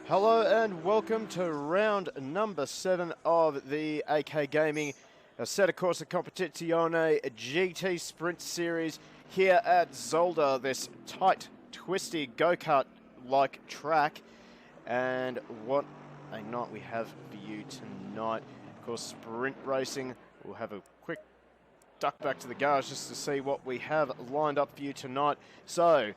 Hello and welcome to round number 7 of the AK Gaming Assetto Corsa Competizione GT Sprint Series here at Zolder, this tight, twisty go-kart-like track. And what a night we have for you tonight. Of course, sprint racing. We'll have a quick duck back to the garage just to see what we have lined up for you tonight. So,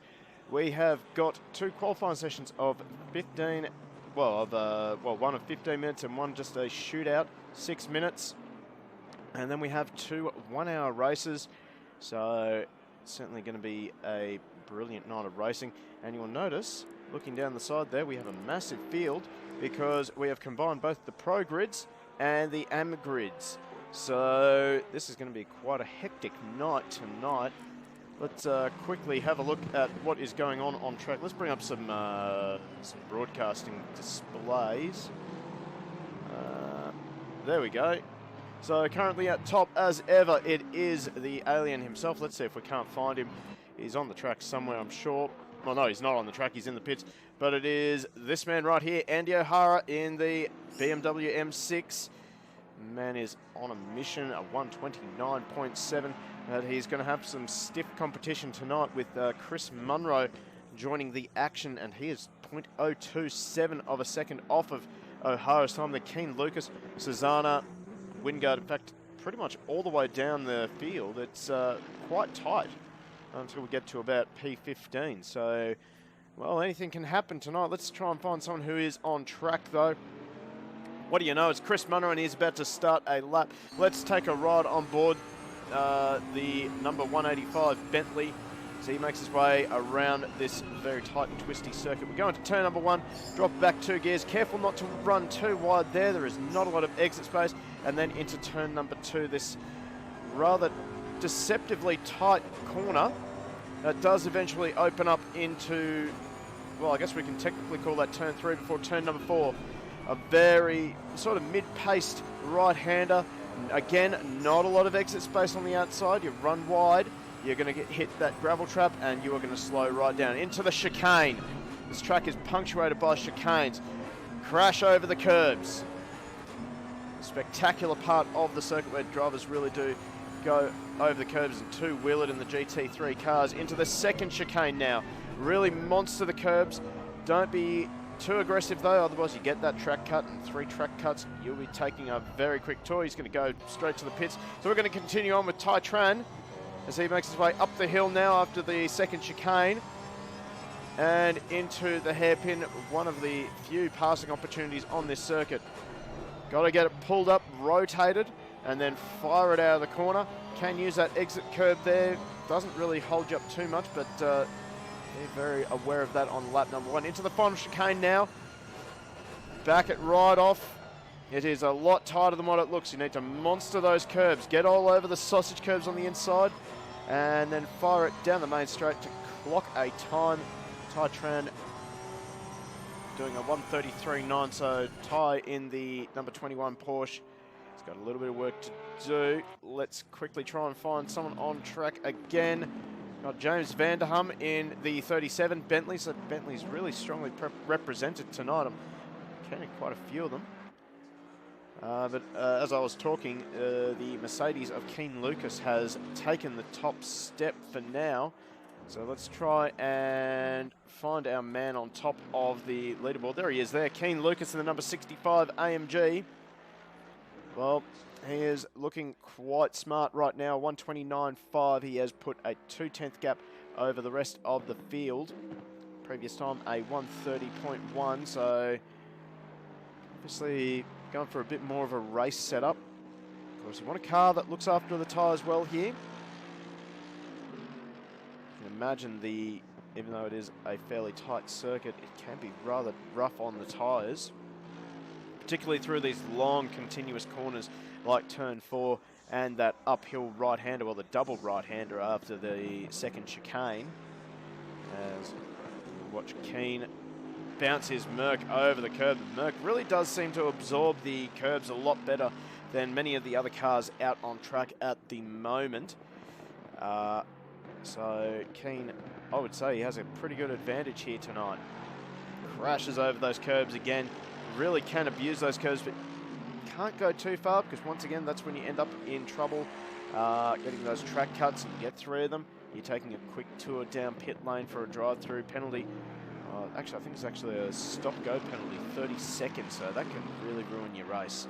we have got two qualifying sessions of 15, one of 15 minutes and one just a shootout, 6 minutes. And then we have two 1 hour races. So it's certainly going to be a brilliant night of racing. And you'll notice, looking down the side there, we have a massive field because we have combined both the Pro grids and the Am grids. So this is going to be quite a hectic night tonight. Let's quickly have a look at what is going on track. Let's bring up some broadcasting displays. There we go. So currently at top as ever, it is the alien himself. Let's see if we can't find him. He's on the track somewhere, I'm sure. Well, no, he's not on the track. He's in the pits. But it is this man right here, Andy O'Hara in the BMW M6. Man is on a mission, a 129.7. He's going to have some stiff competition tonight with Chris Munro joining the action, and he is 0.027 of a second off of O'Hara's time. The Keen Lucas, Susanna, Wingard, in fact, pretty much all the way down the field. It's quite tight until we get to about P15. So, well, anything can happen tonight. Let's try and find someone who is on track, though. What do you know? It's Chris Munro, and he's about to start a lap. Let's take a ride on board the number 185 Bentley. So he makes his way around this very tight and twisty circuit. We're going to turn number 1, drop back 2 gears. Careful not to run too wide there. There is not a lot of exit space. And then into turn number 2, this rather deceptively tight corner that does eventually open up into, well, I guess we can technically call that turn 3 before turn number 4. A very sort of mid-paced right-hander. Again, not a lot of exit space on the outside. You run wide, you're going to hit that gravel trap, and you are going to slow right down into the chicane. This track is punctuated by chicanes. Crash over the curbs. A spectacular part of the circuit where drivers really do go over the curbs and two-wheel it in the GT3 cars. Into the second chicane now. Really monster the curbs. Don't be too aggressive though, otherwise you get that track cut, and 3 track cuts, you'll be taking a very quick tour. He's going to go straight to the pits. So we're going to continue on with Tai Tran as he makes his way up the hill now after the second chicane and into the hairpin, one of the few passing opportunities on this circuit. Got to get it pulled up, rotated, and then fire it out of the corner. Can use that exit curb there. Doesn't really hold you up too much, but they're very aware of that on lap number 1. Into the final chicane now. Back it right off. It is a lot tighter than what it looks. You need to monster those curbs. Get all over the sausage curbs on the inside. And then fire it down the main straight to clock a time. Tai Tran doing a 1:33.9. So Tai in the number 21 Porsche. He's got a little bit of work to do. Let's quickly try and find someone on track again. Got James Vanderham in the 37 Bentley, so Bentley's really strongly represented tonight. I'm counting quite a few of them. But as I was talking, the Mercedes of Keen Lucas has taken the top step for now. So let's try and find our man on top of the leaderboard. There he is there, Keen Lucas in the number 65 AMG. Well, he is looking quite smart right now, 129.5. He has put a 2/10 gap over the rest of the field. Previous time, a 1:30.1, so obviously going for a bit more of a race setup. Of course, you want a car that looks after the tyres well here. You can imagine even though it is a fairly tight circuit, it can be rather rough on the tyres, particularly through these long continuous corners like turn 4 and that uphill right-hander, or the double right-hander after the second chicane. As we watch Keen bounce his Merc over the curb. The Merc really does seem to absorb the curbs a lot better than many of the other cars out on track at the moment. So Keen, I would say he has a pretty good advantage here tonight. crashes over those curbs again. Really can abuse those curbs, but can't go too far because once again, that's when you end up in trouble getting those track cuts and get 3 of them. You're taking a quick tour down pit lane for a drive-through penalty. Actually, I think it's actually a stop-go penalty, 30 seconds, so that can really ruin your race.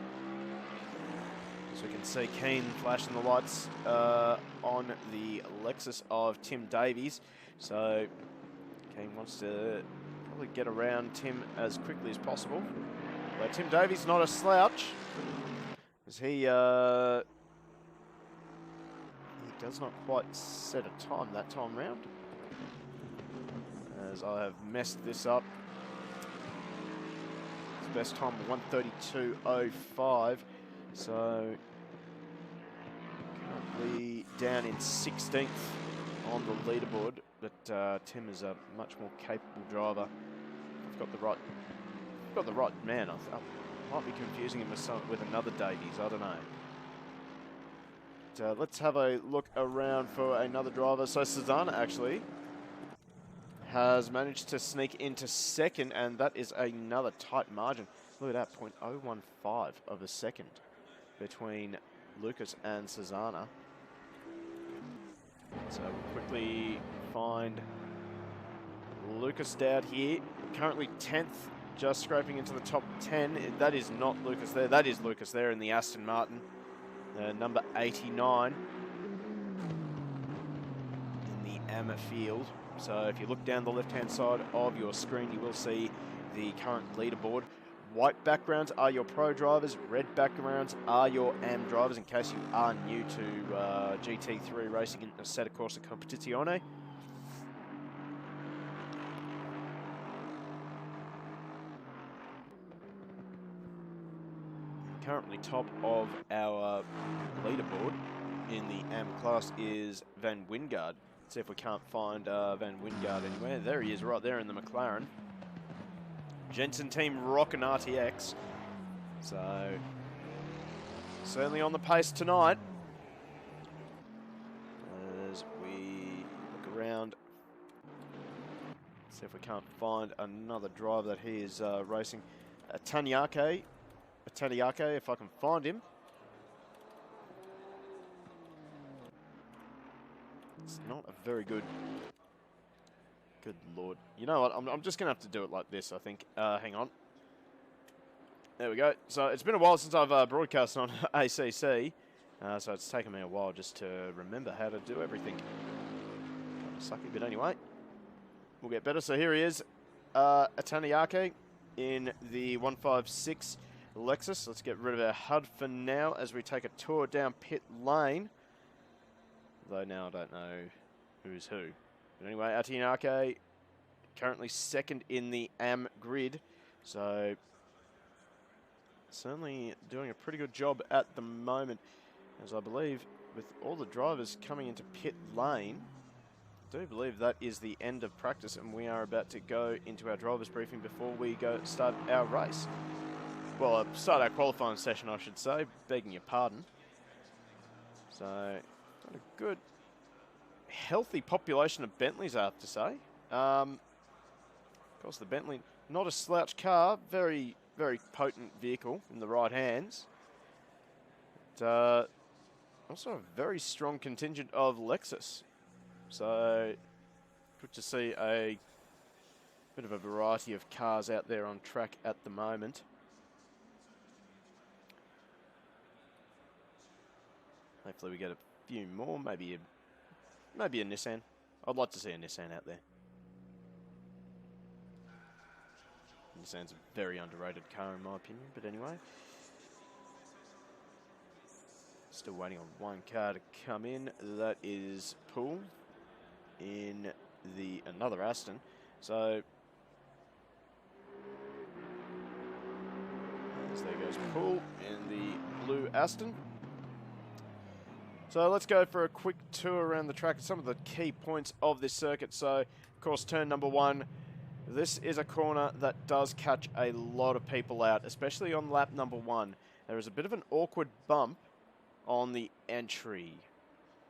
So we can see Keane flashing the lights on the Lexus of Tim Davies. So Keane wants to probably get around Tim as quickly as possible. But Tim Davies not a slouch, as he does not quite set a time that time round. As I have messed this up. His best time 1:32.05. So currently down in 16th on the leaderboard, but Tim is a much more capable driver. I've got the right man. I might be confusing him with another Davies. I don't know. But, let's have a look around for another driver. So Susanna actually has managed to sneak into second, and that is another tight margin. Look at that, 0.015 of a second between Lucas and Susanna. So we'll quickly find Lucas Dowd here, currently 10th, just scraping into the top 10. That is not Lucas there, that is Lucas there in the Aston Martin, number 89 in the AMA field. So if you look down the left-hand side of your screen, you will see the current leaderboard. White backgrounds are your pro drivers, red backgrounds are your AM drivers, in case you are new to GT3 racing in Assetto Corsa Competizione. Currently top of our leaderboard in the AM class is Van Wingard. Let's see if we can't find Van Wingard anywhere. There he is, right there in the McLaren. Jensen team rockin' RTX. So, certainly on the pace tonight. As we look around, see if we can't find another driver that he is racing. Tanyake, if I can find him. It's not a very good... Good Lord. You know what? I'm just going to have to do it like this, I think. Hang on. There we go. So it's been a while since I've broadcast on ACC. So it's taken me a while just to remember how to do everything. Kind of sucky, but anyway. We'll get better. So here he is. Ataniake in the 156 Lexus. Let's get rid of our HUD for now as we take a tour down pit lane. Though now I don't know who's who. But anyway, Ataniake currently second in the AM grid. So certainly doing a pretty good job at the moment. As I believe with all the drivers coming into pit lane, I do believe that is the end of practice and we are about to go into our driver's briefing before we go start our race. Well, start our qualifying session, I should say, begging your pardon. So, got a good, healthy population of Bentleys, I have to say. Of course, the Bentley, not a slouch car, very, very potent vehicle in the right hands. But, also a very strong contingent of Lexus. So, good to see a bit of a variety of cars out there on track at the moment. Hopefully we get a few more, maybe a Nissan. I'd like to see a Nissan out there. Nissan's a very underrated car in my opinion, but anyway. Still waiting on one car to come in. That is Poole in the another Aston. So as there goes Poole in the blue Aston. So let's go for a quick tour around the track and some of the key points of this circuit. So, of course, turn number 1. This is a corner that does catch a lot of people out, especially on lap number 1. There is a bit of an awkward bump on the entry.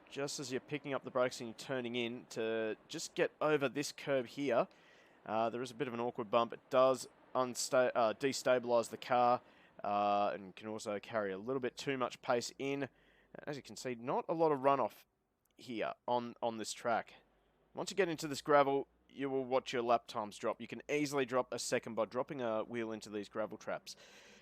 Just as you're picking up the brakes and you're turning in to just get over this curb here. There is a bit of an awkward bump. It does destabilise the car and can also carry a little bit too much pace in. As you can see, not a lot of runoff here on this track. Once you get into this gravel, you will watch your lap times drop. You can easily drop a second by dropping a wheel into these gravel traps.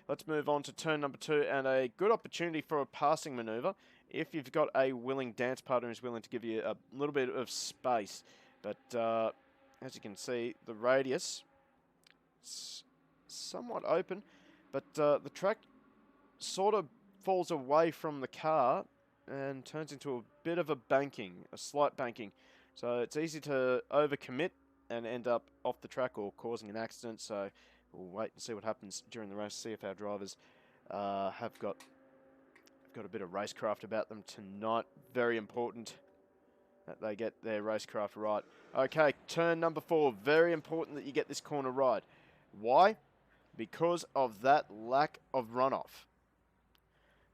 Let's move on to turn number 2, and a good opportunity for a passing manoeuvre if you've got a willing dance partner who's willing to give you a little bit of space. But as you can see, the radius is somewhat open, but the track sort of falls away from the car and turns into a bit of a banking, a slight banking. So it's easy to overcommit and end up off the track or causing an accident. So we'll wait and see what happens during the race, see if our drivers have got a bit of racecraft about them tonight. Very important that they get their racecraft right. Okay, turn number 4. Very important that you get this corner right. Why? Because of that lack of runoff.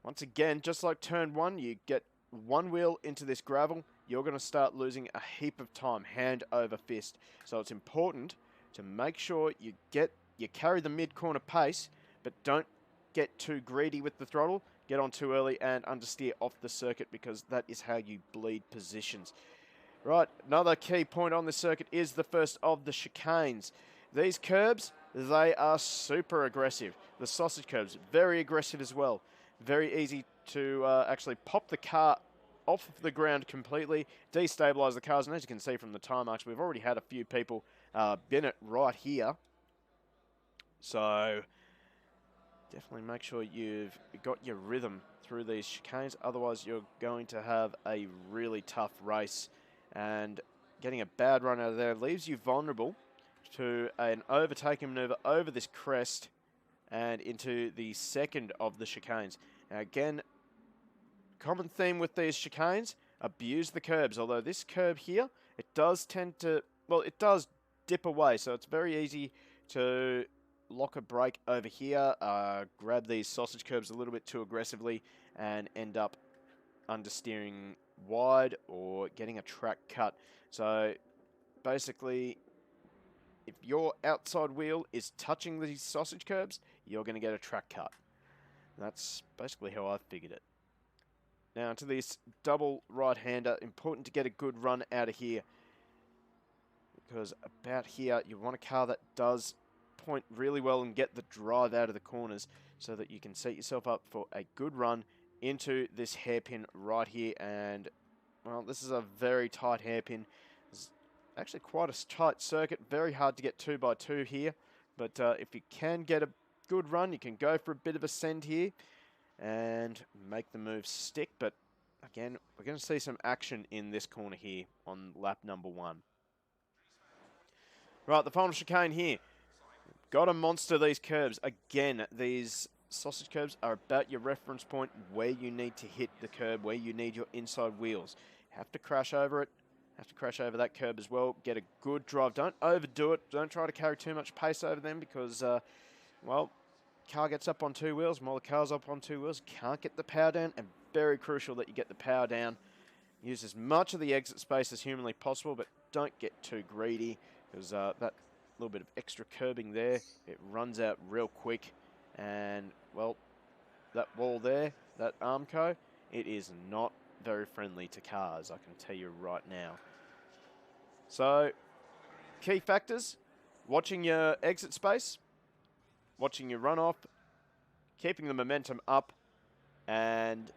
Once again, just like turn 1, you get one wheel into this gravel, you're going to start losing a heap of time, hand over fist. So it's important to make sure you carry the mid-corner pace, but don't get too greedy with the throttle, get on too early and understeer off the circuit, because that is how you bleed positions. Right, another key point on this circuit is the first of the chicanes. These curbs, they are super aggressive. The sausage curbs, very aggressive as well. Very easy to actually pop the car off of the ground completely, destabilise the cars, and as you can see from the time marks, we've already had a few people bin it right here. So definitely make sure you've got your rhythm through these chicanes, otherwise you're going to have a really tough race, and getting a bad run out of there leaves you vulnerable to an overtaking manoeuvre over this crest and into the second of the chicanes. Now again, common theme with these chicanes, abuse the curbs, although this curb here, it does tend to, well, it does dip away, so it's very easy to lock a brake over here, grab these sausage curbs a little bit too aggressively and end up understeering wide or getting a track cut. So basically, if your outside wheel is touching these sausage curbs, you're going to get a track cut. That's basically how I've figured it. Now to this double right-hander, important to get a good run out of here, because about here you want a car that does point really well and get the drive out of the corners so that you can set yourself up for a good run into this hairpin right here. And well, this is a very tight hairpin. It's actually quite a tight circuit, very hard to get 2x2 here, but if you can get a good run, you can go for a bit of a send here and make the move stick. But again, we're going to see some action in this corner here on lap number 1. Right, the final chicane here. Got to monster these curbs. Again, these sausage curbs are about your reference point where you need to hit the curb, where you need your inside wheels. Have to crash over it. Have to crash over that curb as well. Get a good drive. Don't overdo it. Don't try to carry too much pace over them because, well, car gets up on 2 wheels. While the car's up on 2 wheels, can't get the power down, and very crucial that you get the power down. Use as much of the exit space as humanly possible, but don't get too greedy, because that little bit of extra curbing there, it runs out real quick. And, well, that wall there, that Armco, it is not very friendly to cars, I can tell you right now. So, key factors: watching your exit space, watching your runoff, keeping the momentum up, and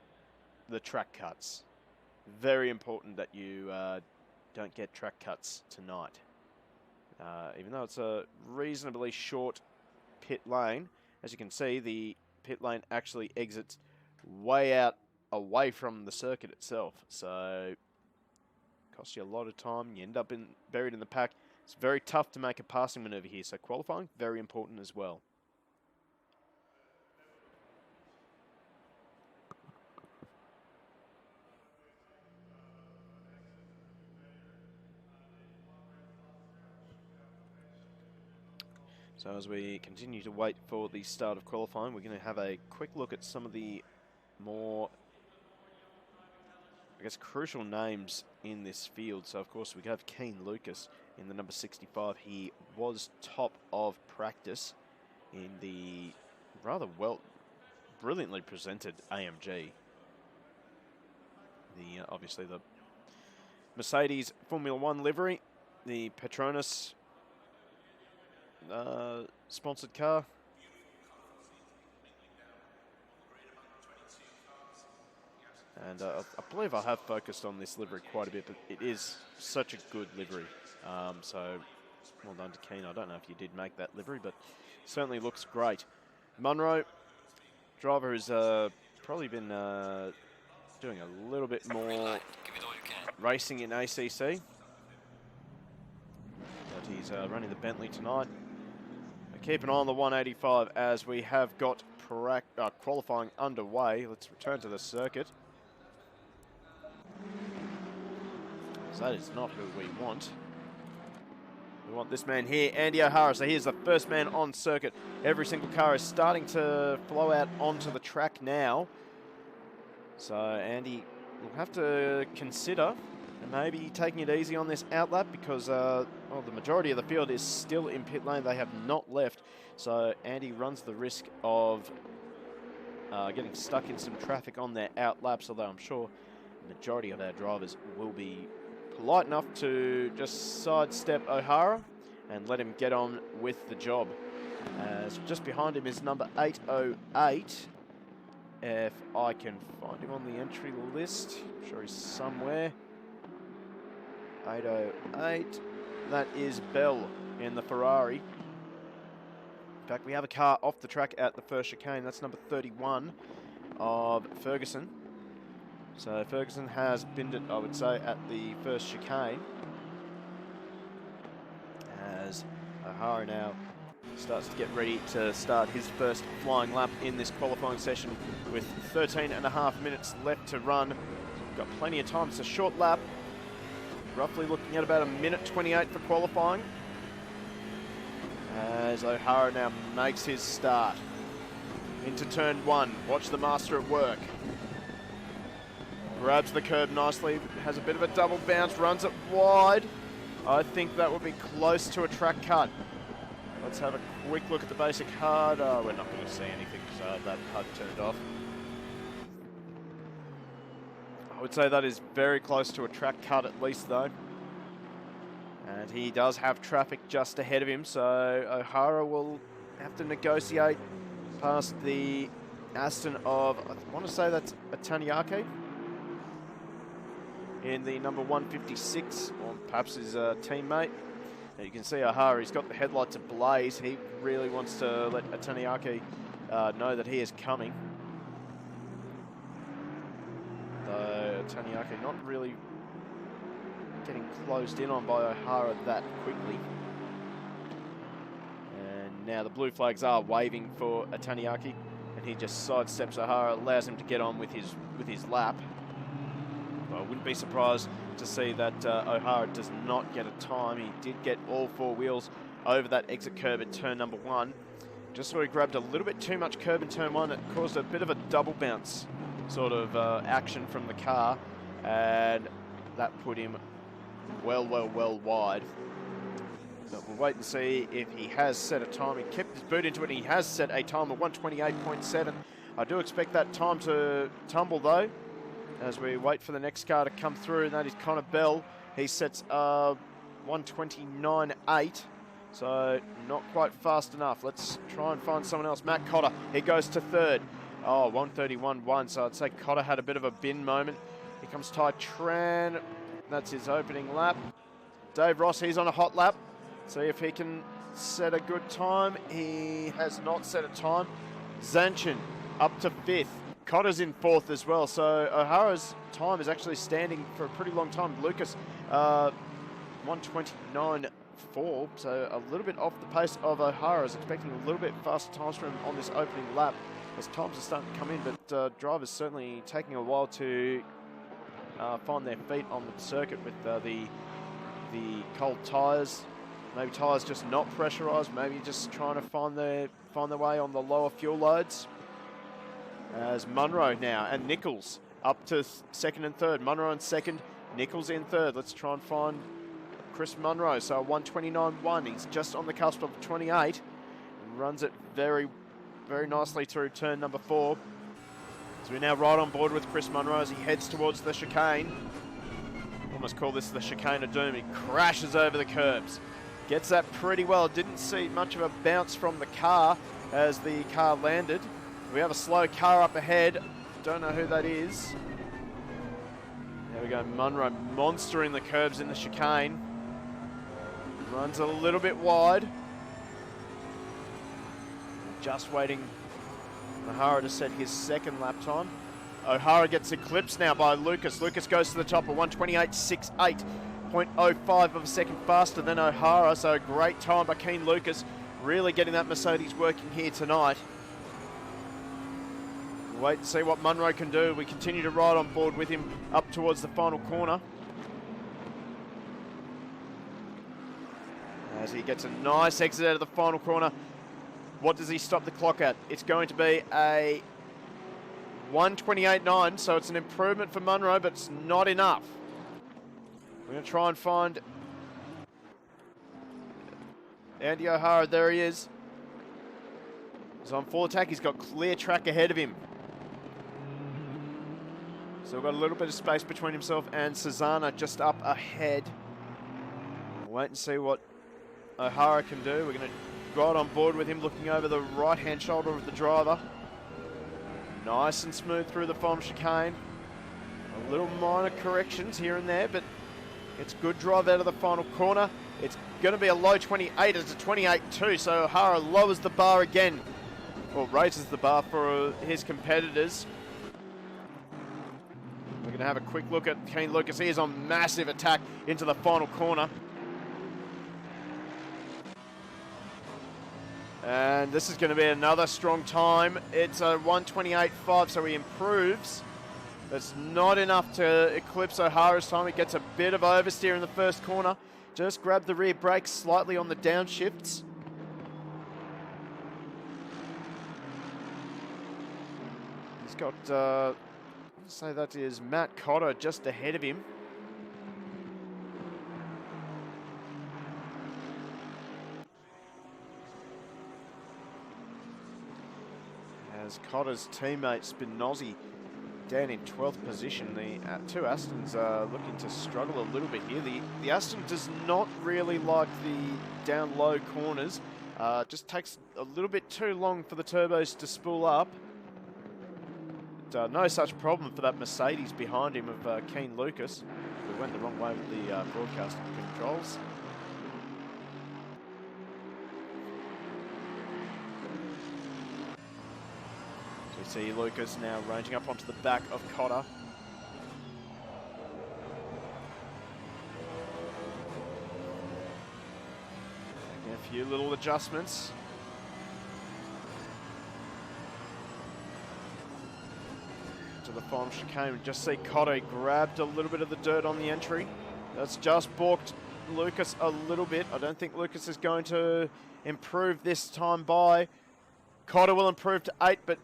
the track cuts. Very important that you don't get track cuts tonight. Even though it's a reasonably short pit lane, as you can see, the pit lane actually exits way out away from the circuit itself. So, costs you a lot of time. You end up buried in the pack. It's very tough to make a passing maneuver here. So qualifying, very important as well. So as we continue to wait for the start of qualifying, we're going to have a quick look at some of the more, I guess, crucial names in this field. So, of course, we have Keen Lucas in the number 65. He was top of practice in the rather brilliantly presented AMG. Obviously the Mercedes Formula One livery, the Petronas sponsored car. And I believe I have focused on this livery quite a bit, but it is such a good livery. So well done to Keen. I don't know if you did make that livery, but certainly looks great. Munro, driver who's probably been doing a little bit more racing in ACC. But he's running the Bentley tonight. Keep an eye on the 185 as we have got qualifying underway. Let's return to the circuit. So that is not who we want. We want this man here, Andy O'Hara. So here's the first man on circuit. Every single car is starting to flow out onto the track now. So Andy will have to consider maybe taking it easy on this outlap because well, the majority of the field is still in pit lane. They have not left. So Andy runs the risk of getting stuck in some traffic on their outlaps, although I'm sure the majority of our drivers will be polite enough to just sidestep O'Hara and let him get on with the job. As just behind him is number 808. If I can find him on the entry list, I'm sure he's somewhere. 808. That is Bell in the Ferrari. In fact, we have a car off the track at the first chicane. That's number 31 of Ferguson. So Ferguson has binned it, I would say, at the first chicane. As O'Hara now starts to get ready to start his first flying lap in this qualifying session with 13.5 minutes left to run. Got plenty of time. It's a short lap. Roughly looking at about 1:28 for qualifying. As O'Hara now makes his start into turn one. Watch the master at work. Grabs the curb nicely, has a bit of a double bounce, runs it wide. I think that would be close to a track cut. Let's have a quick look at the basic HUD. We're not going to see anything because that HUD turned off. I would say that is very close to a track cut at least though. And he does have traffic just ahead of him, so O'Hara will have to negotiate past the Aston of, I want to say that's a Taniaki in the number 156, or perhaps his teammate. Now you can see O'Hara, he's got the headlights ablaze. He really wants to let Taniaki know that he is coming. Though Taniaki not really getting closed in on by O'Hara that quickly. And now the blue flags are waving for Taniaki, and he just sidesteps O'Hara, allows him to get on with his lap. I wouldn't be surprised to see that O'Hara does not get a time. He did get all four wheels over that exit curb at turn number one. Just sort of grabbed a little bit too much curb in turn one. It caused a bit of a double bounce sort of action from the car, and that put him well wide. But we'll wait and see if he has set a time. He kept his boot into it, and he has set a time of 1:28.7. I do expect that time to tumble though, as we wait for the next car to come through, and that is Connor Bell. He sets 1:29.8, so not quite fast enough. Let's try and find someone else. Matt Cotter, he goes to third. 1:31.1, so I'd say Cotter had a bit of a bin moment. Here comes Ty Tran. That's his opening lap. Dave Ross, he's on a hot lap. See if he can set a good time. He has not set a time. Zanchin up to fifth. Cotter's in fourth as well, so O'Hara's time is actually standing for a pretty long time. Lucas, 1:29.4, so a little bit off the pace of O'Hara. Is expecting a little bit faster times from him on this opening lap as times are starting to come in, but drivers certainly taking a while to find their feet on the circuit with the cold tyres. Maybe tyres just not pressurised, maybe just trying to find their way on the lower fuel loads. As Munro now and Nichols up to second and third. Munro in second, Nichols in third. Let's try and find Chris Munro. So 1:29.1. He's just on the cusp of 28. Runs it very, very nicely through turn number 4. So we're now right on board with Chris Munro as he heads towards the chicane. Almost call this the chicane of doom. He crashes over the curbs. Gets that pretty well. Didn't see much of a bounce from the car as the car landed. We have a slow car up ahead. Don't know who that is. There we go. Munro monstering the curbs in the chicane. Runs a little bit wide. Just waiting O'Hara to set his second lap time. O'Hara gets eclipsed now by Lucas. Lucas goes to the top of 1:28.68. 0.05 of a second faster than O'Hara, so a great time by Keen Lucas, really getting that Mercedes working here tonight. We'll wait to see what Munro can do. We continue to ride on board with him up towards the final corner. As he gets a nice exit out of the final corner. What does he stop the clock at? It's going to be a 1:28.9, so it's an improvement for Munro, but it's not enough. We're going to try and find Andy O'Hara. There he is. He's on full attack. He's got clear track ahead of him. So we've got a little bit of space between himself and Susanna just up ahead. We'll wait and see what O'Hara can do. We're going to ride on board with him, looking over the right-hand shoulder of the driver. Nice and smooth through the final chicane. A little minor corrections here and there, but it's good drive out of the final corner. It's going to be a low 28. It's a 28.2, so O'Hara lowers the bar again, or raises the bar for his competitors. We're going to have a quick look at Keen Lucas. He is on massive attack into the final corner. And this is going to be another strong time. It's a 1:28.5, so he improves. That's not enough to eclipse O'Hara's time. He gets a bit of oversteer in the first corner. Just grab the rear brakes slightly on the downshifts. He's got, let's say that is Matt Cotter just ahead of him. As Cotter's teammate Spinozzi down in 12th position. The two Astons are looking to struggle a little bit here. The Aston does not really like the down low corners. Just takes a little bit too long for the turbos to spool up. But, no such problem for that Mercedes behind him of Keen Lucas. We went the wrong way with the broadcast controls. See Lucas now ranging up onto the back of Cotter. Making a few little adjustments. To the final chicane, we just see Cotter grabbed a little bit of the dirt on the entry. That's just balked Lucas a little bit. I don't think Lucas is going to improve this time by. Cotter will improve to 8, but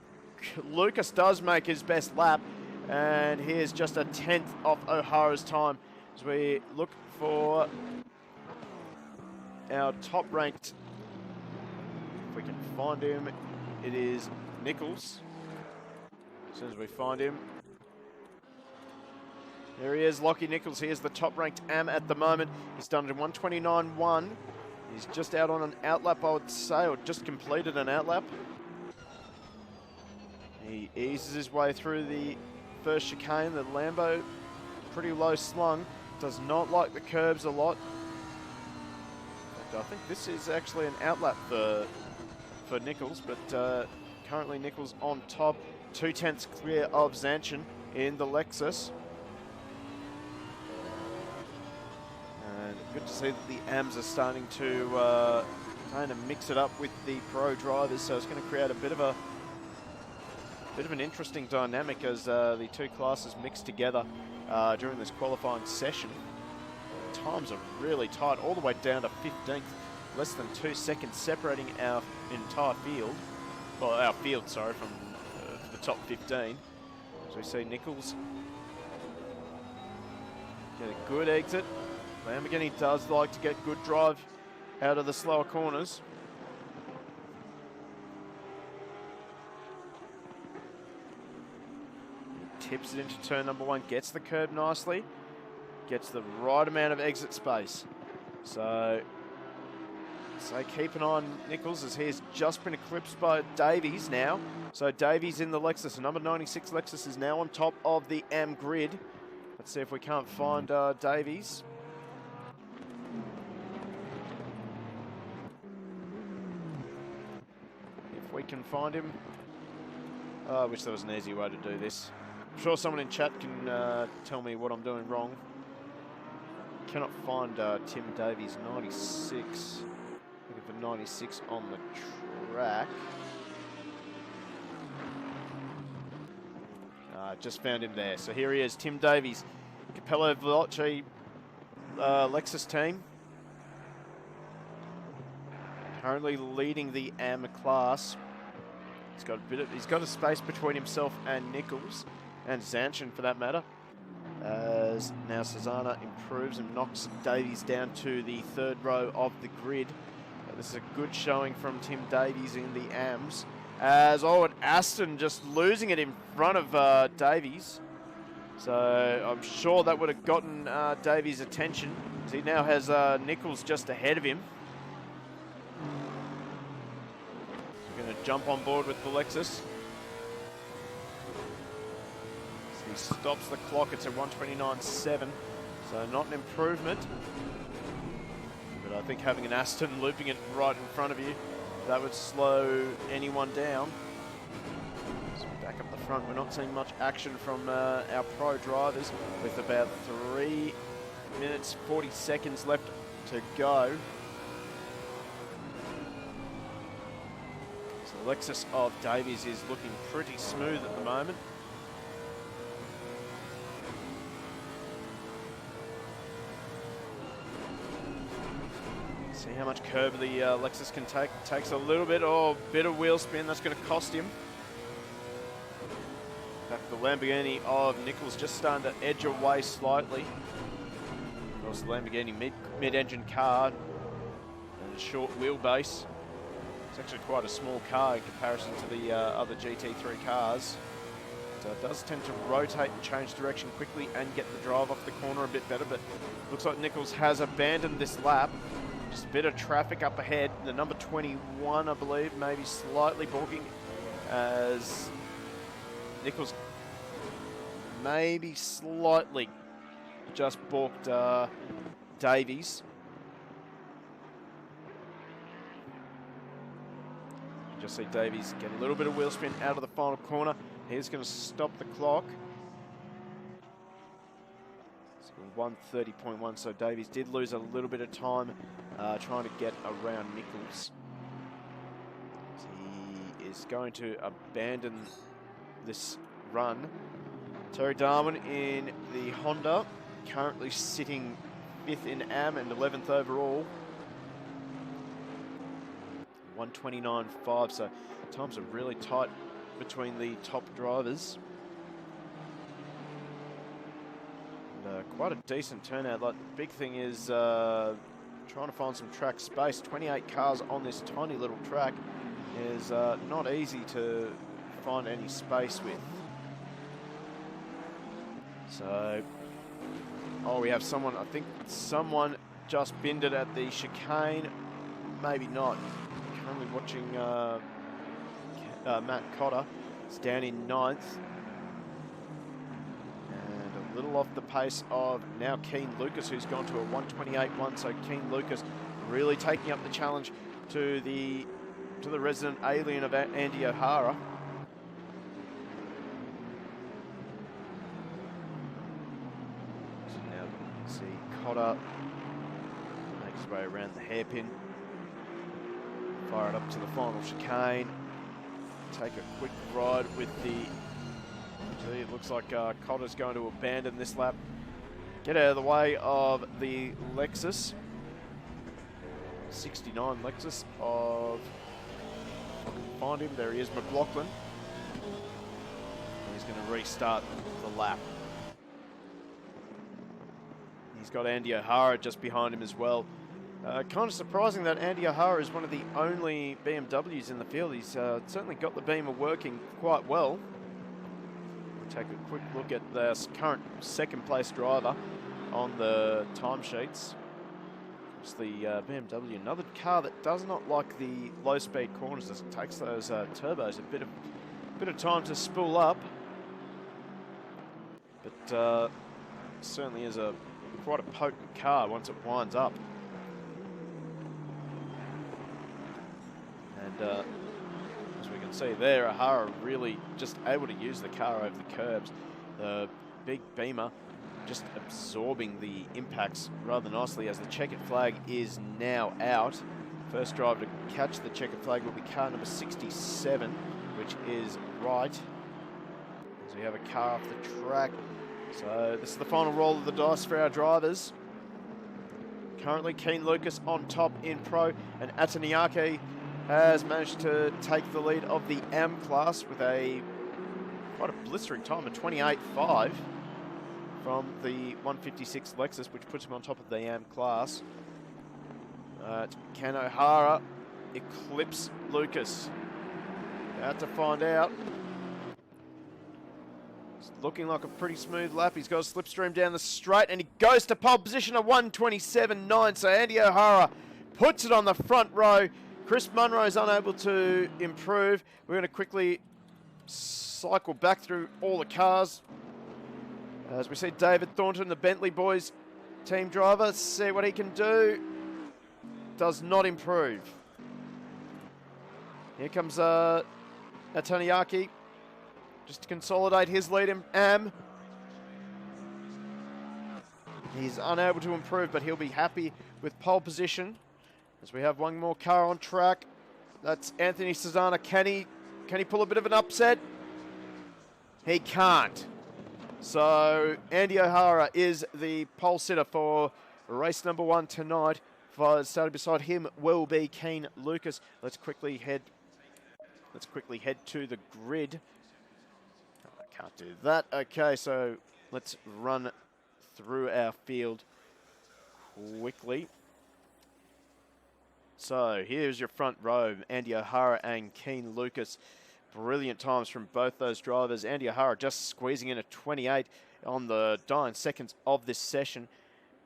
Lucas does make his best lap, and he is just a 10th off O'Hara's time as we look for our top ranked. If we can find him, it is Nichols. As soon as we find him, there he is, Lockie Nichols. He is the top ranked AM at the moment. He's done it in 1:29.1. He's just out on an outlap, I would say, or just completed an outlap. He eases his way through the first chicane. The Lambo, pretty low slung, does not like the curbs a lot. I think this is actually an outlap for Nichols, but currently Nichols on top, 2/10 clear of Zanchin in the Lexus. And good to see that the AMs are starting to kind of mix it up with the pro drivers, so it's going to create a bit of an interesting dynamic as the two classes mix together during this qualifying session. Times are really tight, all the way down to 15th, less than 2 seconds separating our entire field. Well, our field, sorry, from the top 15. As we see Nichols get a good exit. Lamborghini does like to get good drive out of the slower corners. He tips it into turn number 1, gets the curb nicely, gets the right amount of exit space. So keep an eye on Nichols as he has just been eclipsed by Davies now. So Davies in the Lexus. The number 96 Lexus is now on top of the AM grid. Let's see if we can't find Davies. If we can find him. I wish there was an easy way to do this. I'm sure someone in chat can tell me what I'm doing wrong. Cannot find Tim Davies, 96. Looking for 96 on the track. Just found him there. So here he is, Tim Davies, Capello Veloce Lexus team. Currently leading the AM class. He's got a space between himself and Nichols, and Zanchin for that matter. As now Cesana improves and knocks Davies down to the 3rd row of the grid. This is a good showing from Tim Davies in the AMs. As and Aston just losing it in front of Davies. So I'm sure that would have gotten Davies' attention. As he now has Nichols just ahead of him. We're going to jump on board with the Lexus. He stops the clock, it's at 1:29.7, so not an improvement. But I think having an Aston looping it right in front of you, that would slow anyone down. So back up the front, we're not seeing much action from our pro drivers with about 3 minutes, 40 seconds left to go. So the Lexus of Davies is looking pretty smooth at the moment. See how much curb the Lexus can take. Takes a little bit, bit of wheel spin. That's going to cost him. In fact, the Lamborghini of Nichols just starting to edge away slightly. Of course, the Lamborghini mid-engine car and a short wheelbase. It's actually quite a small car in comparison to the other GT3 cars. So it does tend to rotate and change direction quickly and get the drive off the corner a bit better, but looks like Nichols has abandoned this lap. Just a bit of traffic up ahead. The number 21, I believe, maybe slightly balking as Nichols maybe slightly just balked Davies. You just see Davies get a little bit of wheel spin out of the final corner. He's going to stop the clock. 1:30.1, so Davies did lose a little bit of time trying to get around Nichols. So he is going to abandon this run. Terry Darwin in the Honda, currently sitting 5th in AM and 11th overall. 1:29.5, so times are really tight between the top drivers. Quite a decent turnout. Like, the big thing is trying to find some track space. 28 cars on this tiny little track is not easy to find any space with. So, we have someone, I think someone just binned it at the chicane. Maybe not. Currently watching Matt Cotter. It's down in 9th. A little off the pace of now Keen Lucas, who's gone to a 1:28.1. So Keen Lucas really taking up the challenge to the resident alien of Andy O'Hara. So now you can see Cotter make his way around the hairpin, fire it up to the final chicane, take a quick ride with the. It looks like Cotter's going to abandon this lap. Get out of the way of the Lexus. 69 Lexus of... I can find him. There he is, McLaughlin. he's going to restart the lap. He's got Andy O'Hara just behind him as well. Kind of surprising that Andy O'Hara is one of the only BMWs in the field. He's certainly got the Beamer working quite well. We'll take a quick look at the current second place driver on the timesheets. It's the BMW, another car that does not like the low speed corners as it takes those turbos a bit of time to spool up. But certainly is quite a potent car once it winds up. And as we can see there, O'Hara really just able to use the car over the curbs. The big Beamer just absorbing the impacts rather nicely as the checkered flag is now out. First driver to catch the checkered flag will be car number 67, which is right. As we have a car off the track. So this is the final roll of the dice for our drivers. Currently Keen Lucas on top in pro, and Ataniake has managed to take the lead of the AM class with quite a blistering time of 28.5 from the 156 Lexus, which puts him on top of the AM class. Can O'Hara eclipse Lucas? About to find out. It's looking like a pretty smooth lap. He's got a slipstream down the straight, and he goes to pole position at 1:27.9. So Andy O'Hara puts it on the front row. Chris Munro is unable to improve. We're going to quickly cycle back through all the cars. As we see David Thornton, the Bentley boys team driver, see what he can do. Does not improve. Here comes Ataniake, just to consolidate his lead in AM. He's unable to improve, but he'll be happy with pole position. As we have one more car on track. That's Anthony Cesana. Can he pull a bit of an upset? He can't. So Andy O'Hara is the pole sitter for race number 1 tonight. Starting beside him will be Keen Lucas. Let's quickly head to the grid. I can't do that. Okay, so let's run through our field quickly. So here's your front row, Andy O'Hara and Keen Lucas. Brilliant times from both those drivers. Andy O'Hara just squeezing in a 28 on the dying seconds of this session.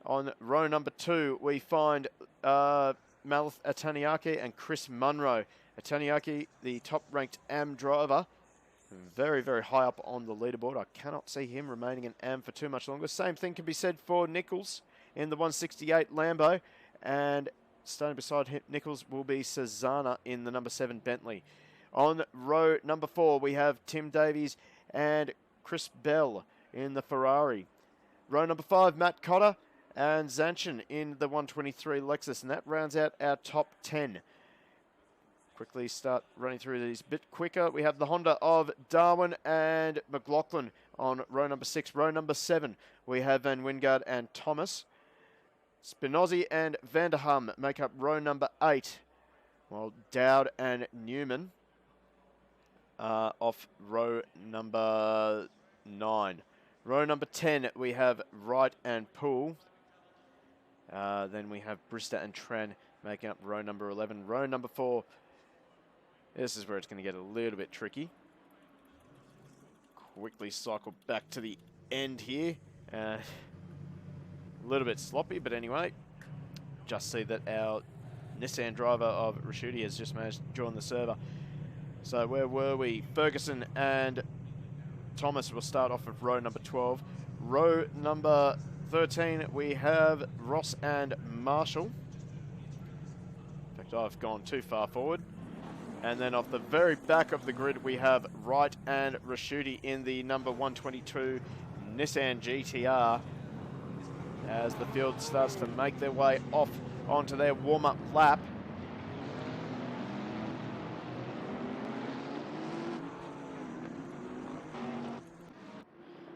On row number 2, we find Malath Ataniake and Chris Munro. Ataniake, the top-ranked AM driver, very, very high up on the leaderboard. I cannot see him remaining in AM for too much longer. Same thing can be said for Nichols in the 168 Lambo. And standing beside him, Nichols will be Cesana in the number 7 Bentley. On row number 4, we have Tim Davies and Chris Bell in the Ferrari. Row number 5, Matt Cotter and Zanchin in the 123 Lexus. And that rounds out our top 10. Quickly start running through these a bit quicker. We have the Honda of Darwin and McLaughlin on row number 6. Row number 7, we have Van Wingard and Thomas. Spinozzi and Vanderham make up row number 8, while Dowd and Newman off row number 9. Row number 10, we have Wright and Poole. Then we have Brister and Tran making up row number 11. Row number 4, this is where it's going to get a little bit tricky. Quickly cycle back to the end here. A little bit sloppy, but anyway, just see that our Nissan driver of Raschuti has just managed to join the server. So where were we? Ferguson and Thomas will start off of row number 12. Row number 13, we have Ross and Marshall. In fact, I've gone too far forward. And then off the very back of the grid, we have Wright and Raschuti in the number 122 Nissan GTR, as the field starts to make their way off onto their warm-up lap.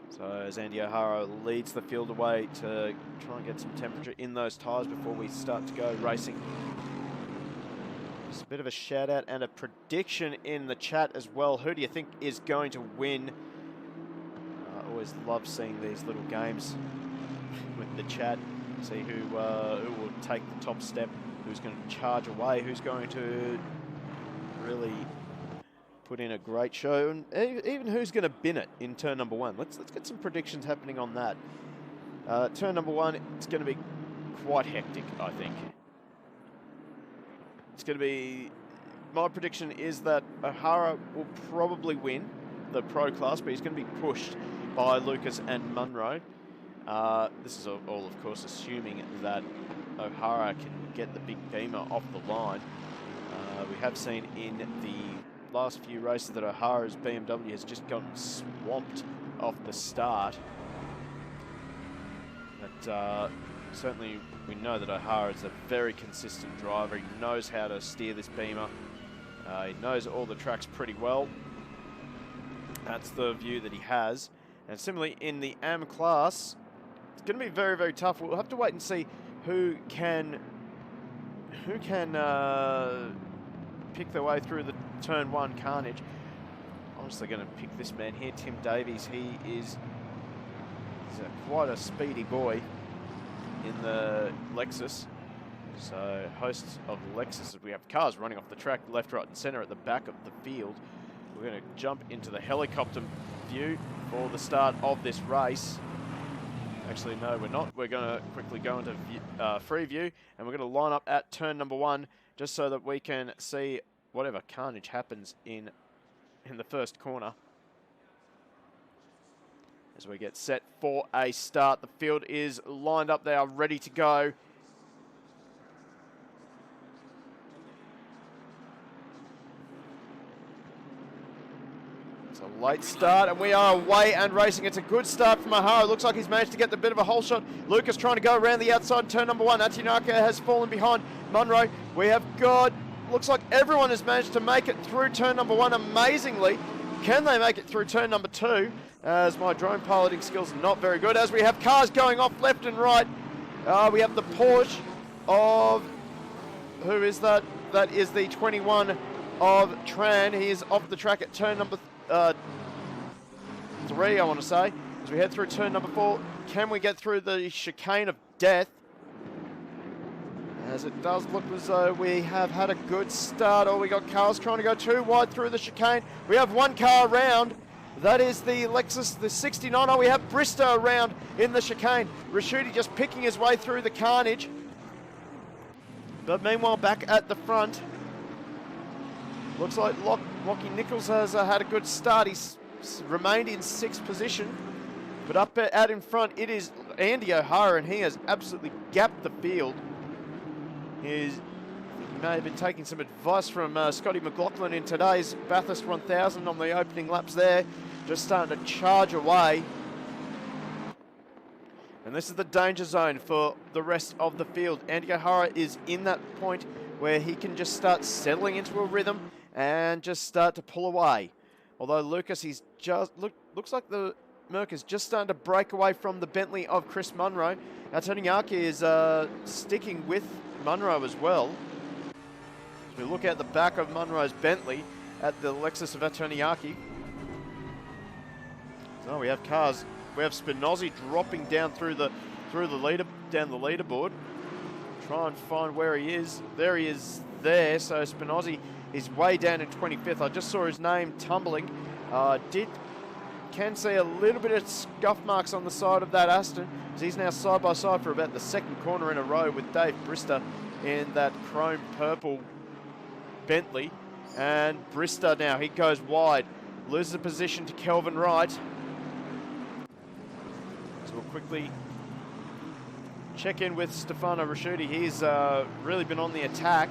So as Andy O'Hara leads the field away to try and get some temperature in those tyres before we start to go racing. Just a bit of a shout out and a prediction in the chat as well. Who do you think is going to win always love seeing these little games with the chat. See who will take the top step, who's going to charge away, who's going to really put in a great show, and even who's going to bin it in turn number one. Let's get some predictions happening on that. Turn number one, it's going to be quite hectic, I think. It's going to be, my prediction is that O'Hara will probably win the pro class, but he's going to be pushed by Lucas and Munro. This is all, of course, assuming that O'Hara can get the big beamer off the line. We have seen in the last few races that O'Hara's BMW has just gotten swamped off the start. But certainly we know that O'Hara is a very consistent driver. He knows how to steer this beamer. He knows all the tracks pretty well. That's the view that he has. And similarly in the AM class, it's going to be very, very tough. We'll have to wait and see who can pick their way through the turn one carnage. Honestly, going to pick this man here, Tim Davies. He's quite a speedy boy in the Lexus. So, hosts of the Lexus, we have cars running off the track, left, right, and center at the back of the field. We're going to jump into the helicopter view for the start of this race. Actually, no, we're not. We're going to quickly go into free view, and we're going to line up at turn number one, just so that we can see whatever carnage happens in the first corner. As we get set for a start, the field is lined up. They are ready to go. It's a late start, and we are away and racing. It's a good start from O'Hara. Looks like he's managed to get the bit of a hole shot. Lucas trying to go around the outside, turn number one. Atinaka has fallen behind Munro. We have got, looks like everyone has managed to make it through turn number one amazingly. Can they make it through turn number two? As my drone piloting skills are not very good. As we have cars going off left and right. We have the Porsche of, who is that? That is the 21 of Tran. He is off the track at turn number three, I want to say. As we head through turn number four, can we get through the chicane of death? As it does look as though we have had a good start. Oh, we got cars trying to go too wide through the chicane. We have one car around. That is the Lexus, the 69. Oh, we have Bristow around in the chicane. Rashuti just picking his way through the carnage. But meanwhile, back at the front, looks like Lockie Nichols has had a good start. He's remained in sixth position. But up out in front, it is Andy O'Hara, and he has absolutely gapped the field. He may have been taking some advice from Scotty McLaughlin in today's Bathurst 1000 on the opening laps there. Just starting to charge away. And this is the danger zone for the rest of the field. Andy O'Hara is in that point where he can just start settling into a rhythm and just start to pull away. Although Lucas, he's just, looks like the Merc is just starting to break away from the Bentley of Chris Munro. Now Tonyaki is sticking with Munro as well. As we look at the back of Munro's Bentley at the Lexus of Atoniaki. So we have cars. We have Spinozzi dropping down through the leaderboard. Try and find where he is. There he is there. So Spinozzi is way down in 25th. I just saw his name tumbling. Can see a little bit of scuff marks on the side of that Aston. As he's now side by side for about the second corner in a row with Dave Brister in that chrome purple Bentley. And Brister now, he goes wide. Loses a position to Kelvin Wright. So we'll quickly check in with Stefano Rashuti. He's really been on the attack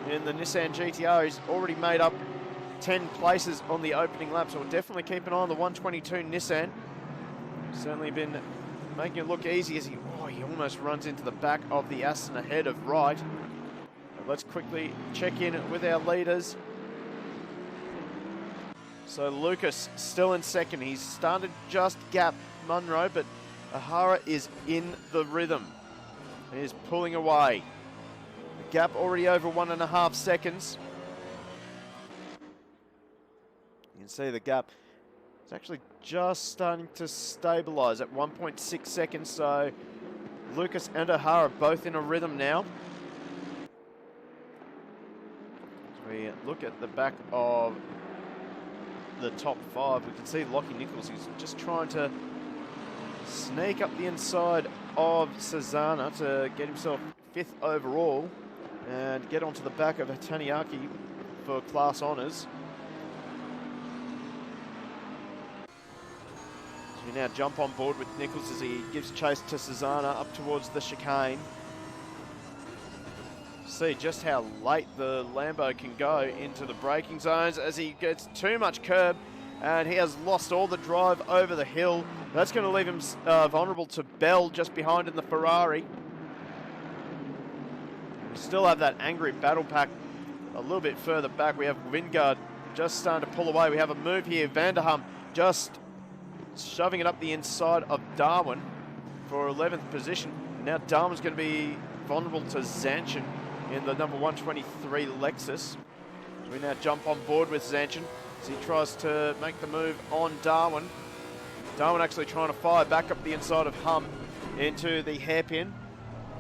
in the Nissan GTR. He's already made up 10 places on the opening lap, so we'll definitely keep an eye on the 122 Nissan. Certainly been making it look easy as he almost runs into the back of the Aston ahead of Wright. But let's quickly check in with our leaders. So Lucas still in second. He's started just gap Munro, but O'Hara is in the rhythm. He is pulling away. The gap already over 1.5 seconds. You can see the gap It's actually just starting to stabilise at 1.6 seconds, so Lucas and O'Hara both in a rhythm now. As we look at the back of the top 5, we can see Lockie Nichols. He's just trying to sneak up the inside of Cezana to get himself 5th overall and get onto the back of Hataniaki for class honours. So we now jump on board with Nichols as he gives chase to Cezana up towards the chicane. See just how late the Lambo can go into the braking zones as he gets too much curb and he has lost all the drive over the hill. That's going to leave him vulnerable to Bell just behind in the Ferrari. We still have that angry battle pack a little bit further back. We have Wingard just starting to pull away. We have a move here. Vanderham just shoving it up the inside of Darwin for 11th position. Now Darwin's going to be vulnerable to Zanchin in the number 123 Lexus. So we now jump on board with Zanchin as he tries to make the move on Darwin. Darwin actually trying to fire back up the inside of Hum into the hairpin.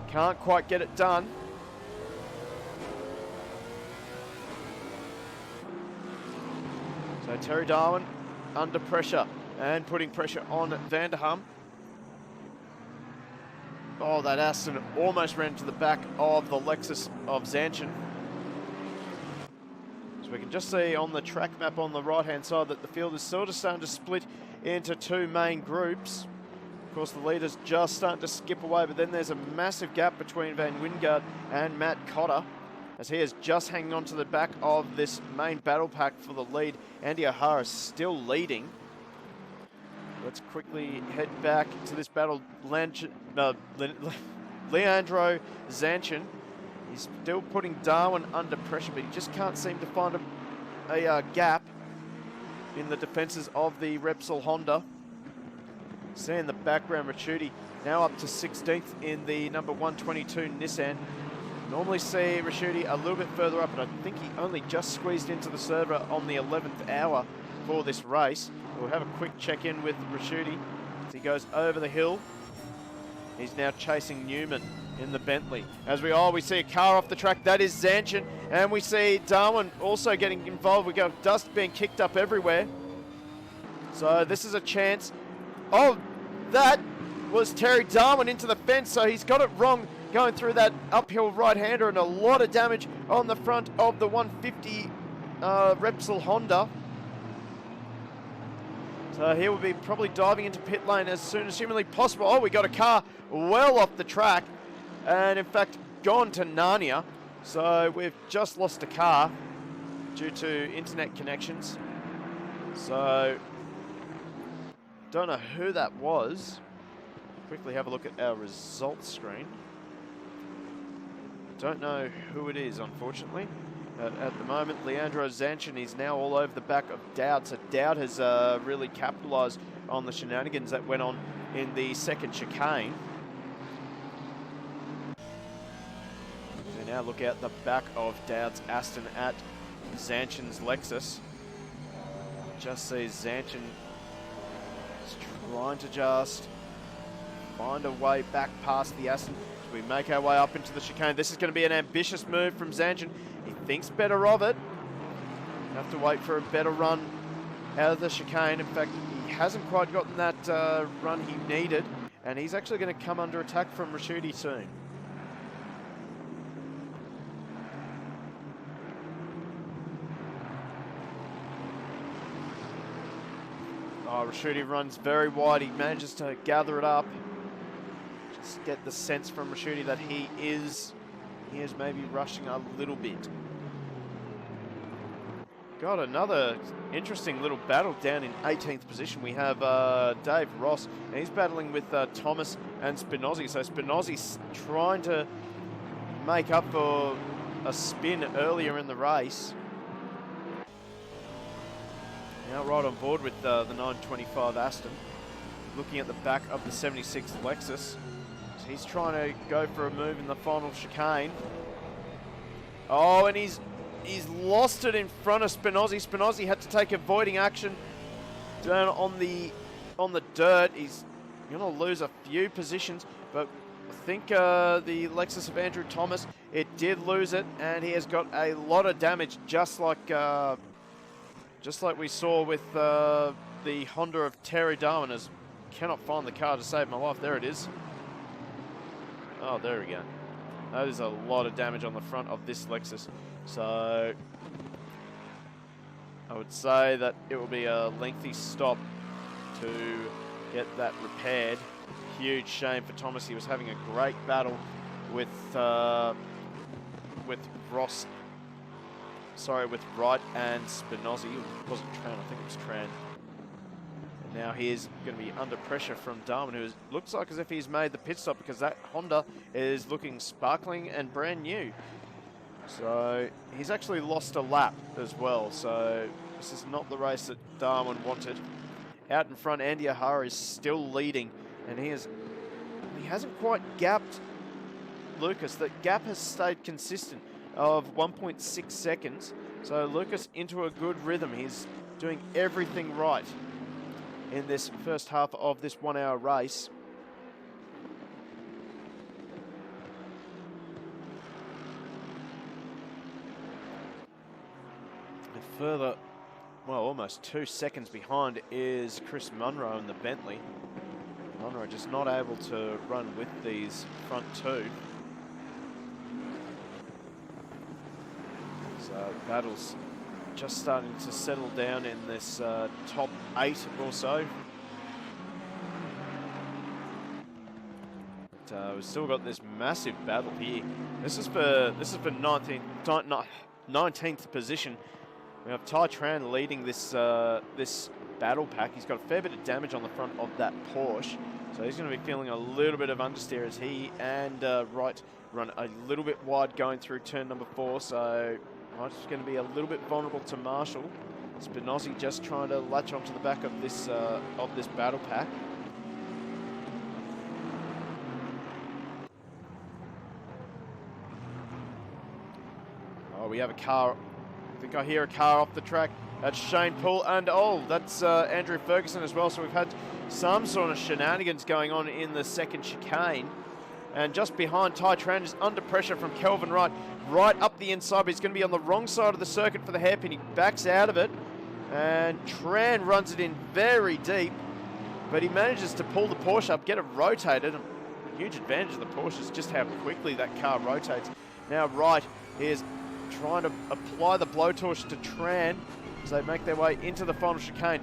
Can't quite get it done. So Terry Darwin under pressure and putting pressure on Vanderham. Oh, that Aston almost ran to the back of the Lexus of Zanchin. So we can just see on the track map on the right-hand side that the field is sort of starting to split into 2 main groups. Of course, the leader's just starting to skip away, but then there's a massive gap between Van Wingard and Matt Cotter, as he is just hanging on to the back of this main battle pack for the lead. Andy O'Hara still leading. Let's quickly head back to this battle. Leandro Zanchin. He's still putting Darwin under pressure, but he just can't seem to find a gap in the defences of the Repsol Honda. See in the background, Ricciuti now up to 16th in the number 122 Nissan. Normally see Ricciuti a little bit further up, but I think he only just squeezed into the server on the 11th hour for this race. We'll have a quick check-in with Ricciuti as he goes over the hill. He's now chasing Newman in the Bentley. As we see a car off the track. That is Zanchin. And we see Darwin also getting involved. We got dust being kicked up everywhere. So this is a chance. Oh, that was Terry Darwin into the fence. So he's got it wrong going through that uphill right-hander, and a lot of damage on the front of the 150 Repsol Honda. So he will be probably diving into pit lane as soon as humanly possible. Oh, we got a car well off the track and in fact gone to Narnia. So we've just lost a car due to internet connections. So don't know who that was. Quickly have a look at our results screen. Don't know who it is, unfortunately. At the moment, Leandro Zanchin is now all over the back of Dowd. So Dowd has really capitalised on the shenanigans that went on in the second chicane. So now look out the back of Dowd's Aston at Zanchin's Lexus. Just see Zanchin is trying to just find a way back past the Aston. We make our way up into the chicane. This is going to be an ambitious move from Zanchin. He thinks better of it. Have to wait for a better run out of the chicane. In fact, he hasn't quite gotten that run he needed, and he's actually going to come under attack from Ricciuti soon. Oh, Ricciuti runs very wide. He manages to gather it up. Just get the sense from Ricciuti that he is maybe rushing a little bit. Got another interesting little battle down in 18th position. We have Dave Ross, and he's battling with Thomas and Spinozzi. So Spinozzi's trying to make up for a spin earlier in the race. Now right on board with the 925 Aston. Looking at the back of the 76 Lexus. He's trying to go for a move in the final chicane. Oh, and he's lost it in front of Spinozzi. Spinozzi had to take avoiding action down on the dirt. He's going to lose a few positions, but I think the Lexus of Andrew Thomas, it did lose it, and he has got a lot of damage, just like we saw with the Honda of Terry Darwin. As cannot find the car to save my life. There it is. Oh, there we go. That is a lot of damage on the front of this Lexus. So I would say that it will be a lengthy stop to get that repaired. Huge shame for Thomas. He was having a great battle with Ross. Sorry, with Wright and Spinozzi. It wasn't Tran, I think it was Tran. And now he is going to be under pressure from Darwin, who looks like as if he's made the pit stop, because that Honda is looking sparkling and brand new. So he's actually lost a lap as well. So this is not the race that Darwin wanted. Out in front, Andy O'Hara is still leading, and he hasn't quite gapped Lucas. The gap has stayed consistent of 1.6 seconds. So Lucas into a good rhythm. He's doing everything right in this first half of this 1 hour race. And further, well, almost 2 seconds behind is Chris Munro in the Bentley. Munro just not able to run with these front two. So battle's just starting to settle down in this top 8 or so. But we've still got this massive battle here. This is for 19th position. We have Ty Tran leading this this battle pack. He's got a fair bit of damage on the front of that Porsche, so he's going to be feeling a little bit of understeer as he and Wright run a little bit wide going through turn number 4. So Wright's going to be a little bit vulnerable to Marshall. Spinozzi just trying to latch onto the back of this battle pack. Oh, we have a car. I think I hear a car off the track. That's Shane Poole, and oh, that's Andrew Ferguson as well. So we've had some sort of shenanigans going on in the second chicane. And just behind, Ty Tran is under pressure from Kelvin Wright. Right up the inside, but he's going to be on the wrong side of the circuit for the hairpin. He backs out of it, and Tran runs it in very deep, but he manages to pull the Porsche up, get it rotated. A huge advantage of the Porsche is just how quickly that car rotates. Now Wright is trying to apply the blowtorch to Tran as they make their way into the final chicane.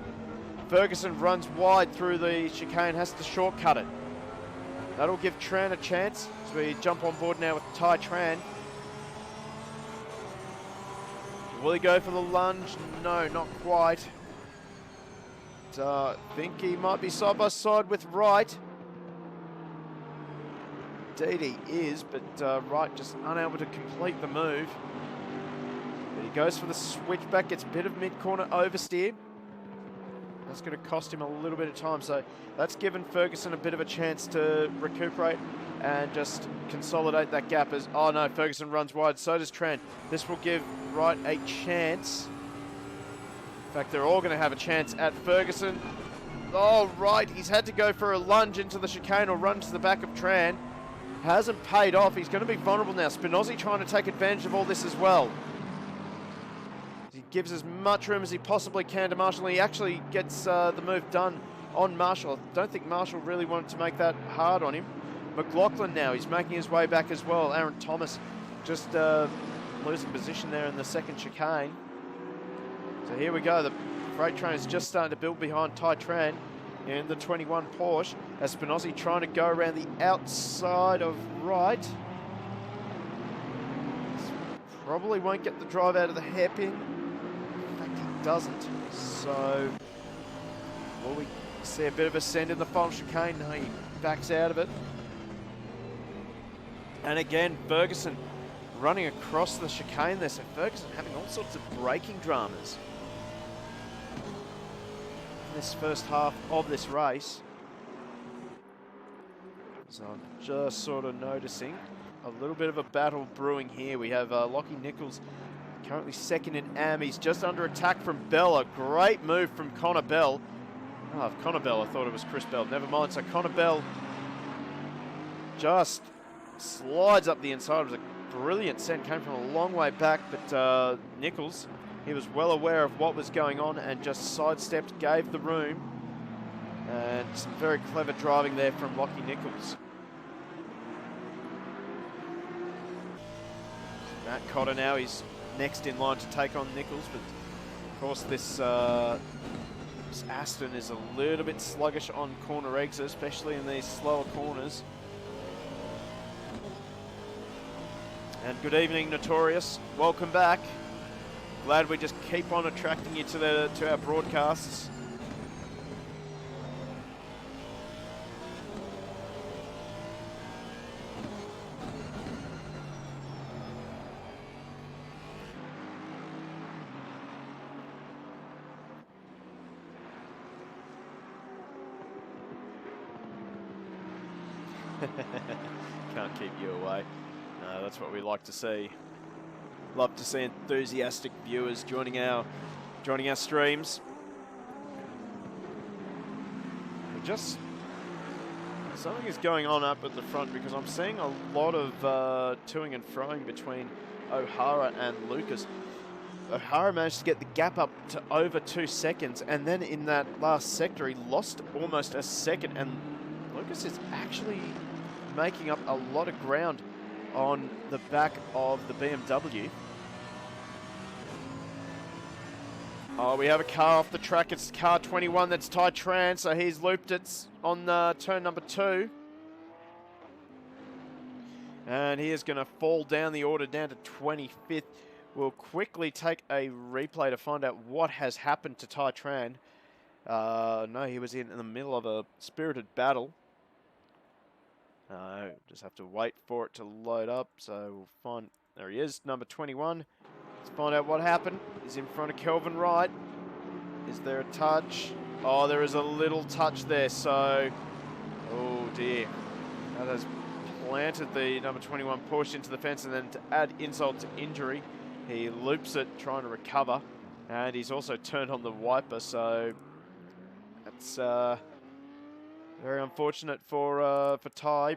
Ferguson runs wide through the chicane, has to shortcut it. That'll give Tran a chance as we jump on board now with Ty Tran. Will he go for the lunge? No, not quite. But, I think he might be side by side with Wright. Indeed he is, but Wright just unable to complete the move. But he goes for the switchback, gets a bit of mid-corner oversteer. That's going to cost him a little bit of time, so that's given Ferguson a bit of a chance to recuperate and just consolidate that gap. As oh no, Ferguson runs wide, so does Tran. This will give Wright a chance. In fact, they're all going to have a chance at Ferguson. Oh, Wright, he's had to go for a lunge into the chicane or run to the back of Tran. Hasn't paid off. He's going to be vulnerable now. Spinozzi trying to take advantage of all this as well. He gives as much room as he possibly can to Marshall. He actually gets the move done on Marshall. I don't think Marshall really wanted to make that hard on him. McLaughlin now, he's making his way back as well. Aaron Thomas just losing position there in the second chicane. So here we go. The freight train is just starting to build behind Ty Tran in the 21 Porsche. As Spinozzi trying to go around the outside of Wright. Probably won't get the drive out of the hairpin. In fact, he doesn't. So, will we see a bit of a send in the final chicane? No, he backs out of it. And again, Ferguson running across the chicane there. So Ferguson having all sorts of braking dramas in this first half of this race. So I'm just sort of noticing a little bit of a battle brewing here. We have Lockie Nichols currently second in AM. He's just under attack from Bell. A great move from Connor Bell. Oh, Connor Bell. I thought it was Chris Bell. Never mind. So Connor Bell just slides up the inside. It was a brilliant send. Came from a long way back, but Nichols, he was well aware of what was going on and just sidestepped, gave the room. And some very clever driving there from Lockie Nichols. Matt Cotter now, he's next in line to take on Nichols, but of course this Aston is a little bit sluggish on corner exit, especially in these slower corners. And good evening, Notorious. Welcome back. Glad we just keep on attracting you to our broadcasts. Can't keep you away. No, that's what we like to see. Love to see enthusiastic viewers joining our streams. But just something is going on up at the front because I'm seeing a lot of toing and froing between O'Hara and Lucas. O'Hara managed to get the gap up to over 2 seconds, and then in that last sector he lost almost a second, and Lucas is actually making up a lot of ground on the back of the BMW. Oh, we have a car off the track. It's car 21. That's Ty Tran, so he's looped it on turn number 2. And he is going to fall down the order down to 25th. We'll quickly take a replay to find out what has happened to Ty Tran. No, he was in the middle of a spirited battle. Just have to wait for it to load up. So we'll find, there he is, number 21. Let's find out what happened. He's in front of Kelvin Wright. Is there a touch? Oh, there is a little touch there. So, oh dear. That has planted the number 21 push into the fence, and then to add insult to injury, he loops it trying to recover. And he's also turned on the wiper. So that's very unfortunate for Ty. I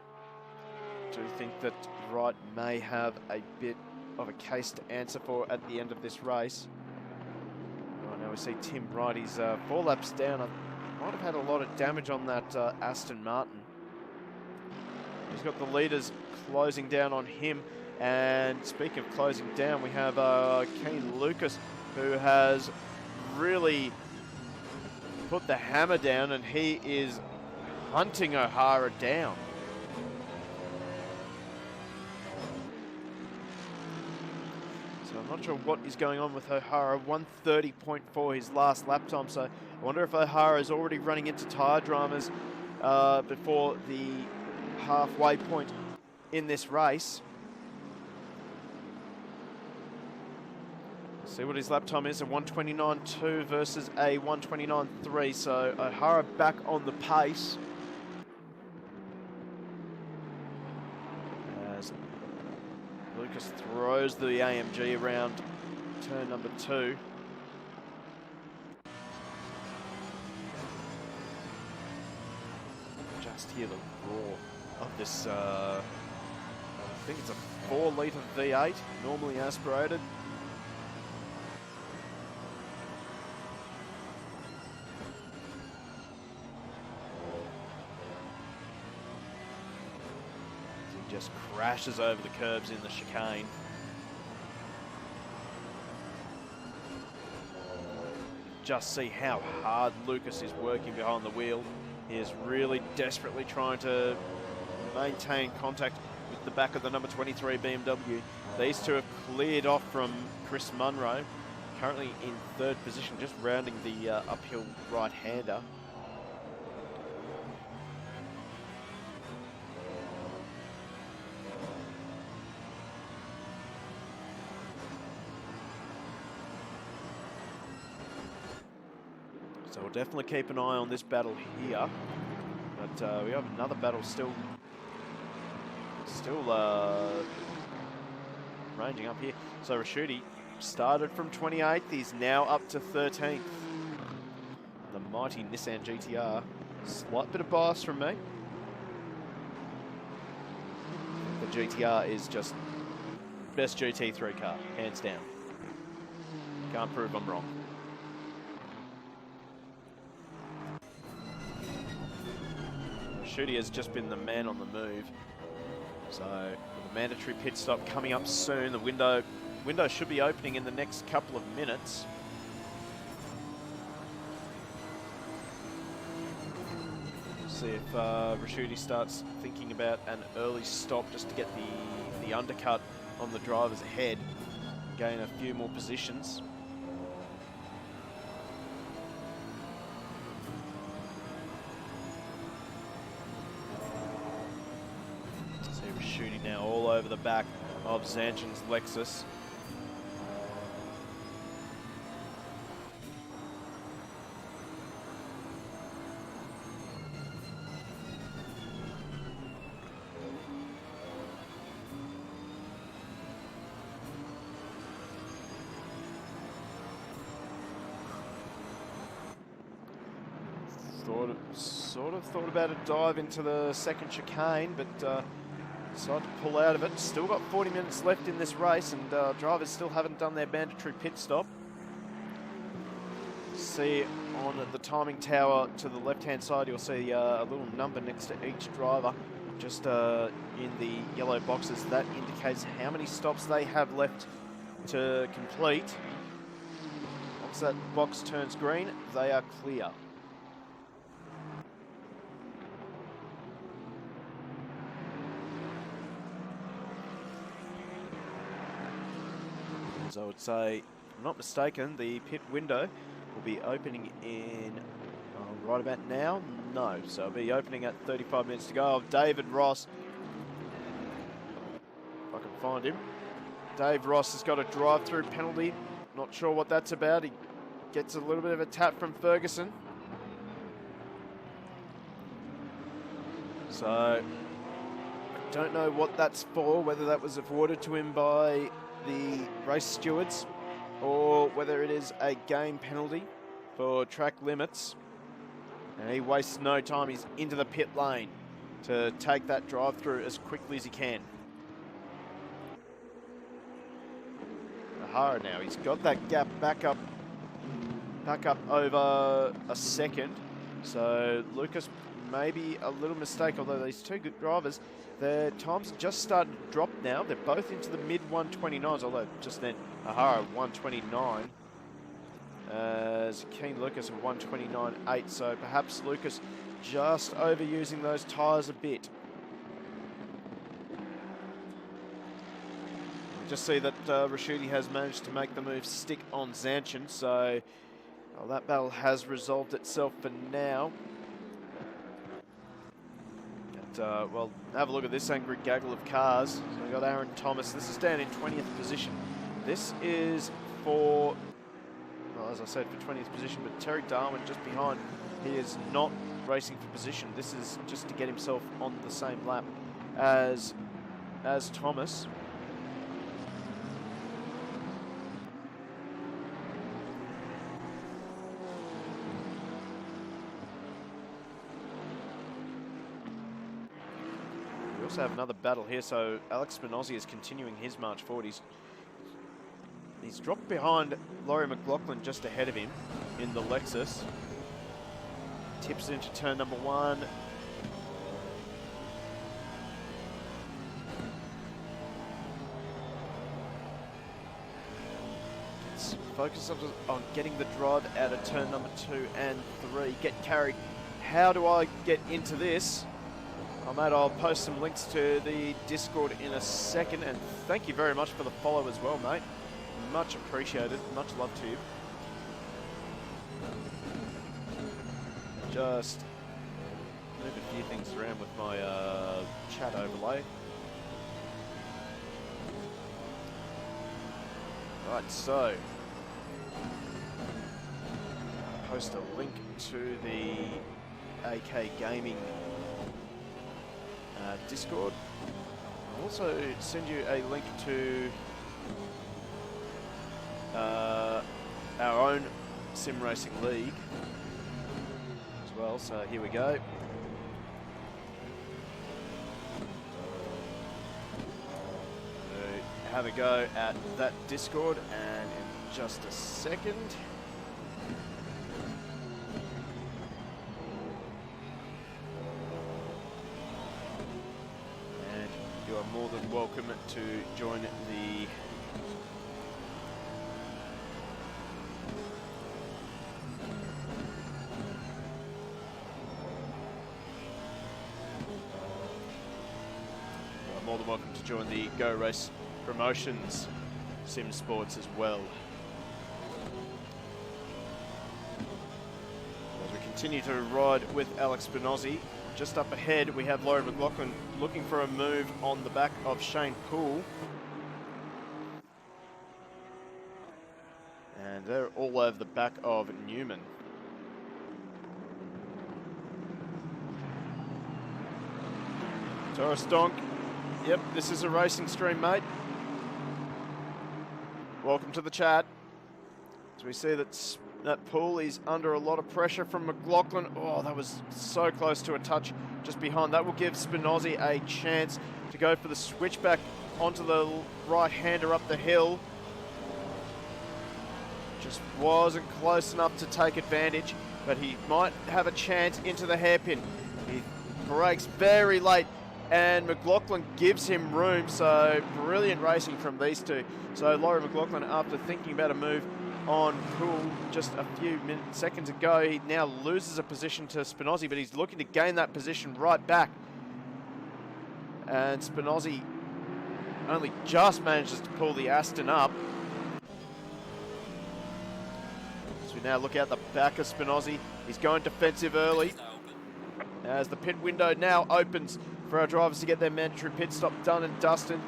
do think that Wright may have a bit of a case to answer for at the end of this race. Right, now we see Tim Wright. He's 4 laps down. I might have had a lot of damage on that Aston Martin. He's got the leaders closing down on him. And speaking of closing down, we have Kane Lucas, who has really put the hammer down, and he is hunting O'Hara down. So I'm not sure what is going on with O'Hara. 1:30.4 his last lap time. So I wonder if O'Hara is already running into tyre dramas before the halfway point in this race. See what his lap time is, a 1:29.2 versus a 1:29.3. So O'Hara back on the pace. As Lucas throws the AMG around turn number 2. Just hear the roar of this, I think it's a 4-litre V8, normally aspirated. Just crashes over the curbs in the chicane. Just see how hard Lucas is working behind the wheel. He is really desperately trying to maintain contact with the back of the number 23 BMW. These two have cleared off from Chris Munro, currently in 3rd position, just rounding the uphill right-hander. So we'll definitely keep an eye on this battle here. But we have another battle still ranging up here. So Raschuti started from 28th. He's now up to 13th. The mighty Nissan GTR. Slight bit of bias from me. The GTR is just best GT3 car, hands down. Can't prove I'm wrong. Shooty has just been the man on the move. So with a mandatory pit stop coming up soon, the window should be opening in the next couple of minutes. See if Rashuti starts thinking about an early stop just to get the undercut on the driver's head, gain a few more positions. See Rashuti now all over the back of Zanchin's Lexus. Sort of thought about a dive into the second chicane, but decided to pull out of it. Still got 40 minutes left in this race, and drivers still haven't done their mandatory pit stop. See on the timing tower to the left-hand side, you'll see a little number next to each driver, just in the yellow boxes. That indicates how many stops they have left to complete. Once that box turns green, they are clear. So I would say, if I'm not mistaken, the pit window will be opening in right about now. No, so it'll be opening at 35 minutes to go. David Ross, if I can find him. Dave Ross has got a drive-through penalty. Not sure what that's about. He gets a little bit of a tap from Ferguson. So I don't know what that's for, whether that was awarded to him by the race stewards or whether it is a game penalty for track limits. And he wastes no time. He's into the pit lane to take that drive through as quickly as he can. O'Hara now, he's got that gap back up over a second. So Lucas, maybe a little mistake, although these two good drivers, their times just started to drop now. They're both into the mid-129s, although just then O'Hara 129. As Keen Lucas of 129.8, so perhaps Lucas just overusing those tyres a bit. We just see that Rashuti has managed to make the move stick on Zanchin, so well, that battle has resolved itself for now. Well, have a look at this angry gaggle of cars. So we've got Aaron Thomas. This is down in 20th position. This is for, well, as I said, for 20th position, but Terry Darwin just behind. He is not racing for position. This is just to get himself on the same lap as Thomas. We also have another battle here, so Alex Spinozzi is continuing his march forward. He's dropped behind Laurie McLaughlin just ahead of him in the Lexus. Tips into turn number one. Let's focus on getting the drive out of turn number 2 and 3. Get carried. How do I get into this? Oh, mate, I'll post some links to the Discord in a second, and thank you very much for the follow as well, mate. Much appreciated. Much love to you. Just move a few things around with my chat overlay. Right, so post a link to the AK Gaming Discord. I'll also send you a link to our own Sim Racing League. well, so here we go. So have a go at that Discord, and in just a second. And you are more than welcome to join the more than welcome to join the Go Race Promotions Sim Sports as well. As we continue to ride with Alex Spinozzi, just up ahead we have Laurie McLaughlin looking for a move on the back of Shane Poole. And they're all over the back of Newman. Taurus Donk. Yep, this is a racing stream, mate. Welcome to the chat. As we see that Poole is under a lot of pressure from McLaughlin. Oh, that was so close to a touch just behind. That will give Spinozzi a chance to go for the switchback onto the right-hander up the hill. Just wasn't close enough to take advantage, but he might have a chance into the hairpin. He brakes very late, and McLaughlin gives him room, so brilliant racing from these two. So Laurie McLaughlin, after thinking about a move on Poole just a few seconds ago, he now loses a position to Spinozzi, but he's looking to gain that position right back. And Spinozzi only just manages to pull the Aston up. So we now look out the back of Spinozzi. He's going defensive early, as the pit window now opens for our drivers to get their mandatory pit stop done and dusted.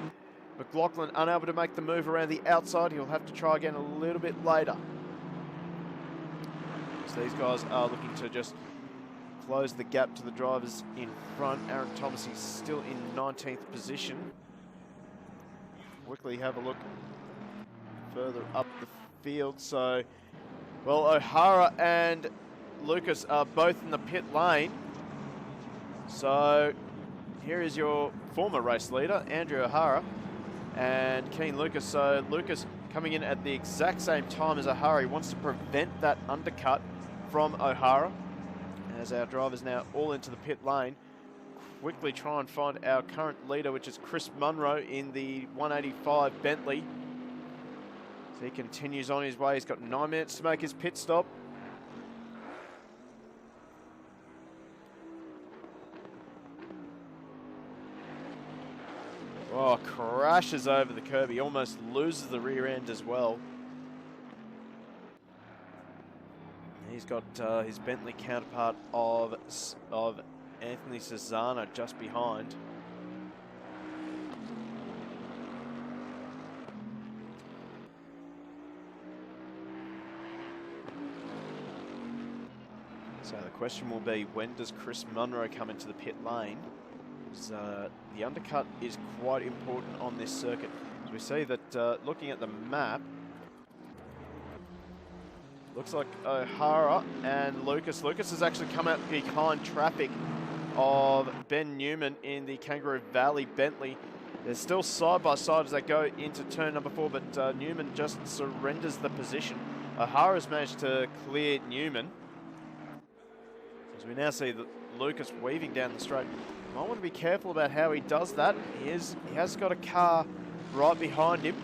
McLaughlin unable to make the move around the outside. He'll have to try again a little bit later. So these guys are looking to just close the gap to the drivers in front. Aaron Thomas is still in 19th position. Quickly have a look further up the field. So, well, O'Hara and Lucas are both in the pit lane. So here is your former race leader, Andrew O'Hara, and Keen Lucas. So Lucas coming in at the exact same time as O'Hara. He wants to prevent that undercut from O'Hara. As our drivers now all into the pit lane, quickly try and find our current leader, which is Chris Munro in the 185 Bentley. So he continues on his way. He's got 9 minutes to make his pit stop. Oh, crashes over the curb. He almost loses the rear end as well. He's got his Bentley counterpart of Anthony Cesano just behind. So the question will be, when does Chris Munro come into the pit lane? The undercut is quite important on this circuit. As we see that looking at the map, looks like O'Hara and Lucas has actually come out behind traffic of Ben Newman in the Kangaroo Valley Bentley. They're still side by side as they go into turn number 4, but Newman just surrenders the position. O'Hara's managed to clear Newman. As we now see that Lucas weaving down the straight. I want to be careful about how he does that. He has got a car right behind him.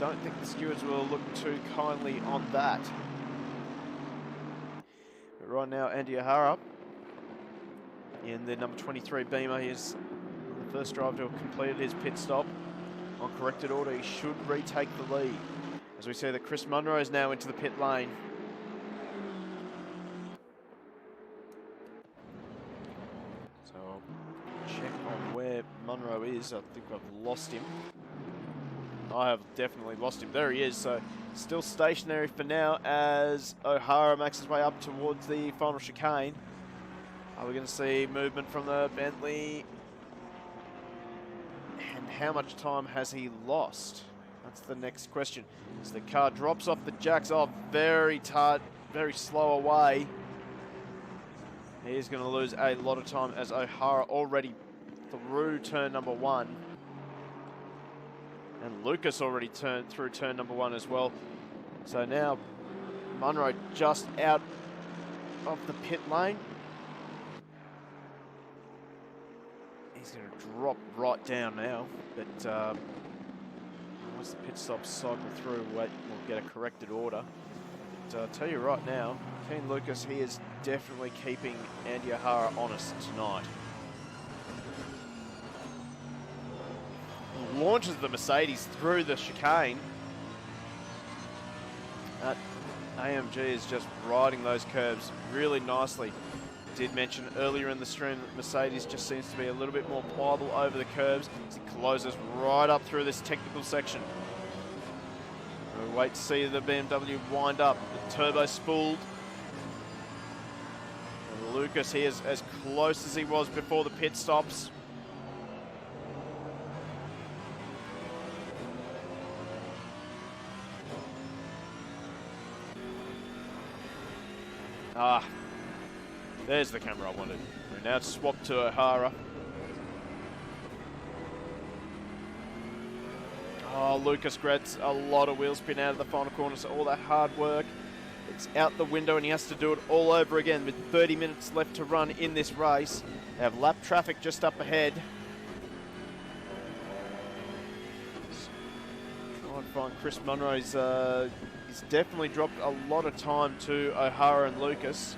Don't think the stewards will look too kindly on that. But right now, Andy O'Hara in the number 23 Beamer. He is the first driver to have completed his pit stop. On corrected order, he should retake the lead. As we see that Chris Munro is now into the pit lane. Check on where Munro is. I think I've lost him. I have definitely lost him. There he is. So still stationary for now as O'Hara makes his way up towards the final chicane. Are we going to see movement from the Bentley? And how much time has he lost? That's the next question. As the car drops off the jacks, very tight, very slow away. He's going to lose a lot of time as O'Hara already through turn number 1. And Lucas already turned through turn number 1 as well. So now Munro just out of the pit lane. He's going to drop right down now. But once the pit stops cycle through, we'll get a corrected order. But I'll tell you right now, Keen Lucas, he is definitely keeping Andy O'Hara honest tonight. Launches the Mercedes through the chicane. AMG is just riding those curves really nicely. Did mention earlier in the stream that Mercedes just seems to be a little bit more pliable over the curves as he closes right up through this technical section. We'll wait to see the BMW wind up. The turbo spooled. And Lucas here is as close as he was before the pit stops. There's the camera I wanted. We're now swapped to O'Hara. Oh, Lucas gets a lot of wheel spin out of the final corner, so all that hard work, it's out the window and he has to do it all over again with 30 minutes left to run in this race. They have lap traffic just up ahead. Try and find Chris Munro. He's definitely dropped a lot of time to O'Hara and Lucas.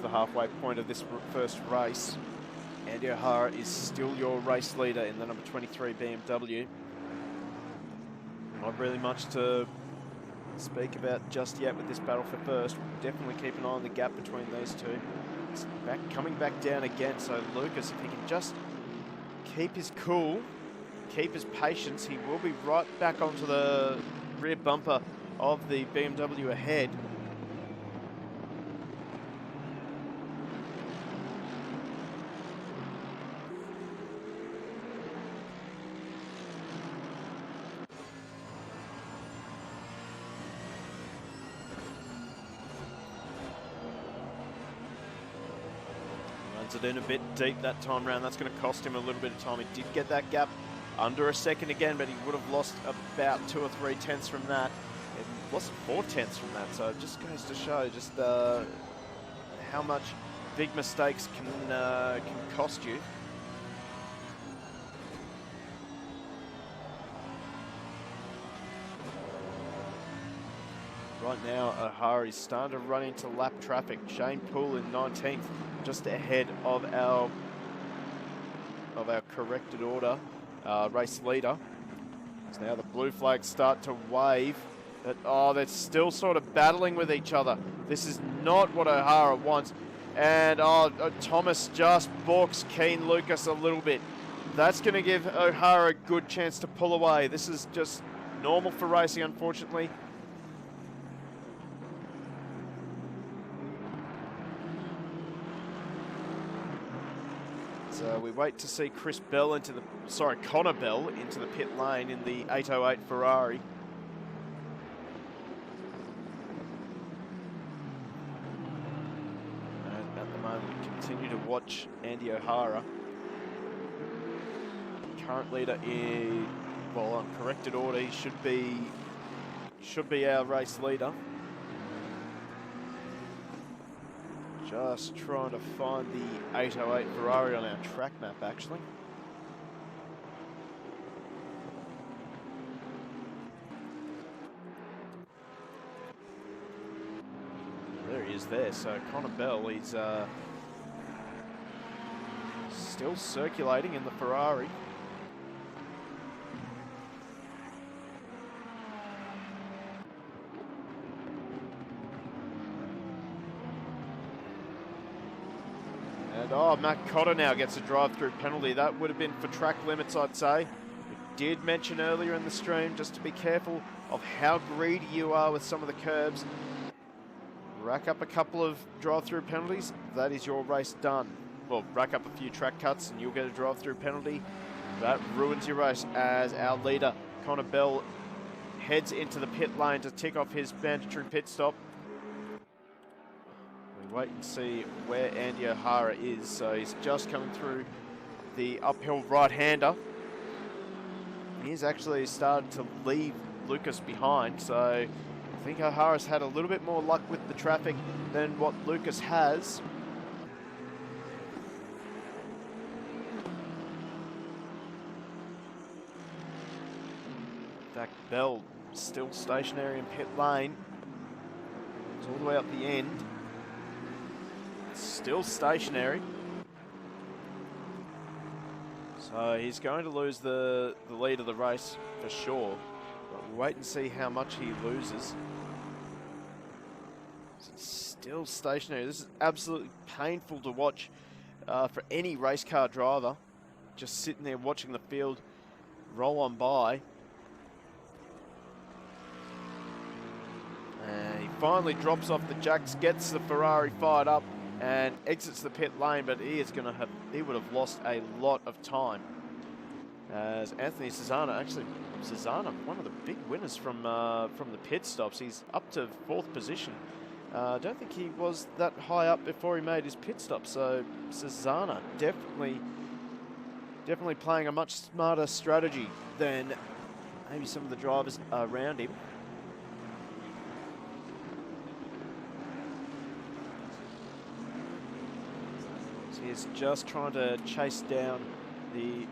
The halfway point of this first race. Andy O'Hara is still your race leader in the number 23 BMW. Not really much to speak about just yet with this battle for first. Definitely keep an eye on the gap between those two. It's coming back down again, so Lucas, if he can just keep his cool, keep his patience, he will be right back onto the rear bumper of the BMW ahead. It in a bit deep that time round. That's going to cost him a little bit of time. He did get that gap under a second again, but he would have lost about 2 or 3 tenths from that. He lost 4 tenths from that, so it just goes to show just how much big mistakes can cost you. Right now, O'Hara is starting to run into lap traffic. Shane Poole in 19th, just ahead of our corrected order race leader. So now the blue flags start to wave. But, oh, they're still sort of battling with each other. This is not what O'Hara wants. And Thomas just balks Keen Lucas a little bit. That's going to give O'Hara a good chance to pull away. This is just normal for racing, unfortunately. So we wait to see Connor Bell into the pit lane in the 808 Ferrari. And at the moment, we continue to watch Andy O'Hara. Current leader is, well, on corrected order, he should be our race leader. Just trying to find the 808 Ferrari on our track map, actually. There he is there. So Connor Bell, he's still circulating in the Ferrari. Oh, Matt Cotter now gets a drive-through penalty. That would have been for track limits, I'd say. did mention earlier in the stream, just to be careful of how greedy you are with some of the curbs. Rack up a couple of drive-through penalties, that is your race done. Well, rack up a few track cuts and you'll get a drive-through penalty. That ruins your race as our leader, Connor Bell, heads into the pit lane to tick off his mandatory pit stop. We wait and see where Andy O'Hara is. So he's just coming through the uphill right-hander. He's actually started to leave Lucas behind, so I think O'Hara's had a little bit more luck with the traffic than what Lucas has. In fact, Bell still stationary in pit lane. It's all the way up the end. Still stationary. So he's going to lose the lead of the race for sure. But we'll wait and see how much he loses. Still stationary. This is absolutely painful to watch for any race car driver. Just sitting there watching the field roll on by. And he finally drops off the jacks, gets the Ferrari fired up, and exits the pit lane, but he would have lost a lot of time. As Anthony Cesana, one of the big winners from the pit stops. He's up to 4th position. I don't think he was that high up before he made his pit stop. So Cesana definitely playing a much smarter strategy than maybe some of the drivers around him. Is just trying to chase down the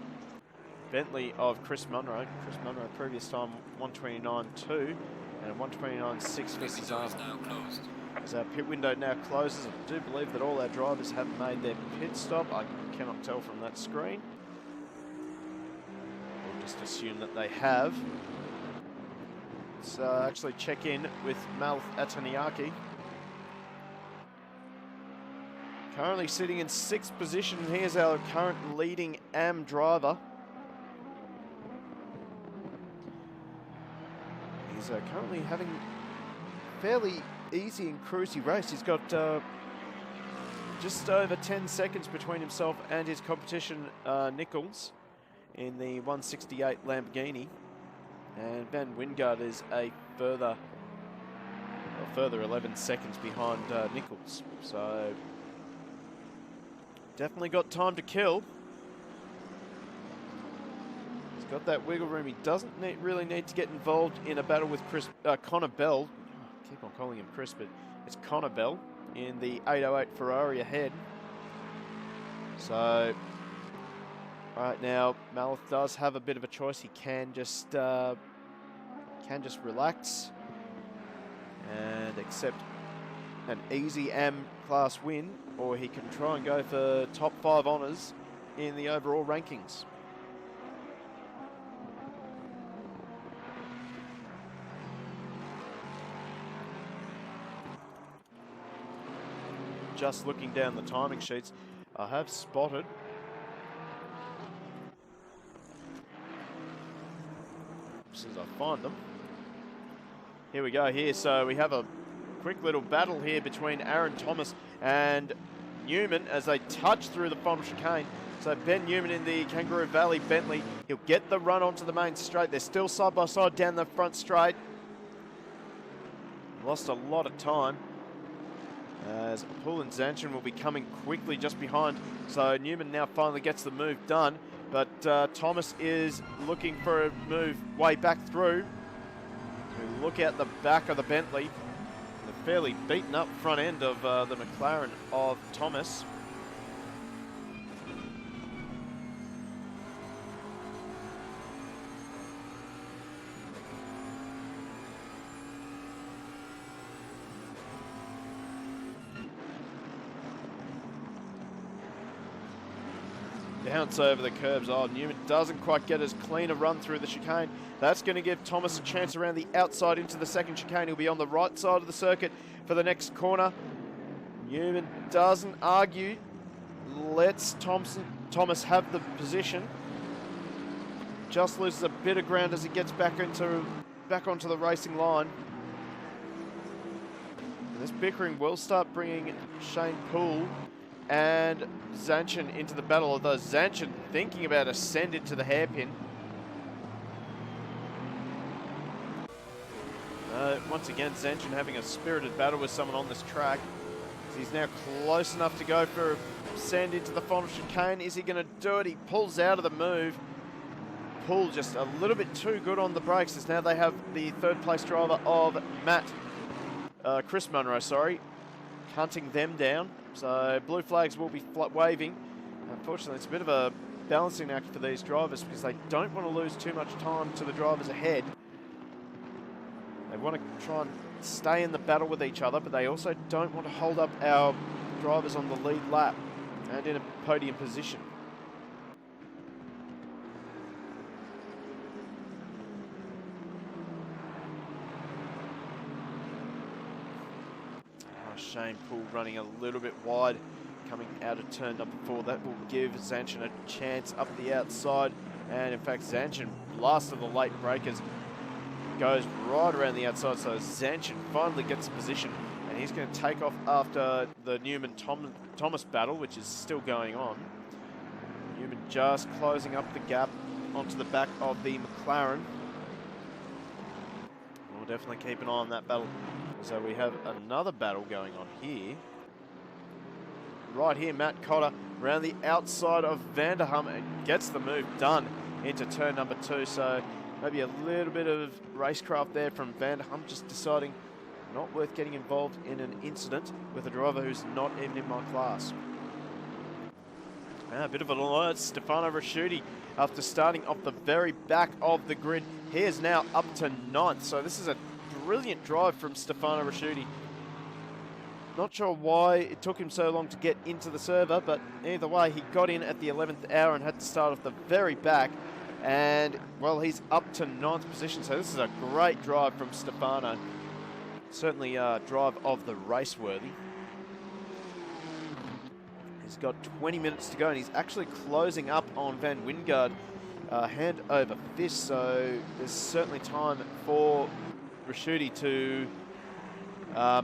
Bentley of Chris Munro. Chris Munro previous time 1:29.2 and 1:29.6 for Cesana. As our pit window now closes, I do believe that all our drivers have made their pit stop. I cannot tell from that screen. We'll just assume that they have. Let's actually check in with Malth Ataniaki. Currently sitting in 6th position. Here's our current leading AM driver. He's currently having a fairly easy and cruisy race. He's got just over 10 seconds between himself and his competition, Nichols, in the 168 Lamborghini. And Van Wingard is a further 11 seconds behind Nichols. So definitely got time to kill. He's got that wiggle room. He doesn't really need to get involved in a battle with Connor Bell. I keep on calling him Chris, but it's Connor Bell in the 808 Ferrari ahead. So right now, Malth does have a bit of a choice. He can just relax and accept an easy AM class win, or he can try and go for top 5 honours in the overall rankings. Just looking down the timing sheets, I have spotted as soon as I find them. Here we go here. So we have a quick little battle here between Aaron Thomas and Newman as they touch through the final chicane. So Ben Newman in the Kangaroo Valley Bentley. He'll get the run onto the main straight. They're still side by side down the front straight. Lost a lot of time as Poole and Zanchin will be coming quickly just behind. So Newman now finally gets the move done. But Thomas is looking for a move way back through. We look at the back of the Bentley. The fairly beaten up front end of the McLaren of Thomas. Bounce over the curbs. Oh, Newman doesn't quite get as clean a run through the chicane. That's going to give Thomas a chance around the outside into the second chicane. He'll be on the right side of the circuit for the next corner. Newman doesn't argue. Lets Thomas have the position. just loses a bit of ground as he gets back onto the racing line. And this bickering will start bringing Shane Poole and Zanchin into the battle, although Zanchin thinking about ascend into the hairpin. Once again, Zanchin having a spirited battle with someone on this track. He's now close enough to go for a send into the final chicane. Is he going to do it? He pulls out of the move. Poole just a little bit too good on the brakes, as now they have the third place driver of Chris Munro, hunting them down. So blue flags will be waving. Unfortunately, it's a bit of a balancing act for these drivers because they don't want to lose too much time to the drivers ahead. They want to try and stay in the battle with each other, but they also don't want to hold up our drivers on the lead lap and in a podium position. Shane Poole running a little bit wide, coming out of turn number 4. That will give Zanchin a chance up the outside. And in fact, Zanchin, last of the late breakers, goes right around the outside. So Zanchin finally gets a position, and he's going to take off after the Newman-Thomas battle, which is still going on. Newman just closing up the gap onto the back of the McLaren. We'll definitely keep an eye on that battle. So we have another battle going on here. Right here, Matt Cotter around the outside of Vanderham and gets the move done into turn number 2. So maybe a little bit of racecraft there from Vanderham, just deciding not worth getting involved in an incident with a driver who's not even in my class. A bit of an alert, Stefano Rasciuti, after starting off the very back of the grid. He is now up to 9th. So this is a brilliant drive from Stefano Rasciuti. Not sure why it took him so long to get into the server, but either way, he got in at the 11th hour and had to start off the very back. And, well, he's up to 9th position, so this is a great drive from Stefano. Certainly a drive of the race worthy. He's got 20 minutes to go, and he's actually closing up on Van Wingard hand over fist, so there's certainly time for Rasciuti to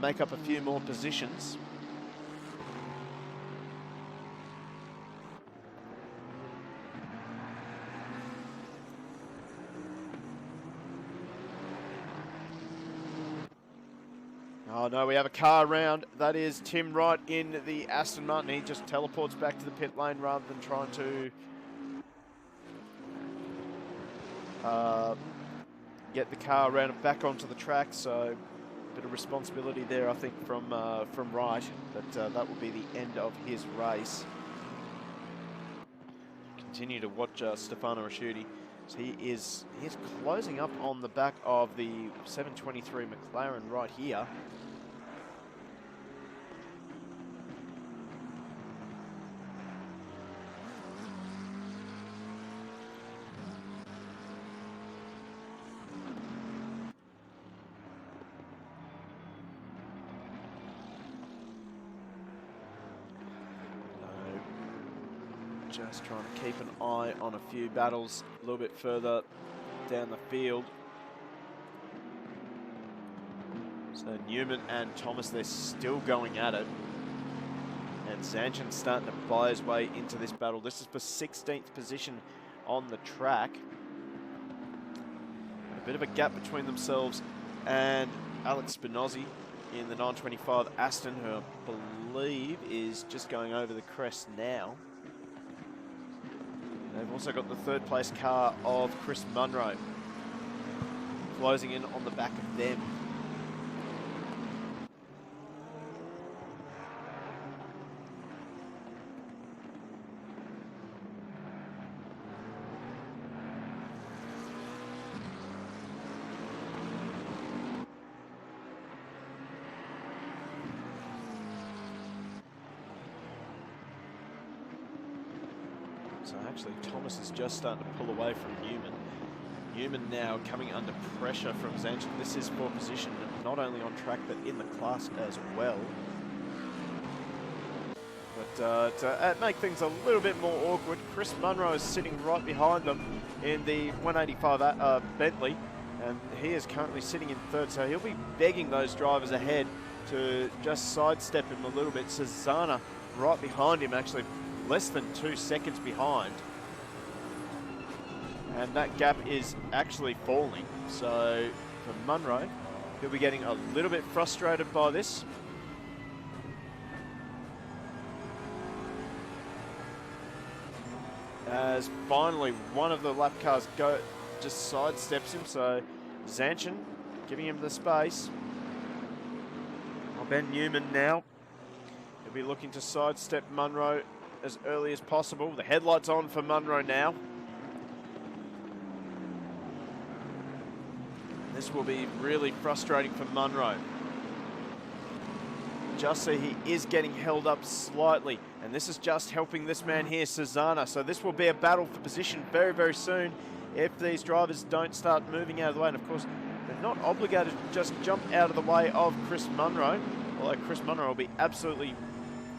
make up a few more positions. Oh no, we have a car around. That is Tim Wright in the Aston Martin. He just teleports back to the pit lane rather than trying to get the car around and back onto the track. So a bit of responsibility there, I think, from Wright. But that will be the end of his race. Continue to watch Stefano Rasciuti. So he is closing up on the back of the 723 McLaren right here. Just trying to keep an eye on a few battles a little bit further down the field. So Newman and Thomas, they're still going at it. And Zanchin's starting to buy his way into this battle. This is for 16th position on the track. A bit of a gap between themselves and Alex Spinozzi in the 925 Aston, who I believe is just going over the crest now. They've also got the third place car of Chris Munro closing in on the back of them. So actually, Thomas is just starting to pull away from Newman. Newman now coming under pressure from Zanchin. This is for position not only on track, but in the class as well. to make things a little bit more awkward, Chris Munro is sitting right behind them in the 185 Bentley, and he is currently sitting in third, so he'll be begging those drivers ahead to just sidestep him a little bit. Susanna right behind him, actually less than 2 seconds behind. And that gap is actually falling. So for Munro, he'll be getting a little bit frustrated by this. As finally one of the lap cars just sidesteps him, so Zanchin giving him the space. Ben Newman now, he'll be looking to sidestep Munro as early as possible. The headlights on for Munro now. This will be really frustrating for Munro. Just so he is getting held up slightly, and this is just helping this man here, Susanna. So this will be a battle for position very, very soon if these drivers don't start moving out of the way. And of course, they're not obligated to just jump out of the way of Chris Munro, although Chris Munro will be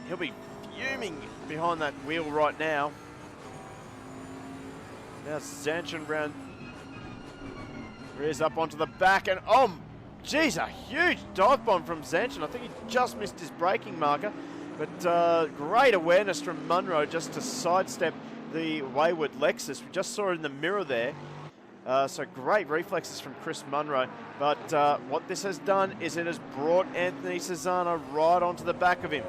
he'll be fuming behind that wheel right now. Now Zanchin round, rears up onto the back, and oh, geez, a huge dive bomb from Zanchin. I think he just missed his braking marker, but great awareness from Munro just to sidestep the wayward Lexus. We just saw it in the mirror there. So great reflexes from Chris Munro, but what this has done is it has brought Anthony Susanna right onto the back of him.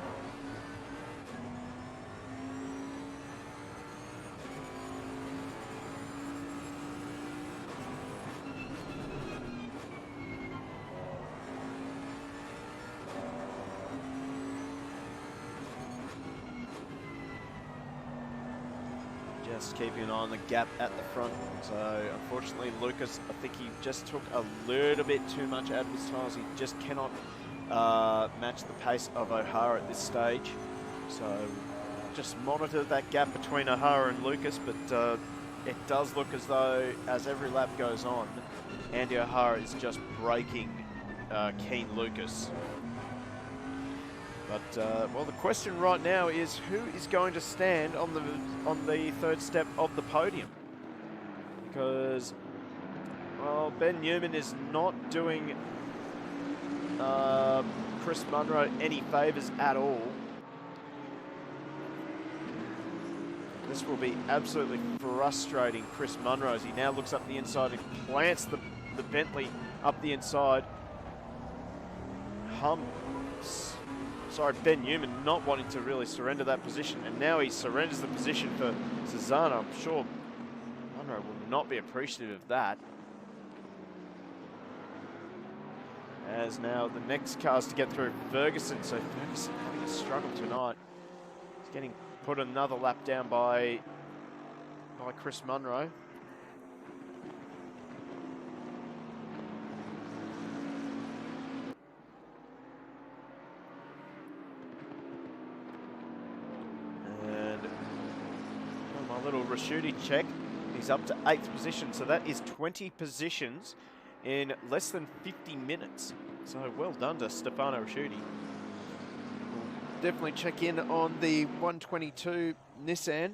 Just keeping an eye on the gap at the front. So unfortunately, Lucas, I think he just took a little bit too much out of his tires. He just cannot match the pace of O'Hara at this stage. So just monitor that gap between O'Hara and Lucas, but it does look as though as every lap goes on, Andy O'Hara is just breaking Keen Lucas. But well, the question right now is who is going to stand on the third step of the podium? Because, well, Ben Newman is not doing Chris Munro any favours at all. This will be absolutely frustrating Chris Munro as he now looks up the inside and plants the Bentley up the inside. Sorry, Ben Newman not wanting to really surrender that position, and now he surrenders the position for Susanna. I'm sure Munro will not be appreciative of that. As now the next cars to get through Ferguson, so Ferguson having a struggle tonight. He's getting put another lap down by Chris Munro. Little Raschuti check, he's up to 8th position, so that is 20 positions in less than 50 minutes. So well done to Stefano Raschuti. We'll definitely check in on the 122 Nissan.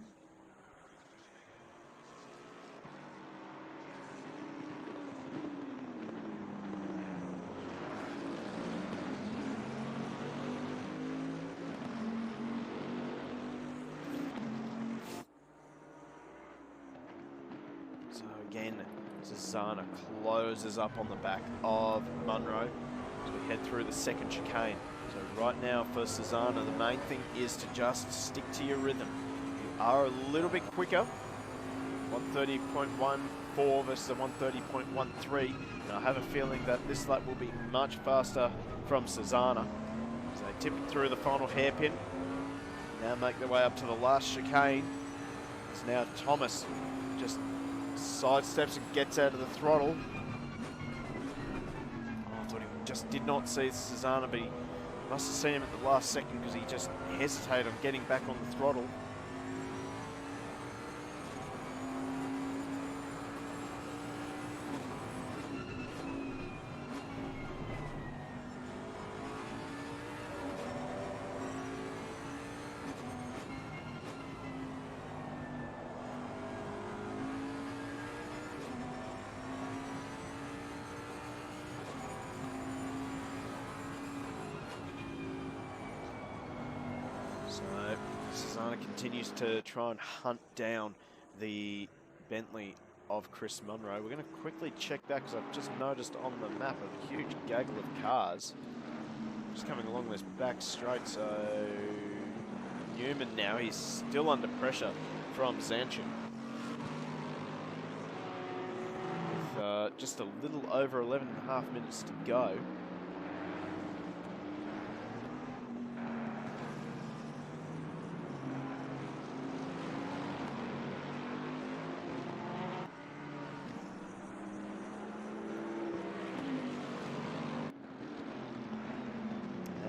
Again, Susanna closes up on the back of Munro as we head through the second chicane. So right now for Susanna, the main thing is to just stick to your rhythm. You are a little bit quicker, 130.14 versus the 130.13, and I have a feeling that this lap will be much faster from Susanna. So they tip it through the final hairpin, now make their way up to the last chicane. It's now Thomas just sidesteps and gets out of the throttle. Oh, I thought he just did not see Susanna, but he must have seen him at the last second because he just hesitated on getting back on the throttle. So Susanna continues to try and hunt down the Bentley of Chris Munro. We're going to quickly check that because I've just noticed on the map a huge gaggle of cars just coming along this back straight. So Newman now, he's still under pressure from Zanchin. With just a little over 11.5 minutes to go.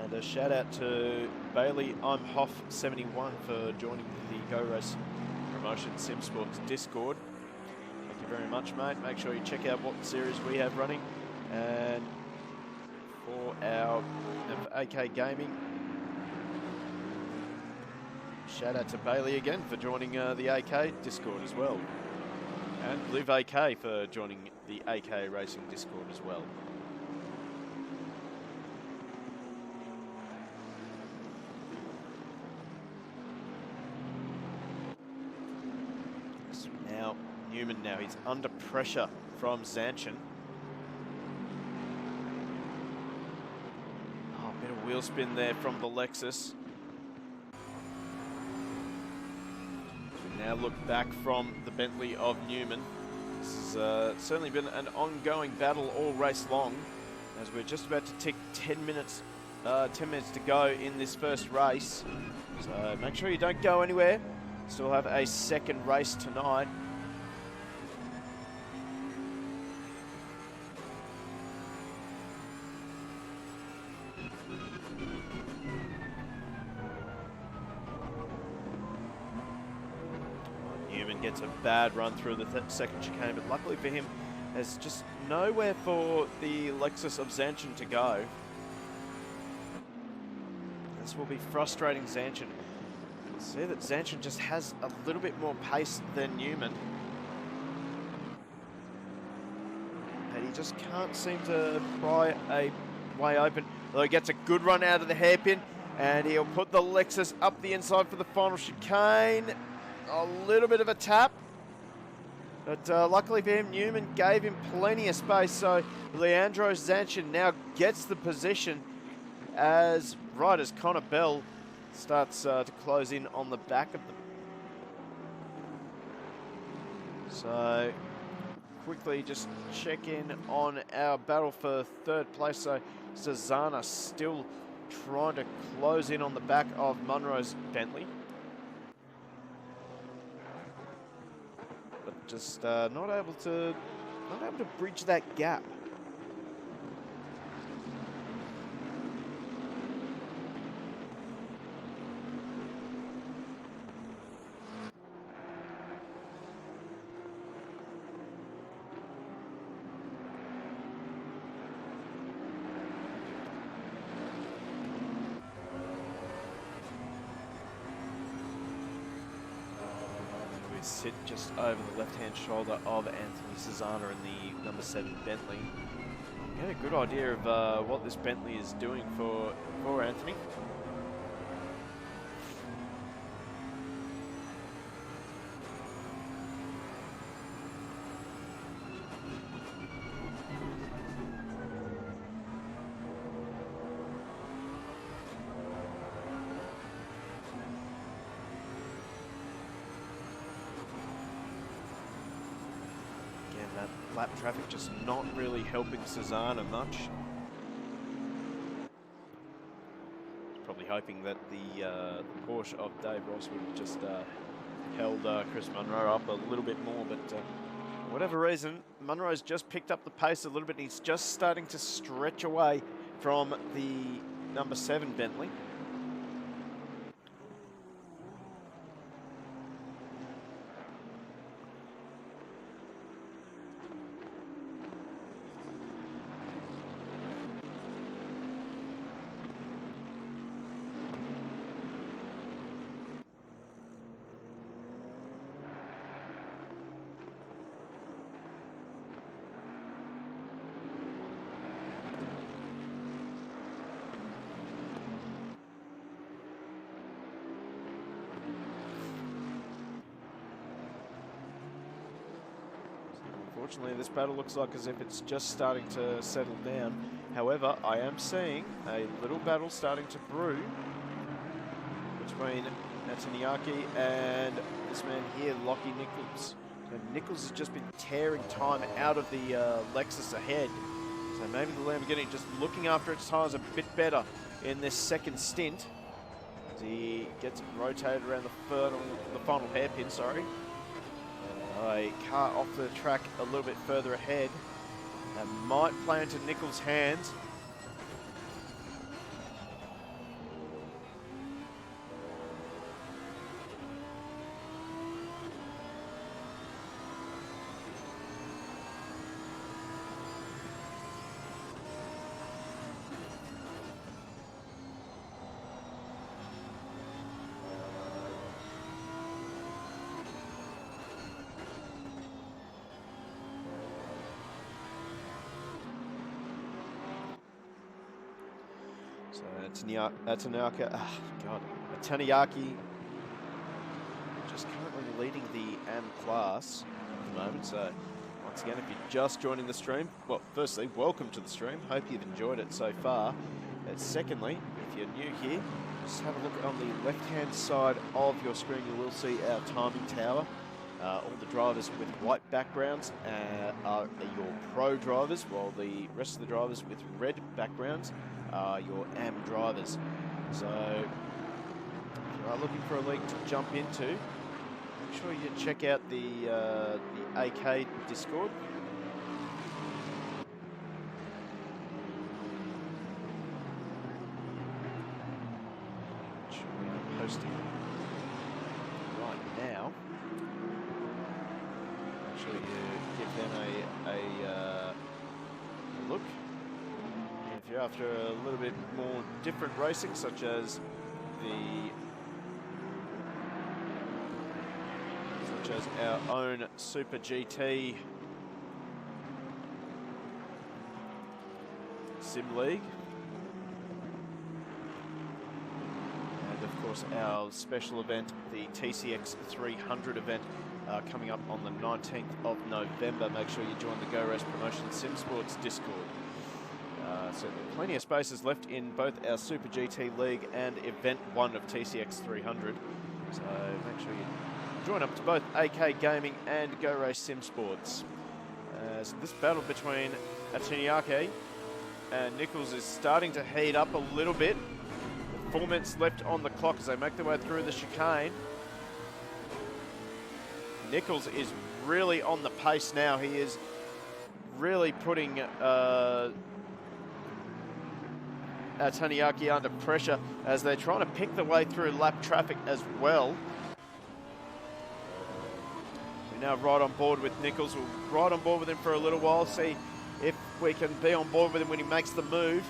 And a shout out to Bailey I'm Hoff 71 for joining the Go Race Promotion Sim Sports Discord. Thank you very much, mate. Make sure you check out what series we have running. And for our AK Gaming, shout out to Bailey again for joining the AK Discord as well. And Live AK for joining the AK Racing Discord as well. So now, Newman now, he's under pressure from Zanchin. Oh, a bit of wheel spin there from the Lexus. Now look back from the Bentley of Newman. This has certainly been an ongoing battle all race long, as we're just about to tick 10 minutes to go in this first race. So make sure you don't go anywhere. Still have a second race tonight. Gets a bad run through the second chicane, but luckily for him, there's just nowhere for the Lexus of Zanchin to go. This will be frustrating Zanchin. See that Zanchin just has a little bit more pace than Newman. And he just can't seem to pry a way open. Although he gets a good run out of the hairpin, and he'll put the Lexus up the inside for the final chicane. A little bit of a tap, but luckily for him, Newman gave him plenty of space, so Leandro Zanchin now gets the position as Connor Bell starts to close in on the back of them. So quickly just check in on our battle for third place. So Susanna still trying to close in on the back of Munro's Bentley. But just not able to bridge that gap. Sit just over the left-hand shoulder of Anthony Susanna in the number 7 Bentley. Get a good idea of what this Bentley is doing for Anthony. Lap traffic just not really helping Susanna much. Probably hoping that the Porsche of Dave Ross would have just held Chris Munro up a little bit more, but for whatever reason, Munro's just picked up the pace a little bit, and he's just starting to stretch away from the number 7 Bentley. Unfortunately, this battle looks like as if it's just starting to settle down. However, I am seeing a little battle starting to brew between Ataniaki and this man here, Lockie Nichols. So Nichols has just been tearing time out of the Lexus ahead. So maybe the Lamborghini just looking after its tires a bit better in this second stint. As he gets rotated around the final hairpin, sorry. A car off the track a little bit further ahead. That might play into Nichols' hands. So Ataniaki just currently leading the AM class at the moment. So once again, if you're just joining the stream, well, firstly, welcome to the stream. Hope you've enjoyed it so far. And secondly, if you're new here, just have a look on the left-hand side of your screen. You will see our timing tower. All the drivers with white backgrounds are your pro drivers, while the rest of the drivers with red backgrounds are your AM drivers. So if you are looking for a league to jump into, make sure you check out the AK Discord. Which we are posting right now. Make sure you give them a look. And if you're after a little bit more different racing, such as our own Super GT Sim League, and of course our special event, the TCX 300 event, coming up on the 19th of November. Make sure you join the Go Race Promotion Sim Sports Discord. So plenty of spaces left in both our Super GT League and Event 1 of TCX 300. So make sure you join up to both AK Gaming and Go Race Sim Sports. So this battle between Ataniaki and Nichols is starting to heat up a little bit. 4 minutes left on the clock as they make their way through the chicane. Nichols is really on the pace now. He is really putting Ataniaki under pressure as they're trying to pick their way through lap traffic as well. We're now right on board with Nichols. We're right on board with him for a little while, see if we can be on board with him when he makes the move.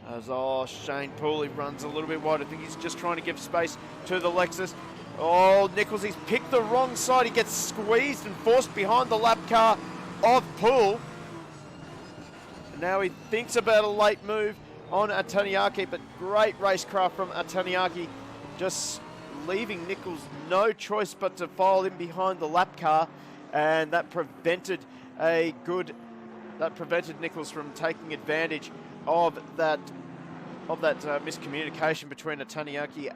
As Shane Pooley runs a little bit wide. I think he's just trying to give space to the Lexus. Oh, Nichols, he's picked the wrong side. He gets squeezed and forced behind the lap car of Poole. Now he thinks about a late move on Ataniaki, but great racecraft from Ataniaki, just leaving Nichols no choice but to file in behind the lap car, and that prevented Nichols from taking advantage of that miscommunication between Ataniaki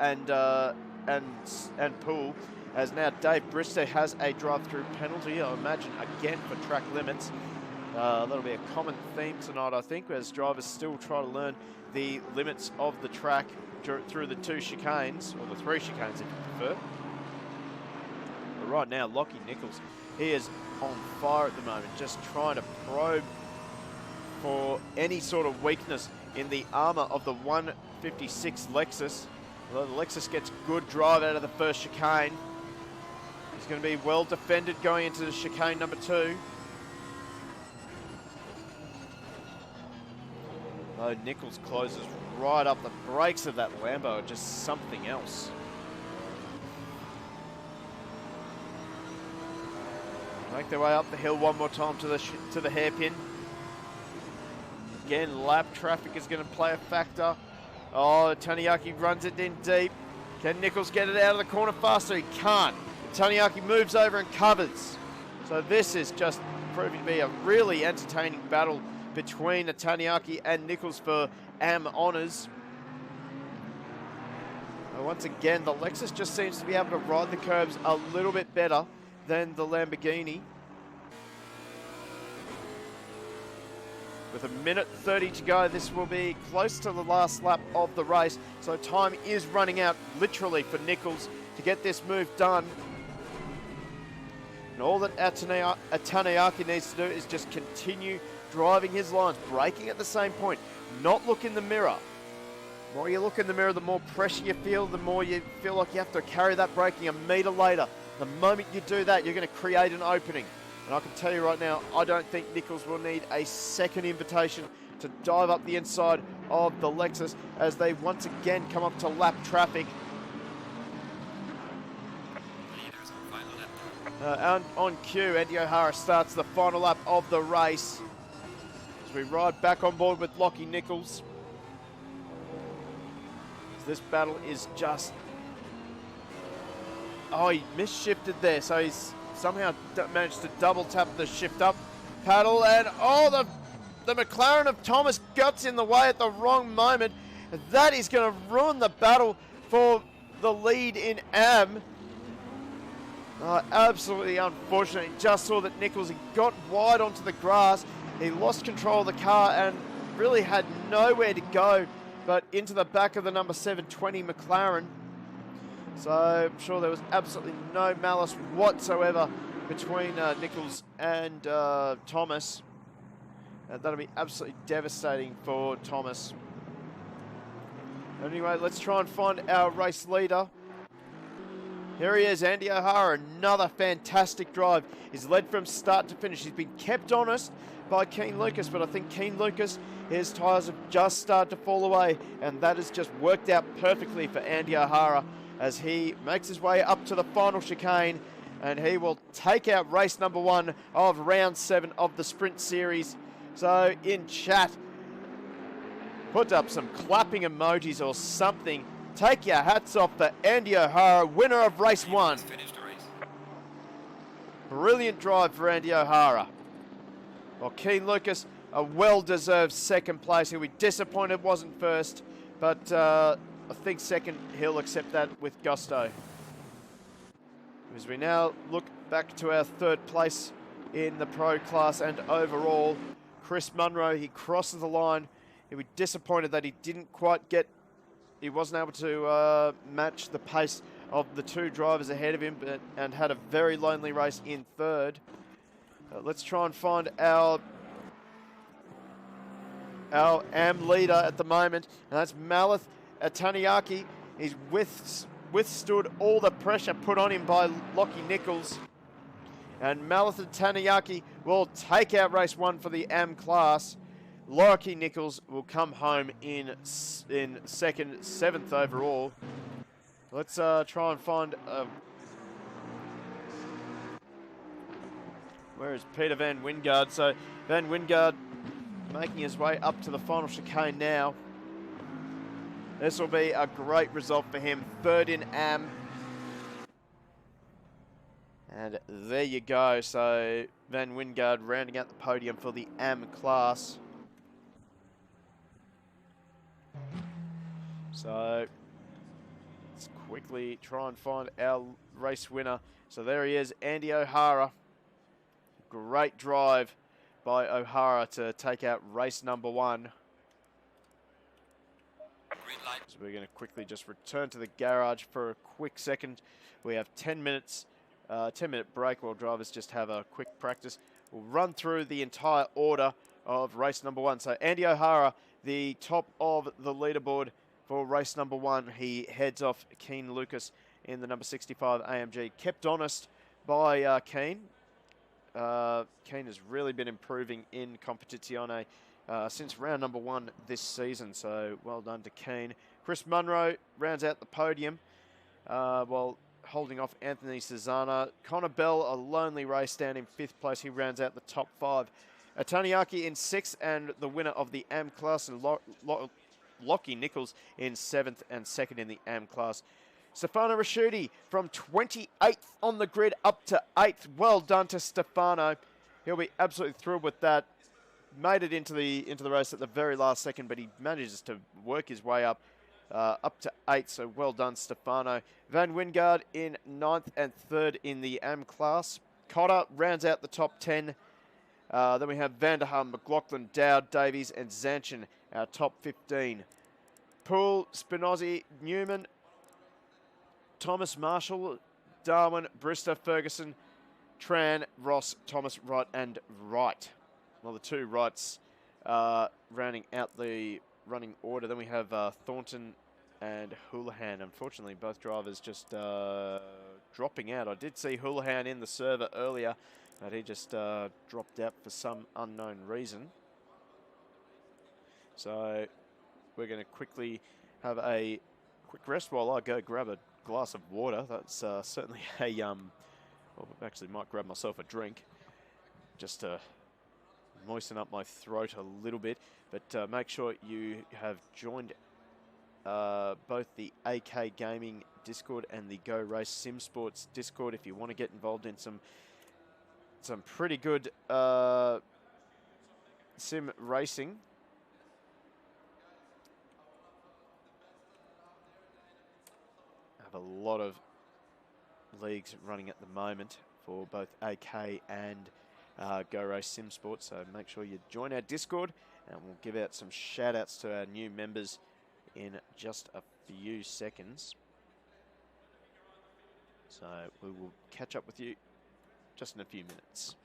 and Poole, as now Dave Brister has a drive-through penalty, I imagine, again for track limits. That'll be a common theme tonight, I think, as drivers still try to learn the limits of the track through the 2 chicanes, or the 3 chicanes if you prefer. But right now, Lockie Nichols, he is on fire at the moment, just trying to probe for any sort of weakness in the armour of the 156 Lexus. Although the Lexus gets good drive out of the first chicane. He's going to be well defended going into the chicane number 2. Though Nichols closes right up, the brakes of that Lambo are just something else. Make their way up the hill one more time to the hairpin. Again, lap traffic is going to play a factor. Oh, Ataniaki runs it in deep. Can Nichols get it out of the corner faster? He can't. Taniaki moves over and covers. So this is just proving to be a really entertaining battle between Taniaki and Nichols for AM honours. Once again, the Lexus just seems to be able to ride the curbs a little bit better than the Lamborghini. With 1:30 to go, this will be close to the last lap of the race. So time is running out literally for Nichols to get this move done. And all that Taniaki needs to do is just continue driving his lines, braking at the same point, not look in the mirror. The more you look in the mirror, the more pressure you feel, the more you feel like you have to carry that braking a metre later. The moment you do that, you're going to create an opening. And I can tell you right now, I don't think Nichols will need a second invitation to dive up the inside of the Lexus as they once again come up to lap traffic. On cue, Andy O'Hara starts the final lap of the race. As we ride back on board with Lockie Nichols. This battle is just... Oh, he misshifted there, so he's somehow managed to double tap the shift up paddle, and oh, the McLaren of Thomas guts in the way at the wrong moment. That is going to ruin the battle for the lead in AM. Absolutely unfortunate. He just saw that Nichols, he got wide onto the grass. He lost control of the car and really had nowhere to go but into the back of the number 720 McLaren. So I'm sure there was absolutely no malice whatsoever between Nichols and Thomas. That'll be absolutely devastating for Thomas. Anyway, let's try and find our race leader. Here he is, Andy O'Hara, another fantastic drive. He's led from start to finish. He's been kept honest by Keen Lucas, but I think Keen Lucas, his tyres have just started to fall away, and that has just worked out perfectly for Andy O'Hara as he makes his way up to the final chicane, and he will take out race number 1 of round 7 of the Sprint Series. So in chat, put up some clapping emojis or something. Take your hats off for Andy O'Hara, winner of race 1. Brilliant drive for Andy O'Hara. Well, Keen Lucas, a well-deserved second place. He'll be disappointed it wasn't first, but I think second, he'll accept that with gusto. As we now look back to our third place in the pro class and overall, Chris Munro, he crosses the line. He'll be disappointed that he didn't quite get, he wasn't able to match the pace of the two drivers ahead of him, and had a very lonely race in third. Let's try and find our AM leader at the moment, and that's Malith Taniaki. He's withstood all the pressure put on him by Lockie Nichols. And Malith Taniaki will take out race 1 for the AM class. Lockie Nichols will come home in second, 7th overall. Let's try and find... where is Peter Van Wingard? So Van Wingard making his way up to the final chicane now. This will be a great result for him. Third in AM. And there you go. So Van Wingard rounding out the podium for the AM class. So let's quickly try and find our race winner. So there he is, Andy O'Hara. Great drive by O'Hara to take out race number 1. So we're going to quickly just return to the garage for a quick second. We have 10 minutes, 10-minute break while drivers just have a quick practice. We'll run through the entire order of race number 1. So Andy O'Hara, the top of the leaderboard for race number 1. He heads off Keen Lucas in the number 65 AMG. Kept honest by Keen. Keen has really been improving in Competizione since round number 1 this season, so well done to Keen. Chris Munro rounds out the podium while holding off Anthony Cesana. Connor Bell, a lonely race down in 5th place. He rounds out the top 5. Taniaki in 6th and the winner of the AM class, and Lockie Nichols in 7th and 2nd in the AM class. Stefano Rasciuti from 28th on the grid up to 8th. Well done to Stefano. He'll be absolutely thrilled with that. Made it into the race at the very last second, but he manages to work his way up to 8th. So well done, Stefano. Van Wingard in 9th and 3rd in the AM class. Cotter rounds out the top 10. Then we have Vanderham, McLaughlin, Dowd, Davies, and Zanchin, our top 15. Poole, Spinozzi, Newman, Thomas, Marshall, Darwin, Brister, Ferguson, Tran, Ross, Thomas, Wright, and Wright. Well, the two Wrights rounding out the running order. Then we have Thornton and Houlihan. Unfortunately, both drivers just dropping out. I did see Houlihan in the server earlier, but he just dropped out for some unknown reason. So we're going to quickly have a quick rest while I go grab a glass of water. That's certainly a, well, I actually might grab myself a drink just to moisten up my throat a little bit. But make sure you have joined both the AK Gaming Discord and the Go Race Sim Sports Discord if you want to get involved in some pretty good sim racing. Have a lot of leagues running at the moment for both AK and Go Race Sim Sports, so make sure you join our Discord, and we'll give out some shout outs to our new members in just a few seconds. So we will catch up with you just in a few minutes.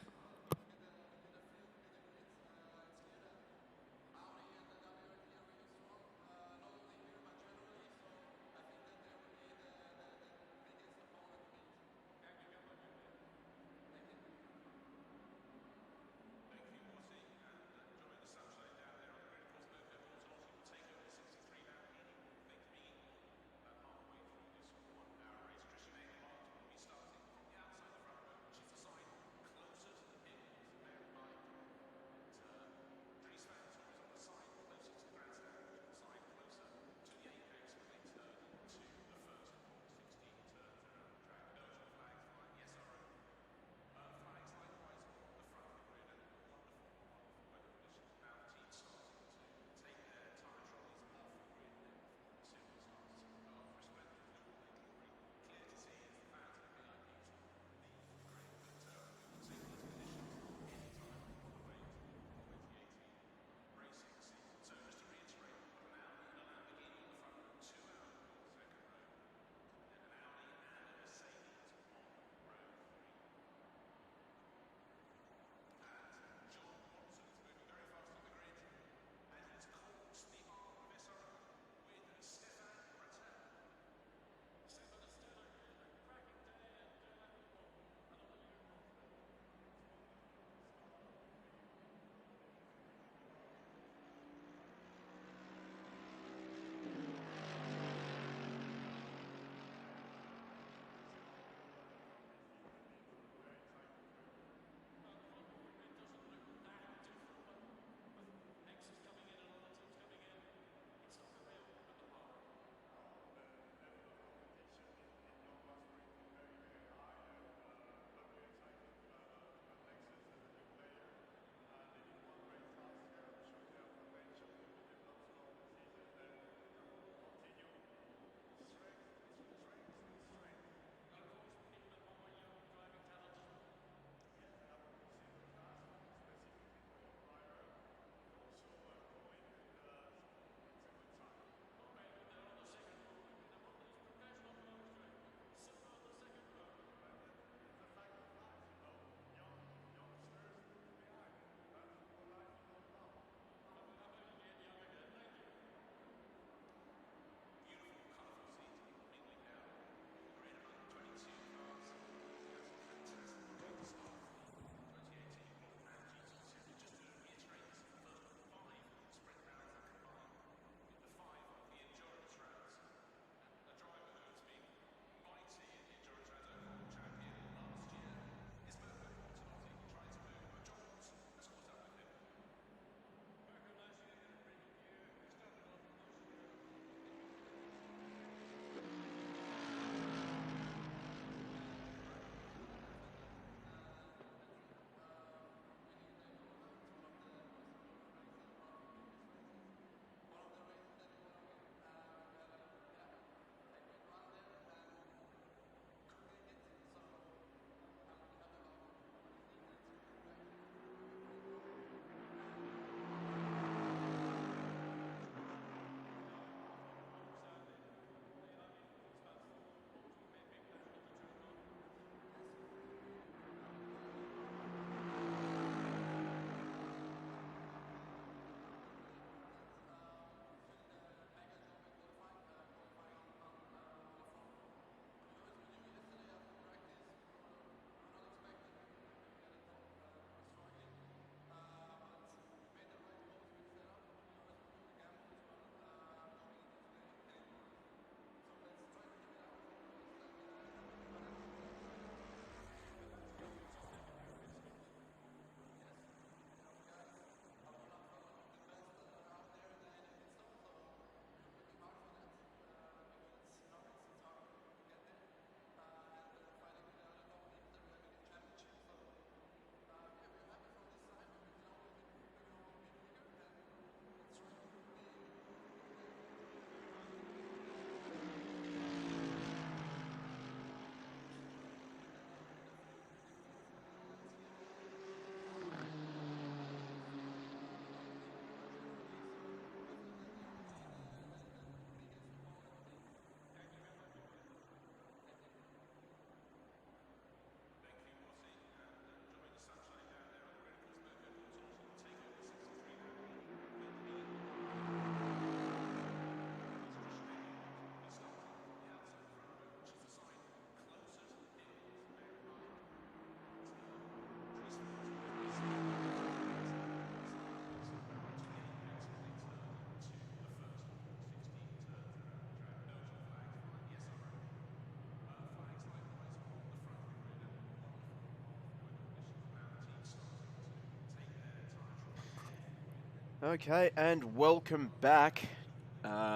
Okay, and welcome back.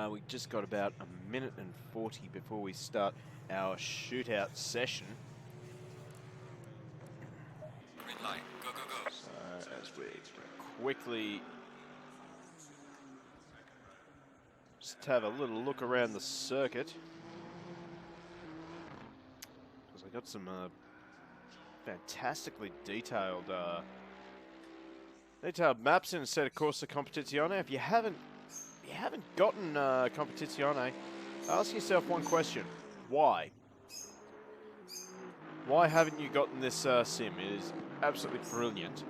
We just got about a minute and 40 before we start our shootout session. Green light, go, go, go. So as we quickly just have a little look around the circuit, because I got some fantastically detailed maps in a set of Corsa Competizione. If you haven't gotten Competizione, ask yourself one question: why? Why haven't you gotten this sim? It is absolutely brilliant.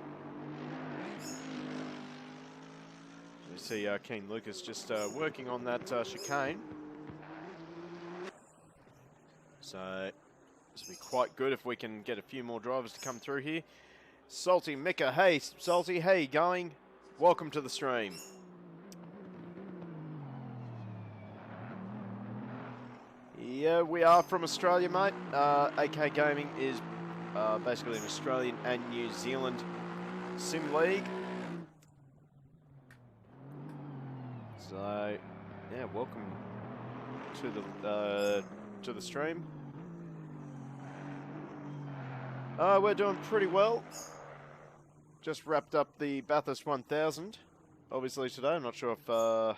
You see Keen Lucas just working on that chicane. So this will be quite good if we can get a few more drivers to come through here. Salty Mika, hey Salty, how you going? Welcome to the stream. Yeah, we are from Australia, mate. AK Gaming is basically an Australian and New Zealand sim league. So, yeah, welcome to the stream. We're doing pretty well. Just wrapped up the Bathurst 1000, obviously today. I'm not sure if well,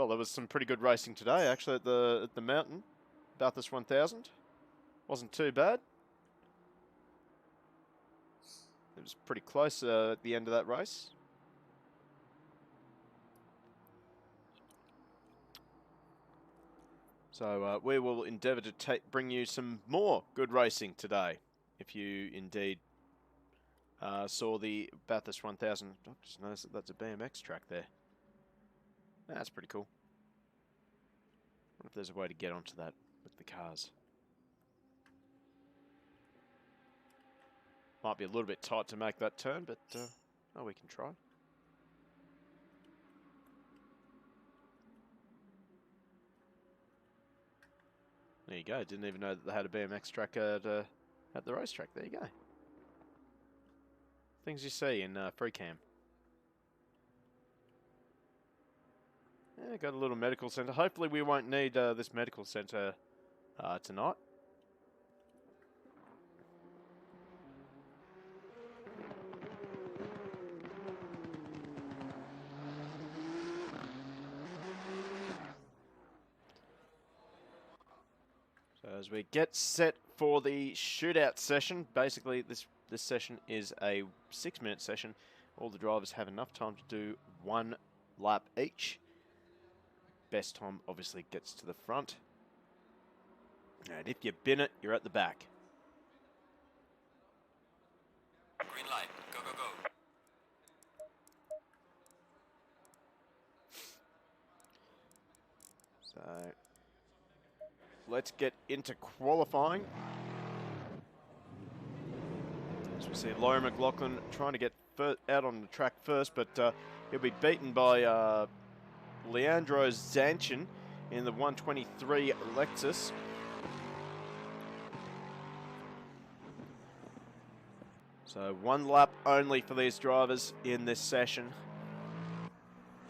there was some pretty good racing today, actually, at the mountain. Bathurst 1000. Wasn't too bad. It was pretty close at the end of that race. So we will endeavour to bring you some more good racing today. If you indeed saw the Bathurst 1000. I just noticed that that's a BMX track there. That's pretty cool. I wonder if there's a way to get onto that with the cars. Might be a little bit tight to make that turn, but oh, we can try. There you go. Didn't even know that they had a BMX track at the racetrack. There you go. Things you see in free cam. Yeah, got a little medical centre. Hopefully we won't need this medical centre tonight. So as we get set for the shootout session, basically this session is a 6-minute session. All the drivers have enough time to do 1 lap each. Best time obviously gets to the front. And if you bin it, you're at the back. Green light, go, go, go. So let's get into qualifying. As we see Laurie McLaughlin trying to get out on the track first, but he'll be beaten by Leandro Zanchin in the 123 Lexus. So 1 lap only for these drivers in this session.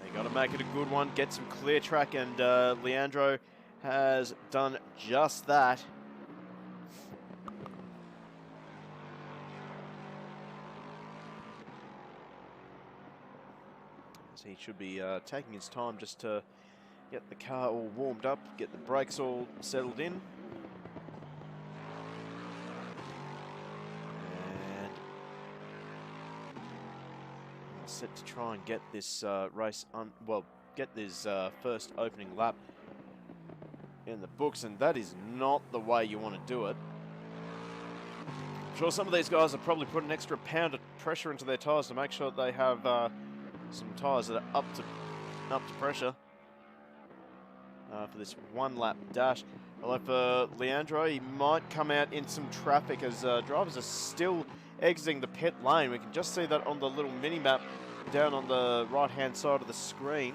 They got to make it a good one, get some clear track, and Leandro has done just that. So he should be taking his time just to get the car all warmed up, get the brakes all settled in. And set to try and get this race get this first opening lap in the books, and that is not the way you want to do it. I'm sure some of these guys have probably put an extra pound of pressure into their tyres to make sure that they have some tyres that are up to pressure for this 1 lap dash. Although for Leandro, he might come out in some traffic as drivers are still exiting the pit lane. We can just see that on the little mini map down on the right hand side of the screen.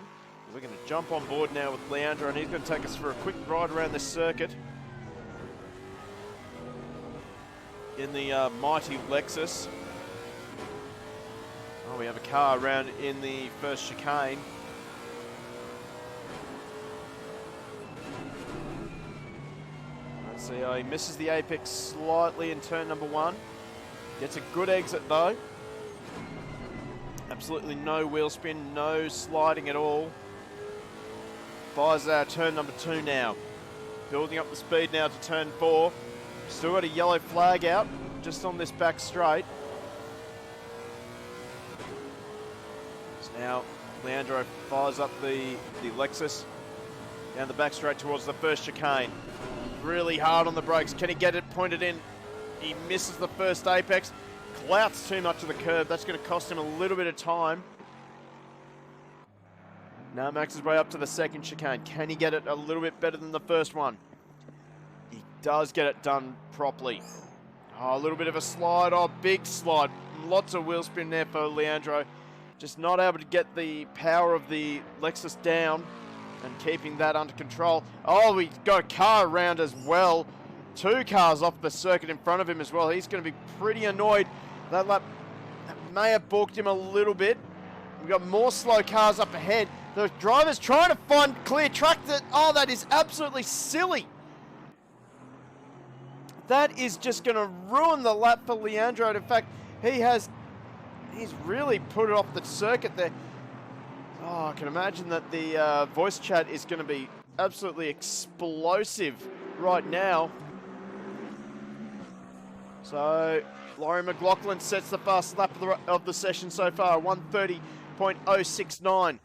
We're going to jump on board now with Leandro, and he's going to take us for a quick ride around this circuit in the mighty Lexus. Oh, we have a car around in the first chicane. Let's see, he misses the apex slightly in turn number 1. Gets a good exit though. Absolutely no wheel spin, no sliding at all. Fires out turn number 2 now. Building up the speed now to turn 4. Still got a yellow flag out just on this back straight. So now Leandro fires up the Lexus down the back straight towards the first chicane. Really hard on the brakes. Can he get it pointed in? He misses the first apex. Clouts too much of the curb. That's going to cost him a little bit of time. Now makes his way up to the second chicane. Can he get it a little bit better than the first one? He does get it done properly. Oh, a little bit of a slide. Oh, big slide. Lots of wheel spin there for Leandro. Just not able to get the power of the Lexus down and keeping that under control. Oh, we got a car around as well. 2 cars off the circuit in front of him as well. He's going to be pretty annoyed. That lap may have balked him a little bit. We've got more slow cars up ahead. The driver's trying to find clear track. That is absolutely silly. That is just going to ruin the lap for Leandro. In fact, he's really put it off the circuit there. Oh, I can imagine that the voice chat is going to be absolutely explosive right now. So, Laurie McLaughlin sets the fastest lap of the session so far, 1:30.069.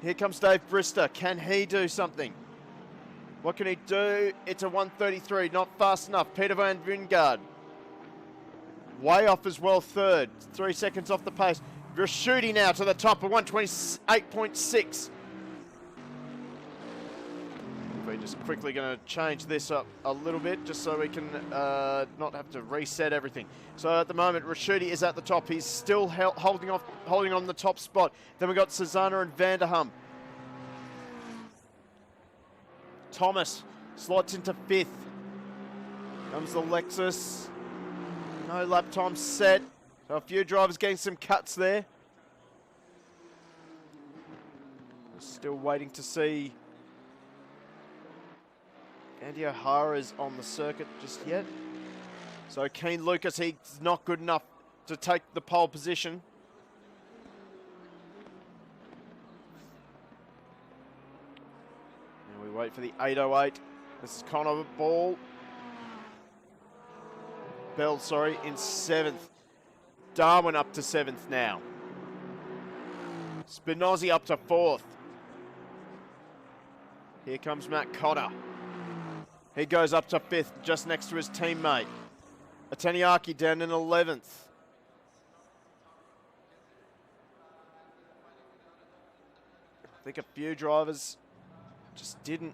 Here comes Dave Brister. Can he do something? What can he do? It's a 1:33, not fast enough. Peter Van Vingard, way off as well, third. 3 seconds off the pace. Raschuti now to the top of 1:28.6. We're just quickly going to change this up a little bit just so we can not have to reset everything. So at the moment, Raschuti is at the top. He's still holding on the top spot. Then we've got Cezanna and Vanderham. Thomas slots into 5th. Comes the Lexus. No lap time set. So a few drivers getting some cuts there. Still waiting to see Andy O'Hara's on the circuit just yet. So Keen Lucas, he's not good enough to take the pole position. And we wait for the 808. This is Connor Bell, in 7th. Darwin up to 7th now. Spinozzi up to 4th. Here comes Matt Cotter. He goes up to 5th, just next to his teammate. Ataniaki down in 11th. I think a few drivers just didn't.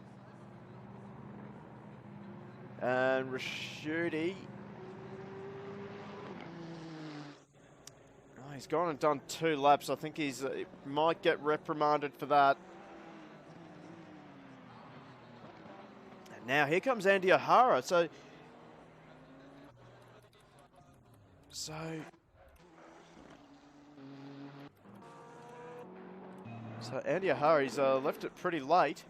And Raschuti. Oh, he's gone and done 2 laps. I think he might get reprimanded for that. Now here comes Andy O'Hara. So Andy O'Hara, he's left it pretty late.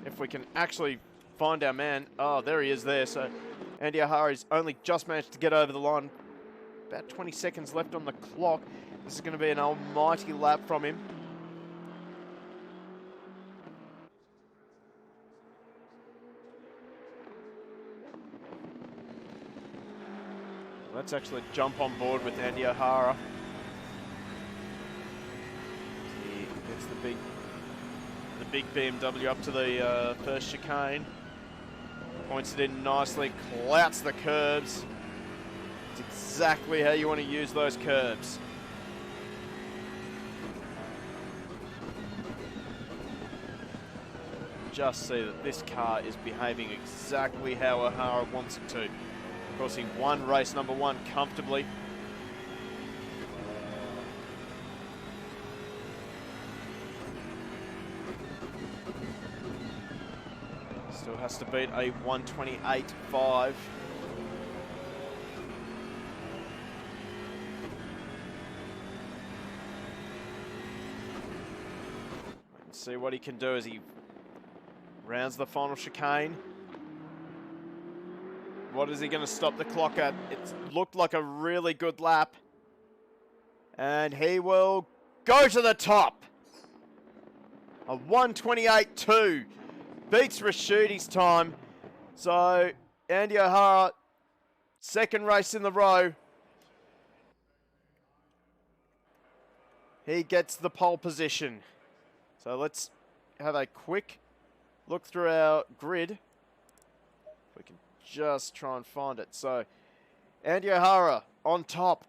If we can actually find our man. Oh, there he is there. So Andy O'Hara's only just managed to get over the line. About 20 seconds left on the clock. This is going to be an almighty lap from him. Let's actually jump on board with Andy O'Hara. He gets the big BMW up to the first chicane. Points it in nicely, clouts the curbs. It's exactly how you want to use those curbs. Just see that this car is behaving exactly how O'Hara wants it to. Of course, he won race number 1 comfortably. Still has to beat a 1:28.5. See what he can do as he rounds the final chicane. What is he going to stop the clock at? It looked like a really good lap. And he will go to the top. A 1:28.2 beats Rashudi's time. So Andy O'Hara, second race in the row. He gets the pole position. So let's have a quick look through our grid. We can just try and find it. So Andy O'Hara on top.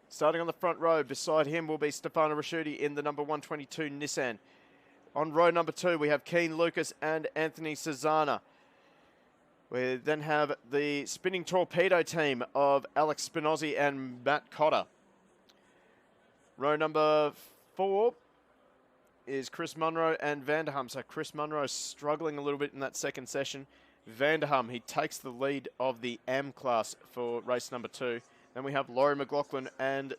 Starting on the front row, beside him will be Stefano Rashudi in the number 122 Nissan. On row number 2, we have Keen Lucas and Anthony Cesana. We then have the spinning torpedo team of Alex Spinozzi and Matt Cotter. Row number 4 is Chris Munro and Vanderham. So Chris Munro struggling a little bit in that second session. Vanderham, he takes the lead of the AM class for race number 2. Then we have Laurie McLaughlin and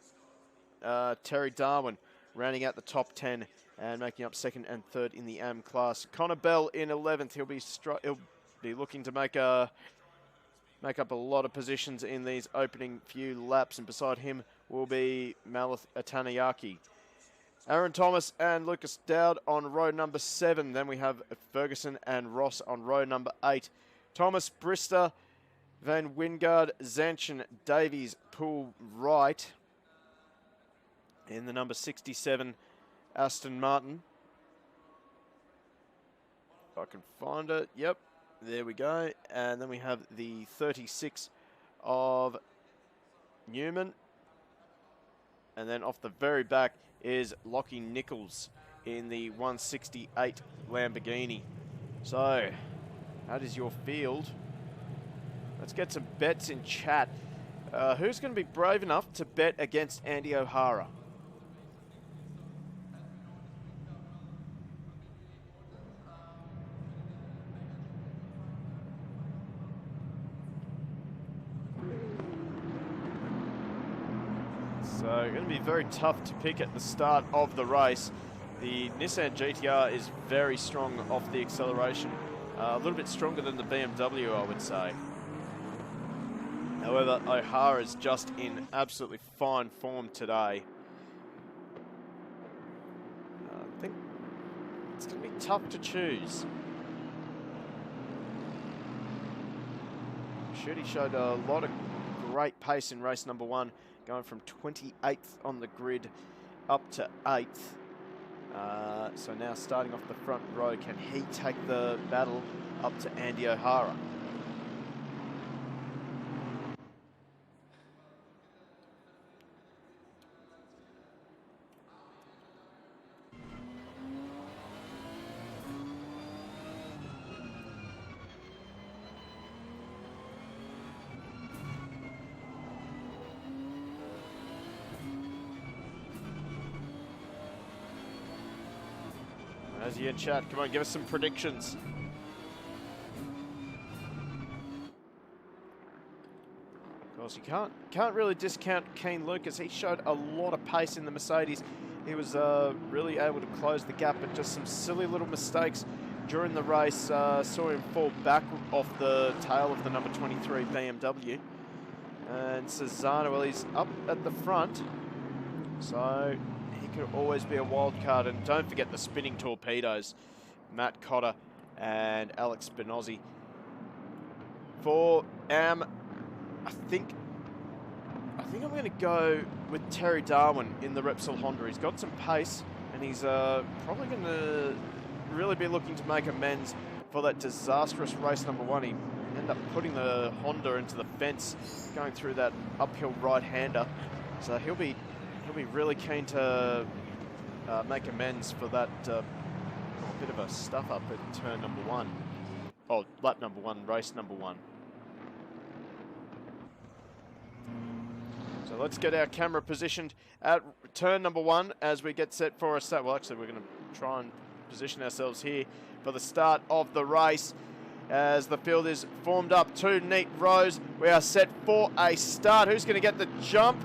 Terry Darwin rounding out the top 10 and making up second and third in the AM class. Connor Bell in 11th. He'll be looking to make up a lot of positions in these opening few laps, and beside him will be Malath Atanayaki. Aaron Thomas and Lucas Dowd on row number 7. Then we have Ferguson and Ross on row number 8. Thomas Brister, Van Wingard, Zanchin, Davies, Poole, Wright. In the number 67, Aston Martin. If I can find it. Yep, there we go. And then we have the 36 of Newman. And then off the very back is Lockie Nichols in the 168 Lamborghini. So, that is your field. Let's get some bets in chat. Who's going to be brave enough to bet against Andy O'Hara? So, going to be very tough to pick at the start of the race. The Nissan GTR is very strong off the acceleration. A little bit stronger than the BMW, I would say. However, O'Hara is just in absolutely fine form today. I think it's going to be tough to choose. Shooty showed a lot of great pace in race number 1, going from 28th on the grid up to 8th. So now starting off the front row, can he take the battle up to Andy O'Hara? As you in chat, come on, give us some predictions. Of course, you can't really discount Keen Lucas. He showed a lot of pace in the Mercedes. He was really able to close the gap, but just some silly little mistakes during the race saw him fall back off the tail of the number 23 BMW. And Cesana, well, he's up at the front, so he could always be a wild card. And don't forget the spinning torpedoes, Matt Cotter and Alex Spinozzi. For I think I'm going to go with Terry Darwin in the Repsol Honda. He's got some pace, and he's probably going to really be looking to make amends for that disastrous race number 1. He ended up putting the Honda into the fence, going through that uphill right-hander. So he'll be really keen to make amends for that bit of a stuff-up at turn number 1. Oh, lap number 1, race number 1. So let's get our camera positioned at turn number 1 as we get set for a start. Well, actually, we're going to try and position ourselves here for the start of the race. As the field is formed up, 2 neat rows. We are set for a start. Who's going to get the jump?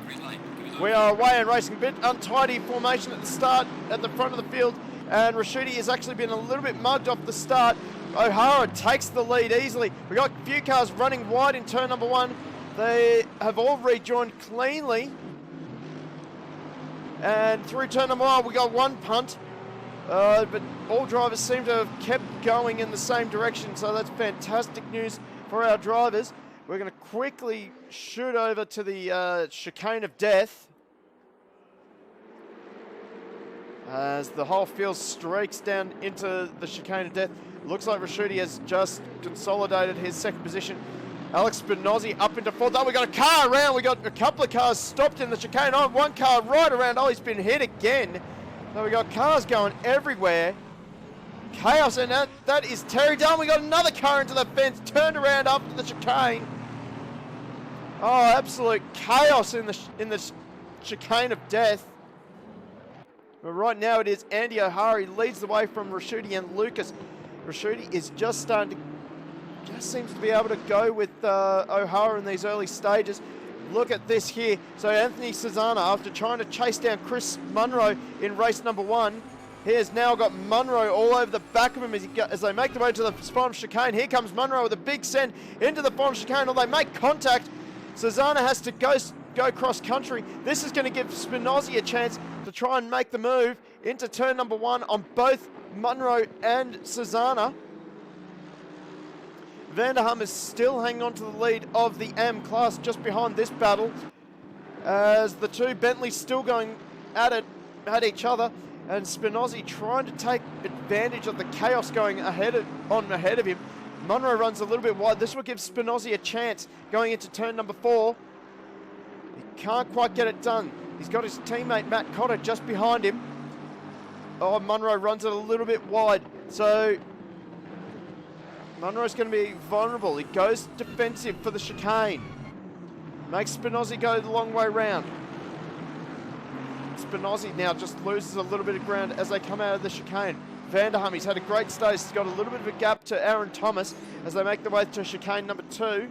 Green light, give it We are away and racing, a bit untidy formation at the start, at the front of the field, and Rashidi has actually been a little bit mugged off the start. O'Hara takes the lead easily. We got a few cars running wide in turn number 1. They have all rejoined cleanly. And through turn number 1, we got one punt. But all drivers seem to have kept going in the same direction, so that's fantastic news for our drivers. We're going to quickly shoot over to the chicane of death as the whole field streaks down into the chicane of death. Looks like Rashidi has just consolidated his second position. Alex Spinozzi up into fourth. Oh, we got a car around. We got a couple of cars stopped in the chicane. Oh, one car right around. Oh, he's been hit again. So we got cars going everywhere. Chaos, and that is Terry Dunn. We got another car into the fence, turned around after the chicane. Oh, absolute chaos in the chicane of death. But right now it is Andy O'Hara. He leads the way from Rashidi and Lucas. Rashidi is just starting to, just seems to be able to go with O'Hara in these early stages. Look at this here. So Anthony Cesana, after trying to chase down Chris Munro in race number 1, he has now got Munro all over the back of him as they make the way to the final chicane. Here comes Munro with a big send into the final chicane. While they make contact, Cesana has to go cross country. This is going to give Spinozzi a chance to try and make the move into turn number 1 on both Munro and Cesana. Vanderham is still hanging on to the lead of the M class just behind this battle, as the two Bentleys still going at each other, and Spinozzi trying to take advantage of the chaos going ahead of him. Munro runs a little bit wide. This will give Spinozzi a chance going into turn number 4. He can't quite get it done. He's got his teammate Matt Cotter just behind him. Oh, Munro runs it a little bit wide. So Munro's going to be vulnerable. He goes defensive for the chicane. Makes Spinozzi go the long way round. Spinozzi now just loses a little bit of ground as they come out of the chicane. Vanderham, he's had a great stage. He's got a little bit of a gap to Aaron Thomas as they make their way to chicane number 2.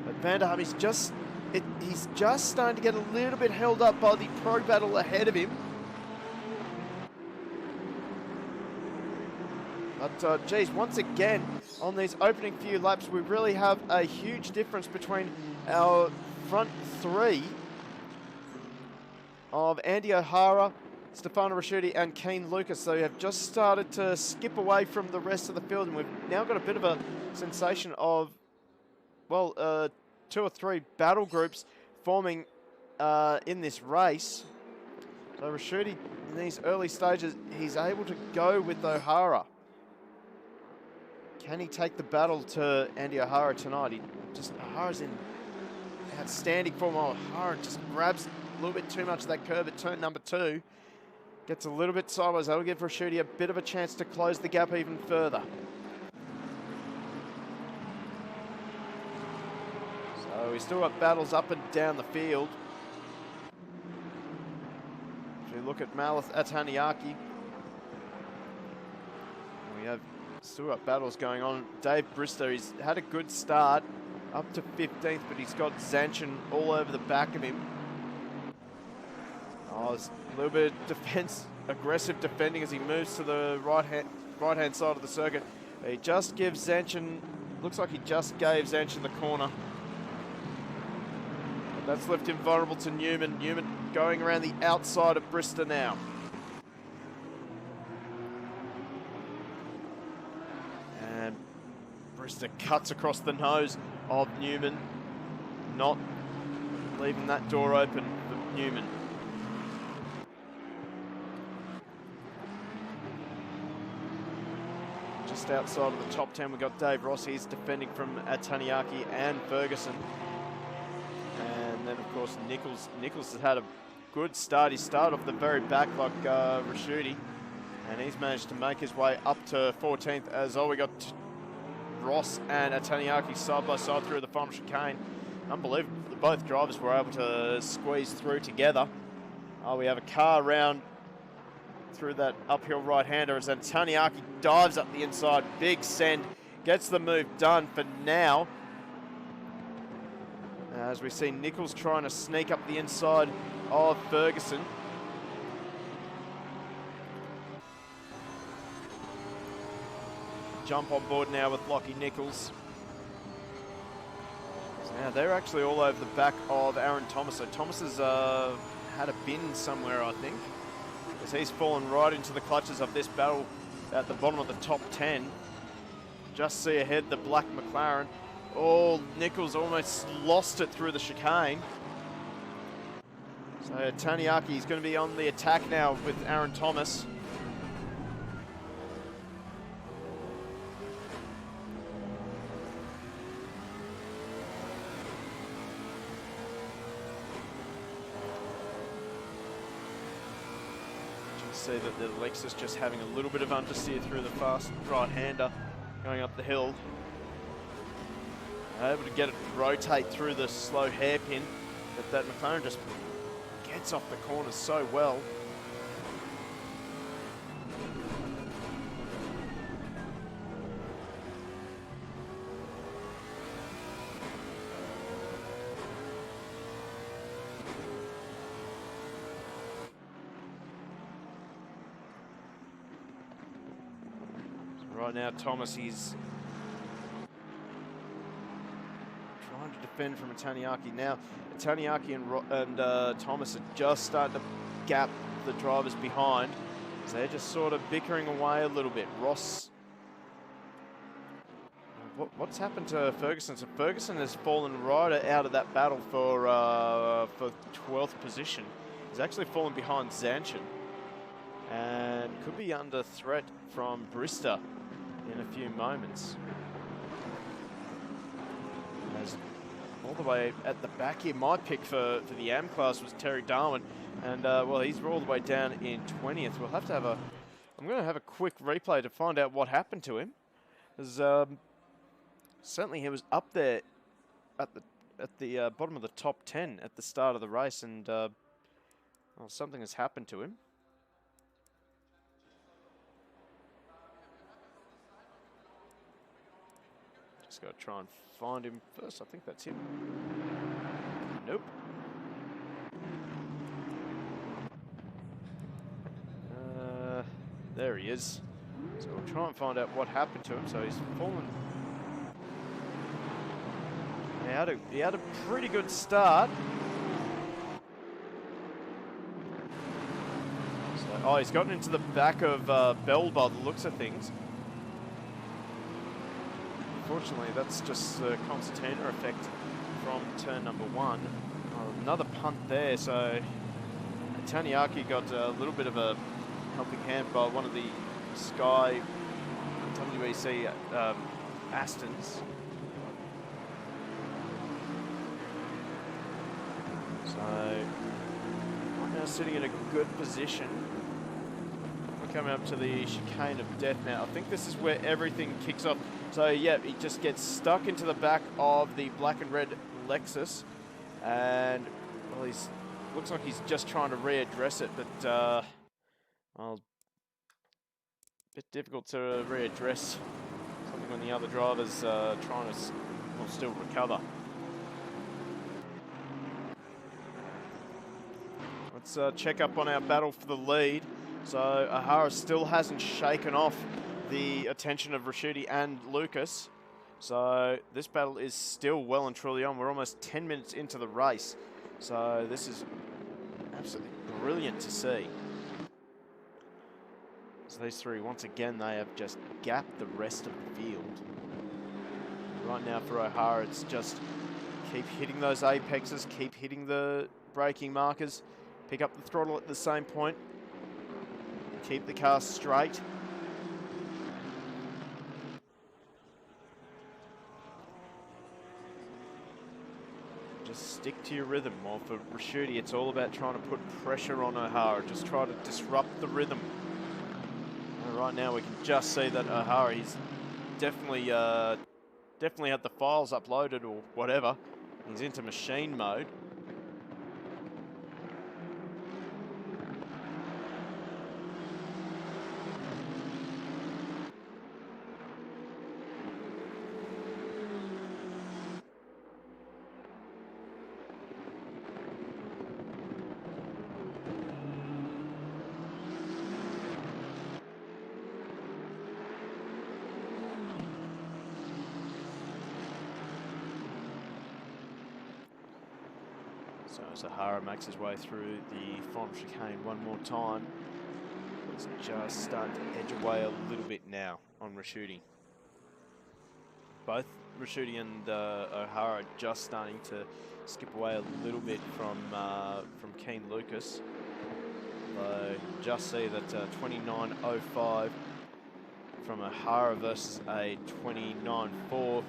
But Vanderham, he's just starting to get a little bit held up by the pro battle ahead of him. But geez, once again, on these opening few laps, we really have a huge difference between our front 3 of Andy O'Hara, Stefano Rashidi and Keen Lucas. So we have just started to skip away from the rest of the field, and we've now got a bit of a sensation of, well, 2 or 3 battle groups forming in this race. So Rashidi, in these early stages, he's able to go with O'Hara. Can he take the battle to Andy O'Hara tonight? O'Hara's in outstanding form. O'Hara just grabs a little bit too much of that curve at turn number 2. Gets a little bit sideways. That'll give Rashidi a bit of a chance to close the gap even further. So we still got battles up and down the field. If we look at Malith Ataniaki, we have still got battles going on. Dave Bristow, he's had a good start up to 15th, but he's got Zanchin all over the back of him. Oh, there's a little bit of defense, aggressive defending as he moves to the right-hand side of the circuit. He just gives Zanchin, looks like he just gave Zanchin the corner. But that's left him vulnerable to Newman. Newman going around the outside of Bristow now. And Bristow cuts across the nose of Newman, not leaving that door open for Newman. Just outside of the top 10, we've got Dave Ross. He's defending from Ataniaki and Ferguson. And then, of course, Nichols. Nichols has had a good start. He started off the very back like Rashidi, and he's managed to make his way up to 14th as we got Ross and Ataniaki side by side through the final chicane. Unbelievable. Both drivers were able to squeeze through together. We have a car around through that uphill right-hander as Antoniaki dives up the inside. Big send, gets the move done for now. as we see Nichols trying to sneak up the inside of Ferguson. Jump on board now with Lockie Nichols. So now they're actually all over the back of Aaron Thomas. So Thomas has had a bin somewhere, I think, as he's fallen right into the clutches of this battle at the bottom of the top 10. Just see ahead the black McLaren. Oh, Nichols almost lost it through the chicane. So Taniaki is going to be on the attack now with Aaron Thomas. See that the Lexus just having a little bit of understeer through the fast right-hander going up the hill. Able to get it to rotate through the slow hairpin, but that McLaren just gets off the corners so well. Right now, Thomas, he's trying to defend from Taniaki. Now, Taniaki and Thomas are just starting to gap the drivers behind. So they're just sort of bickering away a little bit. Ross, what's happened to Ferguson? So Ferguson has fallen right out of that battle for 12th position. He's actually fallen behind Zanchin and could be under threat from Brister in a few moments. As all the way at the back here, my pick for the AM class was Terry Darwin, and well, he's all the way down in 20th. We'll have to have I'm going to have a quick replay to find out what happened to him, because certainly he was up there at the bottom of the top 10 at the start of the race, and well, something has happened to him. Just got to try and find him first. I think that's him. Nope. There he is. So we'll try and find out what happened to him. So he's fallen. He had a pretty good start. So, oh, he's gotten into the back of Bell by the looks of things. Unfortunately, that's just the concertina effect from turn number 1. Oh, another punt there, so Taniaki got a little bit of a helping hand by one of the Sky WEC Astons. So, right now sitting in a good position. We're coming up to the chicane of death now. I think this is where everything kicks off. So yeah, he just gets stuck into the back of the black and red Lexus, and well, looks like he's just trying to readdress it, but well, a bit difficult to readdress something when the other driver's trying to still recover. Let's check up on our battle for the lead. So O'Hara still hasn't shaken off the attention of Raschuti and Lucas. So this battle is still well and truly on. We're almost 10 minutes into the race. So this is absolutely brilliant to see. So these three, once again, they have just gapped the rest of the field. Right now for O'Hara, it's just keep hitting those apexes, keep hitting the braking markers, pick up the throttle at the same point, keep the car straight. Just stick to your rhythm. While for Raschuti, it's all about trying to put pressure on O'Hara, just try to disrupt the rhythm. And right now we can just see that O'Hara, he's definitely had the files uploaded or whatever. He's into machine mode. So Zahara makes his way through the final chicane one more time. He's just starting to edge away a little bit now on Rashudi. Both Rashudi and O'Hara are just starting to skip away a little bit from Keen Lucas. So just see that 29.05 from O'Hara versus a 29.4 for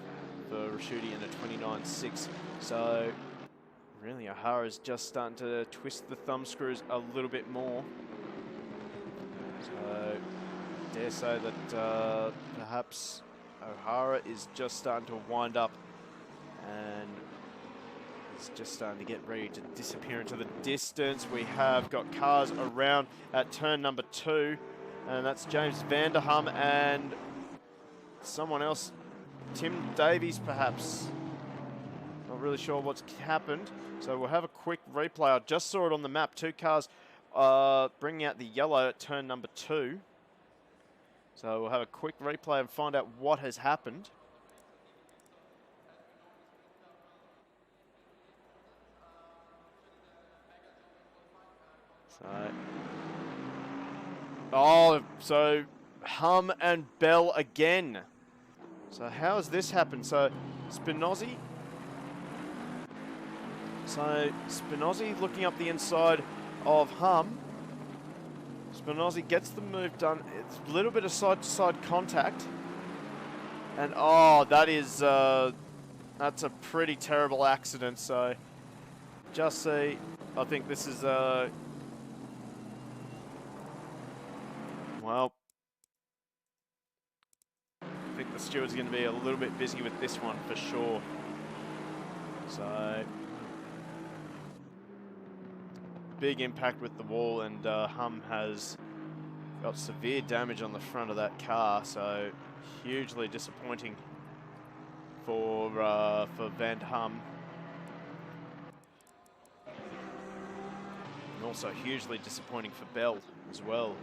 Rashudi and a 29.6. So really O'Hara's just starting to twist the thumb screws a little bit more. So I dare say that perhaps O'Hara is just starting to wind up and is just starting to get ready to disappear into the distance. We have got cars around at turn number 2, and that's James Vanderham and someone else, Tim Davies perhaps. Not really sure what's happened. So we'll have a quick replay. I just saw it on the map. 2 cars bringing out the yellow at turn number 2. So we'll have a quick replay and find out what has happened. So Hum and Bell again. So how has this happened? So Spinozzi. So Spinozzi looking up the inside of Hum. Spinozzi gets the move done. It's a little bit of side-to-side contact. And oh, that is, that's a pretty terrible accident. So just see, I think this is, well, I think the steward's going to be a little bit busy with this one for sure. So big impact with the wall, and Hum has got severe damage on the front of that car, so hugely disappointing for Van Hum. And also hugely disappointing for Bell as well.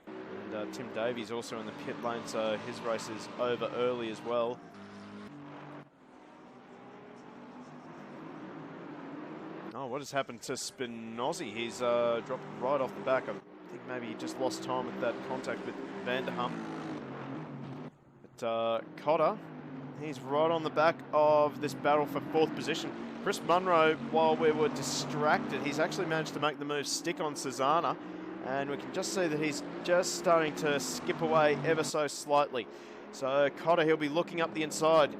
And Tim Davies also in the pit lane, so his race is over early as well. Oh, what has happened to Spinozzi? He's dropped right off the back. I think maybe he just lost time with that contact with Vanderham. But Cotter, he's right on the back of this battle for 4th position. Chris Munro, while we were distracted, he's actually managed to make the move stick on Susanna. And we can just see that he's just starting to skip away ever so slightly. So Cotter, he'll be looking up the inside.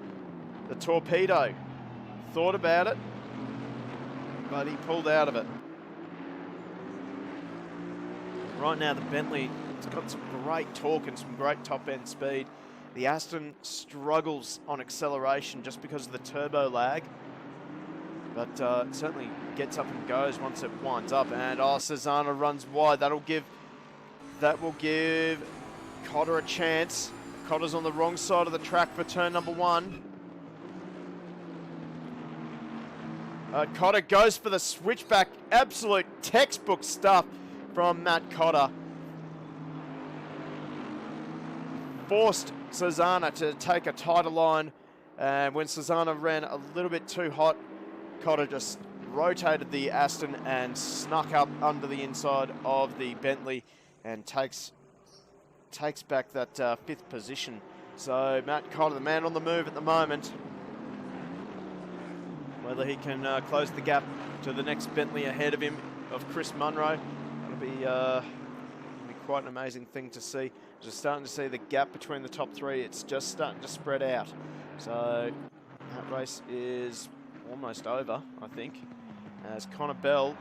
The torpedo. Thought about it, but he pulled out of it. Right now the Bentley, it's got some great torque and some great top end speed. The Aston struggles on acceleration just because of the turbo lag, but it certainly gets up and goes once it winds up. And oh, Susanna runs wide. That will give Cotter a chance. Cotter's on the wrong side of the track for turn number 1. Cotter goes for the switchback. Absolute textbook stuff from Matt Cotter. Forced Susanna to take a tighter line, and when Susanna ran a little bit too hot, Cotter just rotated the Aston and snuck up under the inside of the Bentley and takes back that 5th position. So Matt Cotter, the man on the move at the moment. Whether he can close the gap to the next Bentley ahead of him, of Chris Munro, it'll be quite an amazing thing to see. Just starting to see the gap between the top 3. It's just starting to spread out. So that race is almost over, I think. As Connor Bell,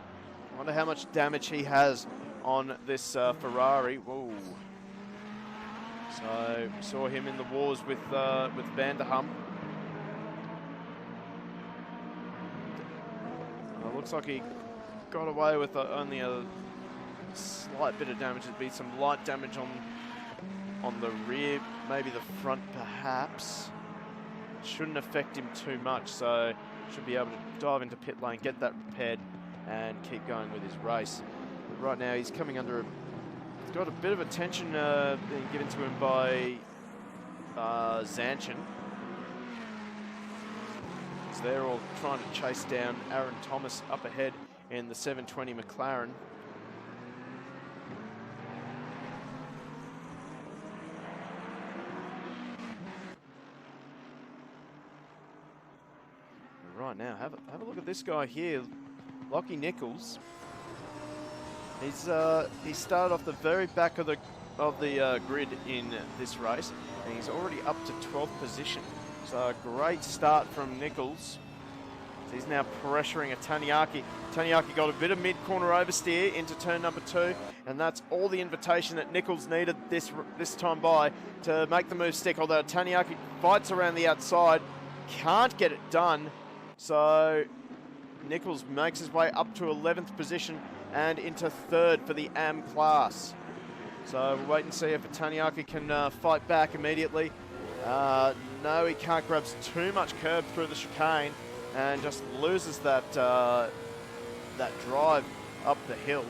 I wonder how much damage he has on this Ferrari. Whoa. So saw him in the wars with Vanderham. Looks like he got away with only a slight bit of damage. There'd be some light damage on the rear, maybe the front perhaps. Shouldn't affect him too much, so should be able to dive into pit lane, get that repaired, and keep going with his race. But right now he's coming under he's got a bit of attention being given to him by Zanchin. He's they're all trying to chase down Aaron Thomas up ahead in the 720 McLaren. Right now, have a look at this guy here, Lockie Nichols. He started off the very back of the grid in this race, and he's already up to 12th position. So a great start from Nichols. So he's now pressuring a Taniaki. Taniaki got a bit of mid-corner oversteer into turn number 2, and that's all the invitation that Nichols needed this time by to make the move stick. Although Taniaki fights around the outside, can't get it done. So Nichols makes his way up to 11th position and into 3rd for the AM class. So we'll wait and see if Taniaki can fight back immediately. No, he can't. Grabs too much curb through the chicane and just loses that drive up the hill.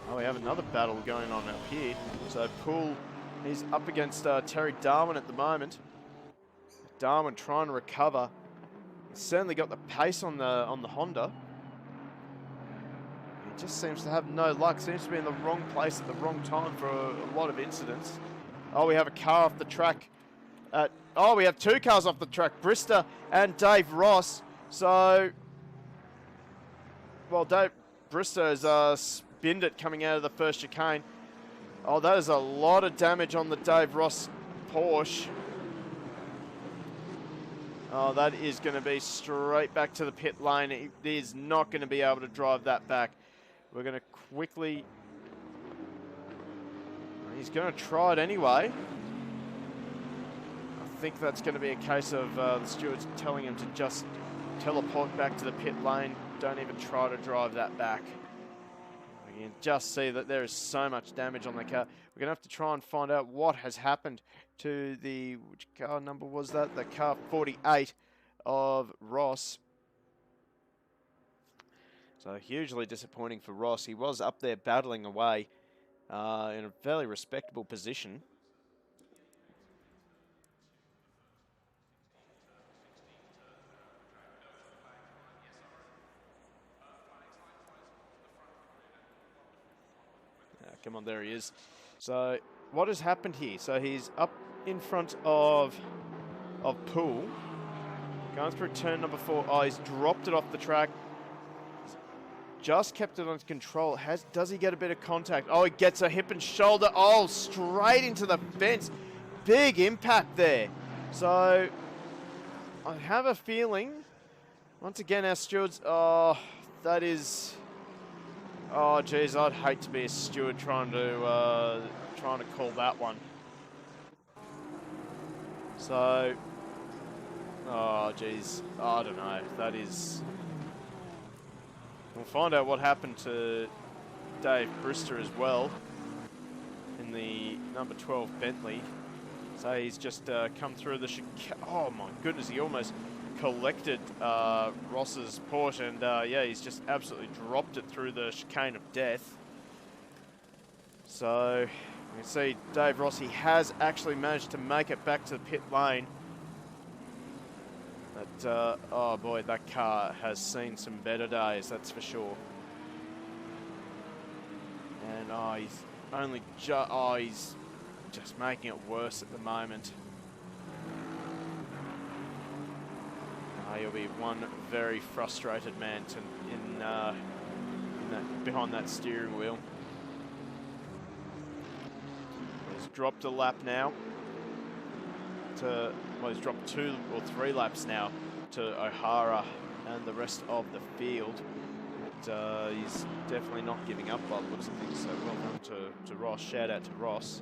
Oh, we have another battle going on up here. So Poole, he's up against Terry Darwin at the moment. Darwin trying to recover. He's certainly got the pace on the Honda. He just seems to have no luck. Seems to be in the wrong place at the wrong time for a lot of incidents. Oh, we have a car off the track. Oh, we have 2 cars off the track. Brister and Dave Ross. So, well, Dave Brister has spinned it coming out of the first chicane. Oh, that is a lot of damage on the Dave Ross Porsche. Oh, that is going to be straight back to the pit lane. He is not going to be able to drive that back. We're going to quickly... He's going to try it anyway. I think that's going to be a case of the stewards telling him to just teleport back to the pit lane. Don't even try to drive that back. You can just see that there is so much damage on the car. We're going to have to try and find out what has happened to the... Which car number was that? The car 48 of Ross. So hugely disappointing for Ross. He was up there battling away in a fairly respectable position. Come on, there he is. So what has happened here? So he's up in front of Poole. Going through turn number 4. Oh, he's dropped it off the track. Just kept it under control. Does he get a bit of contact? Oh, he gets a hip and shoulder. Oh, straight into the fence. Big impact there. So I have a feeling, once again, our stewards, oh, that is... Oh, geez, I'd hate to be a steward trying to call that one. So, oh, geez, I don't know. That is... We'll find out what happened to Dave Brister as well in the number 12 Bentley. So he's just come through the... Oh, my goodness, he almost collected Ross's Porsche, and yeah, he's just absolutely dropped it through the chicane of death. So you can see Dave Ross, he has actually managed to make it back to the pit lane. But oh boy, that car has seen some better days, that's for sure. And oh, he's only he's just making it worse at the moment. He'll be one very frustrated man behind that steering wheel. He's dropped a lap now to, well, he's dropped 2 or 3 laps now to O'Hara and the rest of the field. But he's definitely not giving up by the looks of things, so well done to Ross. Shout out to Ross.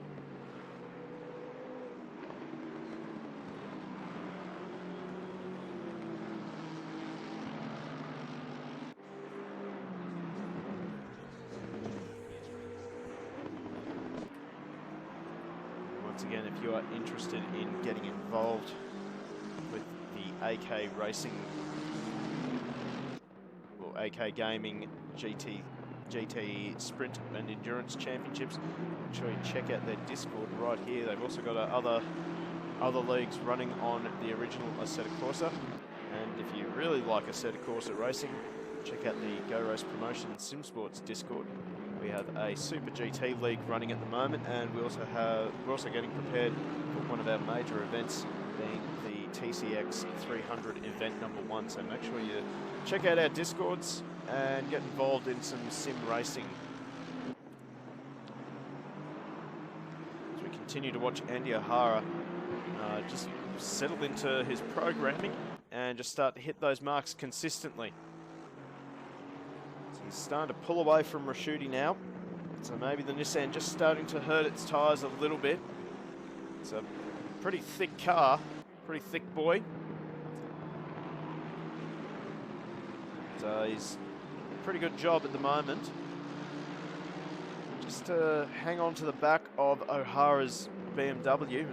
Again, if you are interested in getting involved with the AK Racing or AK Gaming GT GT Sprint and Endurance Championships. Make sure you check out their Discord right here. They've also got other leagues running on the original Assetto Corsa. And if you really like Assetto Corsa racing, check out the Go Race Promotion SimSports Discord. We have a Super GT League running at the moment, and we're also getting prepared for one of our major events, being the TCX 300 event #1. So make sure you check out our Discords and get involved in some sim racing. As we continue to watch Andy O'Hara just settle into his programming and just start to hit those marks consistently. So he's starting to pull away from Rashuti now. So maybe the Nissan just starting to hurt its tyres a little bit. It's a pretty thick car, pretty thick boy. So he's doing a pretty good job at the moment. Just to hang on to the back of O'Hara's BMW.